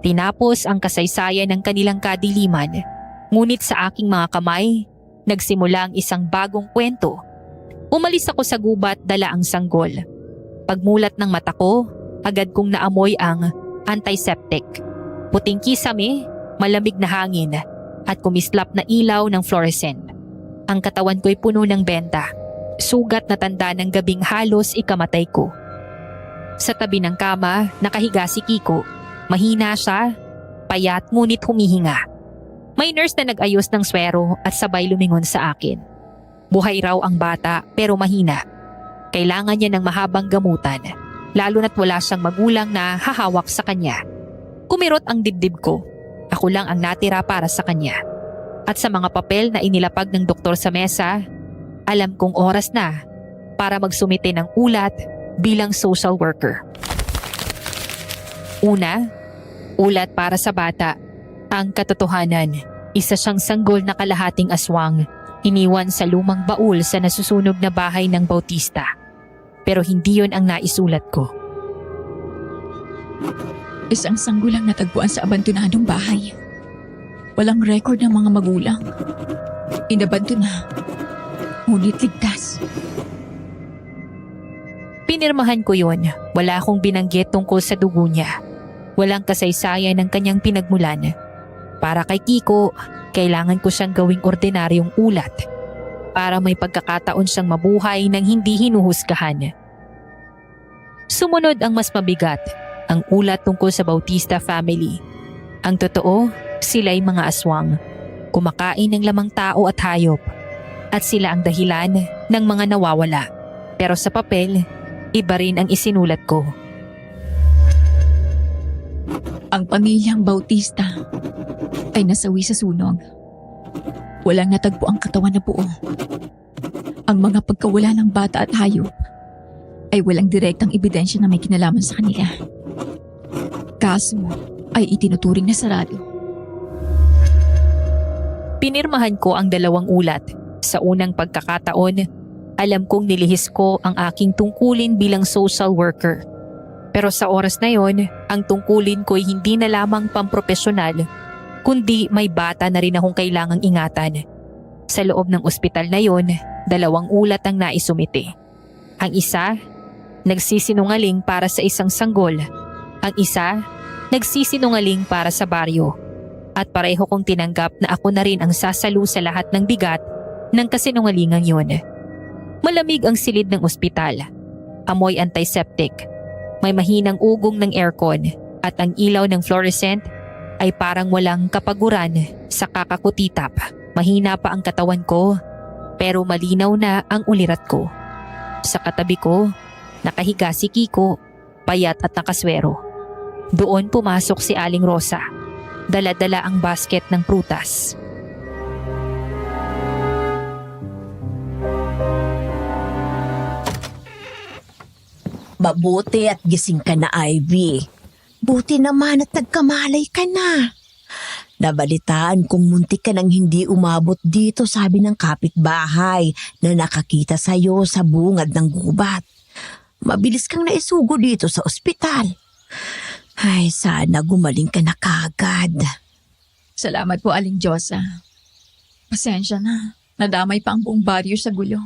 Speaker 4: Tinapos ang kasaysayan ng kanilang kadiliman, ngunit sa aking mga kamay, nagsimula ang isang bagong kwento. Umalis ako sa gubat, dala ang sanggol. Pagmulat ng mata ko, agad kong naamoy ang antiseptic. Puting kisame, malamig na hangin, at kumislap na ilaw ng fluorescent. Ang katawan ko'y puno ng benta, sugat na tanda ng gabing halos ikamatay ko. Sa tabi ng kama, nakahiga si Kiko. Mahina siya, payat ngunit humihinga. May nurse na nag-ayos ng swero at sabay lumingon sa akin. Buhay raw ang bata pero mahina. Kailangan niya ng mahabang gamutan, lalo na't wala siyang magulang na hahawak sa kanya. Kumirot ang dibdib ko. Ako lang ang natira para sa kanya. At sa mga papel na inilapag ng doktor sa mesa, alam kong oras na para magsumite ng ulat bilang social worker. Una, ulat para sa bata. Ang katotohanan, isa siyang sanggol na kalahating aswang, iniwan sa lumang baul sa nasusunog na bahay ng Bautista. Pero hindi yon ang naisulat ko.
Speaker 1: Isang sanggol ang natagpuan sa abandonadong bahay. Walang record ng mga magulang. Inabanto na, ngunit ligtas.
Speaker 4: Pinirmahan ko yon. Wala akong binanggit tungkol sa dugo niya. Walang kasaysayan ng kanyang pinagmulan. Para kay Kiko, kailangan ko siyang gawing ordinaryong ulat para may pagkakataon siyang mabuhay nang hindi hinuhusgahan. Sumunod ang mas mabigat, ang ulat tungkol sa Bautista family. Ang totoo, sila'y mga aswang, kumakain ng lamang tao at hayop, at sila ang dahilan ng mga nawawala. Pero sa papel, iba rin ang isinulat ko.
Speaker 1: Ang pamilyang Bautista ay nasawi sa sunog. Walang natagpo ang katawan na buo. Ang mga pagkawala ng bata at hayop ay walang direktang ebidensya na may kinalaman sa kanila. Kaso ay itinuturing na sarado.
Speaker 4: Pinirmahan ko ang dalawang ulat. Sa unang pagkakataon, alam kong nilihis ko ang aking tungkulin bilang social worker. Pero sa oras na yon, ang tungkulin ko'y hindi na lamang pampropesyonal, kundi may bata na rin akong kailangang ingatan. Sa loob ng ospital na yon, dalawang ulat ang naisumite. Ang isa, nagsisinungaling para sa isang sanggol. Ang isa, nagsisinungaling para sa baryo. At pareho kong tinanggap na ako na rin ang sasalo sa lahat ng bigat ng kasinungalingang yun. Malamig ang silid ng ospital. Amoy antiseptic. May mahinang ugong ng aircon at ang ilaw ng fluorescent ay parang walang kapaguran sa kakakutitap. Mahina pa ang katawan ko pero malinaw na ang ulirat ko. Sa katabi ko, nakahiga si Kiko, payat at nakaswero. Doon pumasok si Aling Rosa. Dala-dala ang basket ng prutas.
Speaker 5: Mabuti at gising ka na, Ivy. Buti naman at nagkamalay ka na. Nabalitaan kung muntik ka nang hindi umabot dito, sabi ng kapitbahay na nakakita sa'yo sa bungad ng gubat. Mabilis kang naisugo dito sa ospital. Ay, sana gumaling ka na kagad.
Speaker 1: Salamat po, Aling Diyosa. Pasensya na. Nadamay pa ang buong baryo sa gulo.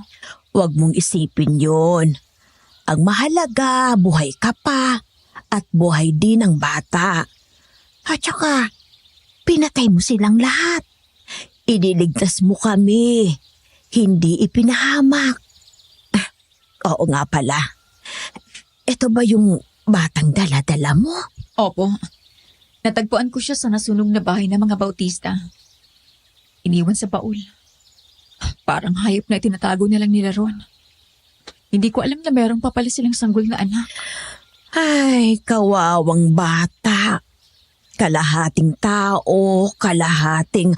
Speaker 5: Huwag mong isipin yon. Ang mahalaga, buhay ka pa at buhay din ang bata. At saka, pinatay mo silang lahat. Iniligtas mo kami. Hindi ipinahamak. Oo nga pala. Ito ba yung batang dala-dala mo?
Speaker 1: Opo. Natagpuan ko siya sa nasunog na bahay ng mga Bautista. Iniwan sa baul. Parang hayop na itinatago na lang nila ron. Hindi ko alam na meron pa pala silang sanggol na anak.
Speaker 5: Ay, kawawang bata. Kalahating tao, kalahating...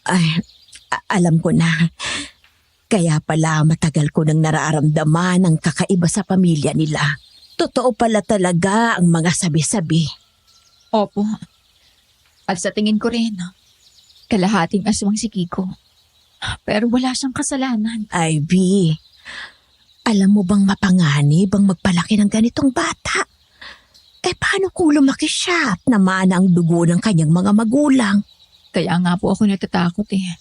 Speaker 5: Ay, alam ko na. Kaya pala matagal ko nang nararamdaman ang kakaiba sa pamilya nila. Totoo pala talaga ang mga sabi-sabi.
Speaker 1: Opo. At sa tingin ko rin, kalahating aswang si Kiko. Pero wala siyang kasalanan.
Speaker 5: Ivy, alam mo bang mapanganib ang magpalaki ng ganitong bata? Eh paano kung lumaki siya at naman ang dugo ng kanyang mga magulang?
Speaker 1: Kaya nga po ako natatakot eh.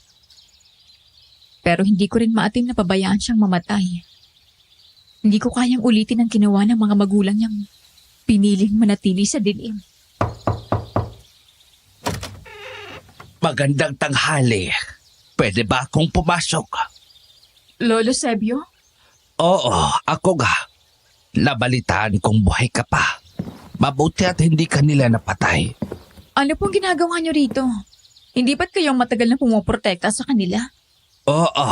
Speaker 1: Pero hindi ko rin maatim na pabayaan siyang mamatay. Hindi ko kayang ulitin ang ginawa ng mga magulang niyang piniling manatili sa dilim.
Speaker 2: Magandang tanghali. Pwede ba akong pumasok?
Speaker 1: Lolo Sebio?
Speaker 2: Oo, ako nga. Nabalitaan kong buhay ka pa. Mabuti at hindi ka nila napatay.
Speaker 1: Ano pong ginagawa niyo rito? Hindi ba't kayong matagal na pumoprotekta sa kanila?
Speaker 2: Oo,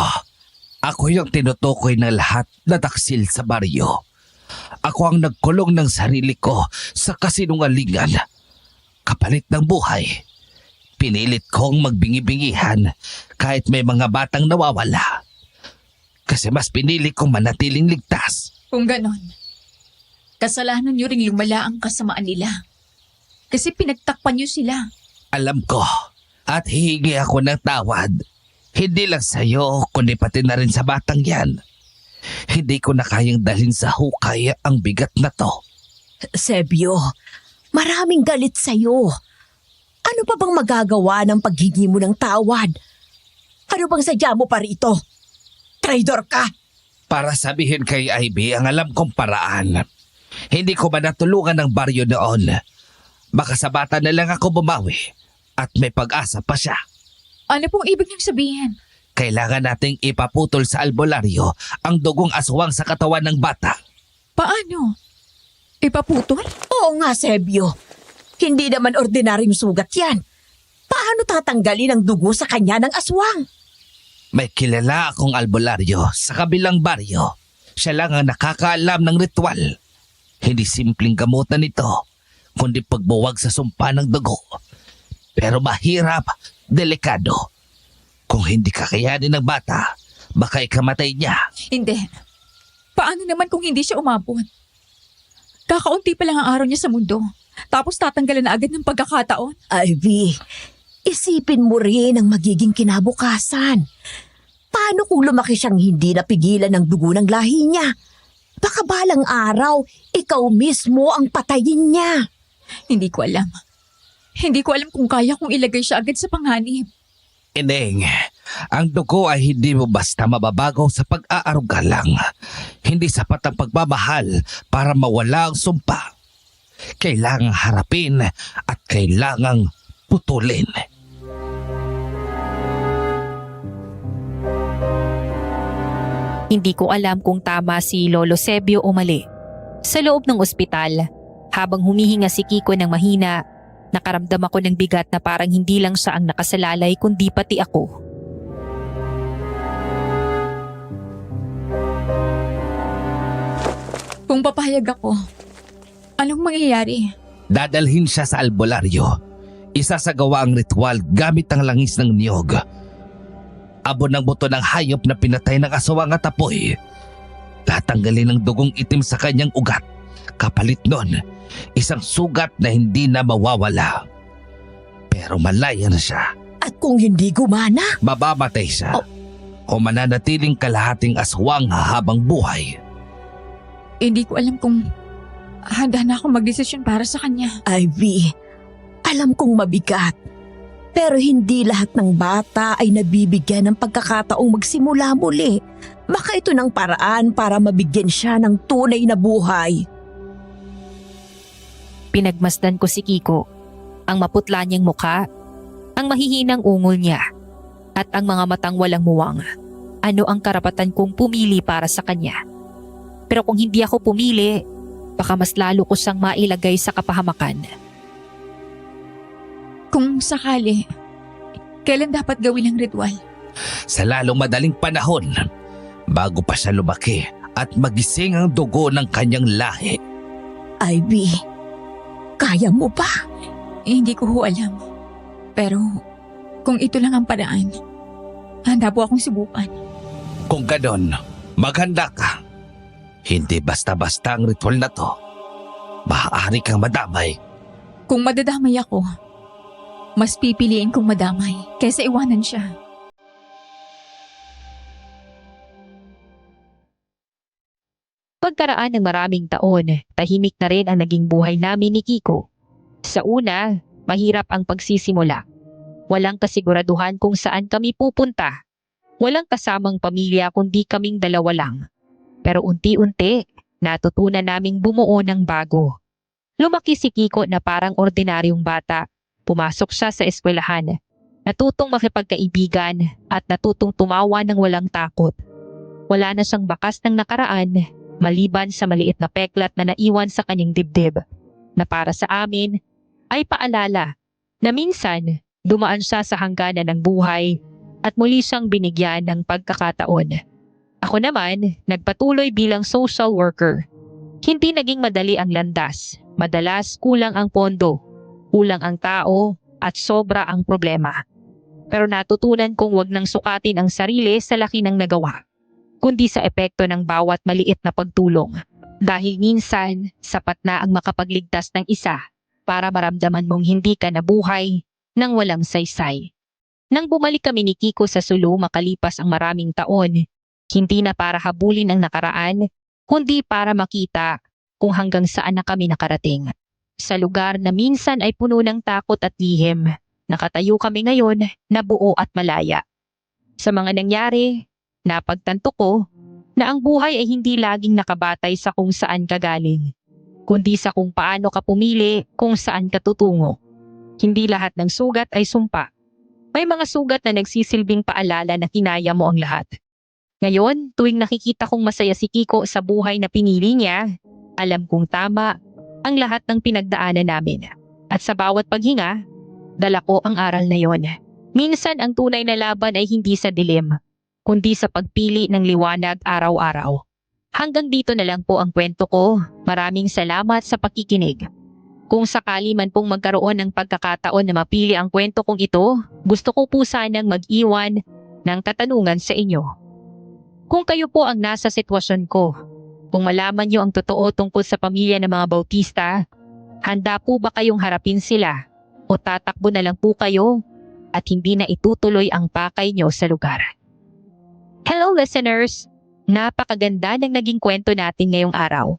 Speaker 2: ako yung tinutukoy na lahat na taksil sa baryo. Ako ang nagkulong ng sarili ko sa kasinungalingan. Kapalit ng buhay. Pinilit kong magbingi-bingihan kahit may mga batang nawawala. Kasi mas pinili kong manatiling ligtas.
Speaker 1: Kung ganon, kasalanan niyo ring lumala ang kasamaan nila. Kasi pinagtakpan niyo sila.
Speaker 2: Alam ko at hihingi ako ng tawad. Hindi lang sa'yo kundi pati na rin sa batang yan. Hindi ko na kayang dalhin sa hukay ang bigat na to.
Speaker 5: Sebio, maraming galit sa'yo. Ano pa bang magagawa ng paghingi mo ng tawad? Ano bang sadya mo pa rito? Traidor ka!
Speaker 2: Para sabihin kay Ivy ang alam kong paraan. Hindi ko ba natulungan ng baryo noon? Baka sa bata na lang ako bumawi at may pag-asa pa siya.
Speaker 1: Ano pong ibig niyong sabihin?
Speaker 2: Kailangan nating ipaputol sa albularyo ang dugong aswang sa katawan ng bata.
Speaker 1: Paano? Ipaputol?
Speaker 5: Oo nga, Sebio. Hindi naman ordinaryong sugat yan. Paano tatanggalin ang dugo sa kanya ng aswang?
Speaker 2: May kilala akong albularyo sa kabilang baryo. Siya lang ang nakakaalam ng ritual. Hindi simpleng gamutan ito, kundi pagbuwag sa sumpa ng dugo. Pero mahirap, delikado. Kung hindi kakayanin ng bata, baka ikamatay niya.
Speaker 1: Hindi. Paano naman kung hindi siya umabot? Kakaunti pa lang ang araw niya sa mundo. Tapos tatanggalan na agad ng pagkakataon.
Speaker 5: Ivy, isipin mo rin ang magiging kinabukasan. Paano kung lumaki siyang hindi napigilan ng dugo ng lahi niya? Baka balang araw, ikaw mismo ang patayin niya.
Speaker 1: Hindi ko alam. Hindi ko alam kung kaya kong ilagay siya agad sa panganib.
Speaker 2: Ineng, ang dugo ay hindi mo basta mababago sa pag-aaruga lang. Hindi sapat ang pagmamahal para mawala ang sumpa. Kailangang harapin at kailangang putulin.
Speaker 4: Hindi ko alam kung tama si Lolo Sebio o mali. Sa loob ng ospital, habang humihinga si Kiko ng mahina, nakaramdam ako ng bigat na parang hindi lang siya ang nakasalalay kundi pati ako.
Speaker 1: Kung papahayag ako, anong mangyayari?
Speaker 2: Dadalhin siya sa albularyo. Isasagawa ang ritual gamit ang langis ng niyog. Abon ng buto ng hayop na pinatay ng aswang at apoy. Tatanggalin ang dugong itim sa kanyang ugat. Kapalit nun, isang sugat na hindi na mawawala. Pero malaya na siya.
Speaker 5: At kung hindi gumana,
Speaker 2: Mamamatay siya. O mananatiling kalahating aswang habang buhay.
Speaker 1: Hindi ko alam kung handa na ako magdesisyon para sa kanya.
Speaker 5: Ivy, alam kong mabigat. Pero hindi lahat ng bata ay nabibigyan ng pagkakataong magsimula muli. Baka ito ng paraan para mabigyan siya ng tunay na buhay.
Speaker 4: Pinagmasdan ko si Kiko. Ang maputla niyang mukha, ang mahihinang ungol niya, at ang mga matang walang muwang. Ano ang karapatan kong pumili para sa kanya? Pero kung hindi ako pumili, baka mas lalo ko siyang mailagay sa kapahamakan.
Speaker 1: Kung sakali, kailan dapat gawin ang ritual?
Speaker 2: Sa lalong madaling panahon, bago pa siya lumaki at magising ang dugo ng kanyang lahi.
Speaker 5: Ivy, kaya mo ba?
Speaker 1: Hindi ko ho alam. Pero kung ito lang ang paraan, handa po akong subukan.
Speaker 2: Kung ganon, maghanda ka. Hindi basta-basta ang ritual na to. Maaari kang madamay.
Speaker 1: Kung madadamay ako, mas pipiliin kong madamay kaysa iwanan siya.
Speaker 4: Pagkaraan ng maraming taon, tahimik na rin ang naging buhay namin ni Kiko. Sa una, mahirap ang pagsisimula. Walang kasiguraduhan kung saan kami pupunta. Walang kasamang pamilya kundi kaming dalawa lang. Pero unti-unti, natutunan naming bumuo ng bago. Lumaki si Kiko na parang ordinaryong bata. Pumasok siya sa eskwelahan. Natutong makipagkaibigan at natutong tumawa ng walang takot. Wala na siyang bakas ng nakaraan, maliban sa maliit na peklat na naiwan sa kanyang dibdib, na para sa amin ay paalala na minsan dumaan siya sa hangganan ng buhay at muli siyang binigyan ng pagkakataon. Ako naman, nagpatuloy bilang social worker. Hindi naging madali ang landas. Madalas kulang ang pondo, kulang ang tao at sobra ang problema. Pero natutunan kong wag nang sukatin ang sarili sa laki ng nagawa, kundi sa epekto ng bawat maliit na pagtulong. Dahil minsan, sapat na ang makapagligtas ng isa para maramdaman mong hindi ka nabuhay nang walang saysay. Nang bumalik kami ni Kiko sa Sulu makalipas ang maraming taon, hindi na para habulin ang nakaraan, kundi para makita kung hanggang saan na kami nakarating. Sa lugar na minsan ay puno ng takot at lihim, nakatayo kami ngayon na buo at malaya. Sa mga nangyari, napagtanto ko na ang buhay ay hindi laging nakabatay sa kung saan ka galing, kundi sa kung paano ka pumili kung saan ka tutungo. Hindi lahat ng sugat ay sumpa. May mga sugat na nagsisilbing paalala na kinaya mo ang lahat. Ngayon, tuwing nakikita kong masaya si Kiko sa buhay na pinili niya, alam kong tama ang lahat ng pinagdaanan namin. At sa bawat paghinga, dala ko ang aral na yon. Minsan ang tunay na laban ay hindi sa dilim, kundi sa pagpili ng liwanag araw-araw. Hanggang dito na lang po ang kwento ko. Maraming salamat sa pakikinig. Kung sakali man pong magkaroon ng pagkakataon na mapili ang kwento kong ito, gusto ko po sanang mag-iwan ng katanungan sa inyo. Kung kayo po ang nasa sitwasyon ko, kung malaman niyo ang totoo tungkol sa pamilya ng mga Bautista, handa po ba kayong harapin sila o tatakbo na lang po kayo at hindi na itutuloy ang pakay niyo sa lugar? Hello listeners! Napakaganda ng naging kwento natin ngayong araw.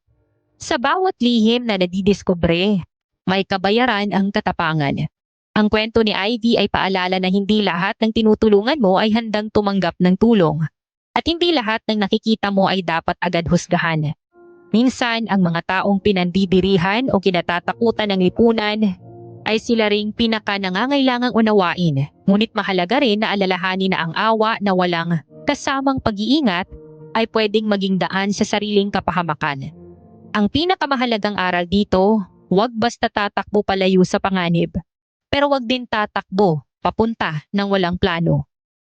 Speaker 4: Sa bawat lihim na nadidiskubre, may kabayaran ang katapangan. Ang kwento ni Ivy ay paalala na hindi lahat ng tinutulungan mo ay handang tumanggap ng tulong. At hindi lahat ng nakikita mo ay dapat agad husgahan. Minsan, ang mga taong pinandidirihan o kinatatakutan ng lipunan ay sila ring pinaka-nangangailangang unawain. Ngunit mahalaga rin na alalahanin na ang awa na walang kasamang pag-iingat ay pwedeng maging daan sa sariling kapahamakan. Ang pinakamahalagang aral dito, huwag basta tatakbo palayo sa panganib, pero huwag din tatakbo papunta ng walang plano.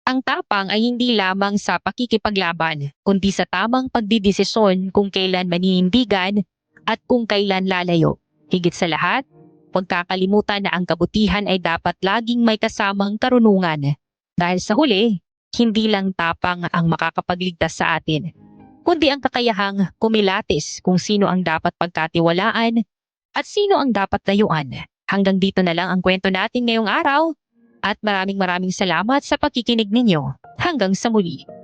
Speaker 4: Ang tapang ay hindi lamang sa pakikipaglaban, kundi sa tamang pagdidesisyon kung kailan maninindigan at kung kailan lalayo. Higit sa lahat, huwag kakalimutan na ang kabutihan ay dapat laging may kasamang karunungan. Dahil sa huli, hindi lang tapang ang makakapagligtas sa atin, kundi ang kakayahang kumilatis kung sino ang dapat pagkatiwalaan at sino ang dapat layuan. Hanggang dito na lang ang kwento natin ngayong araw at maraming salamat sa pakikinig ninyo. Hanggang sa muli.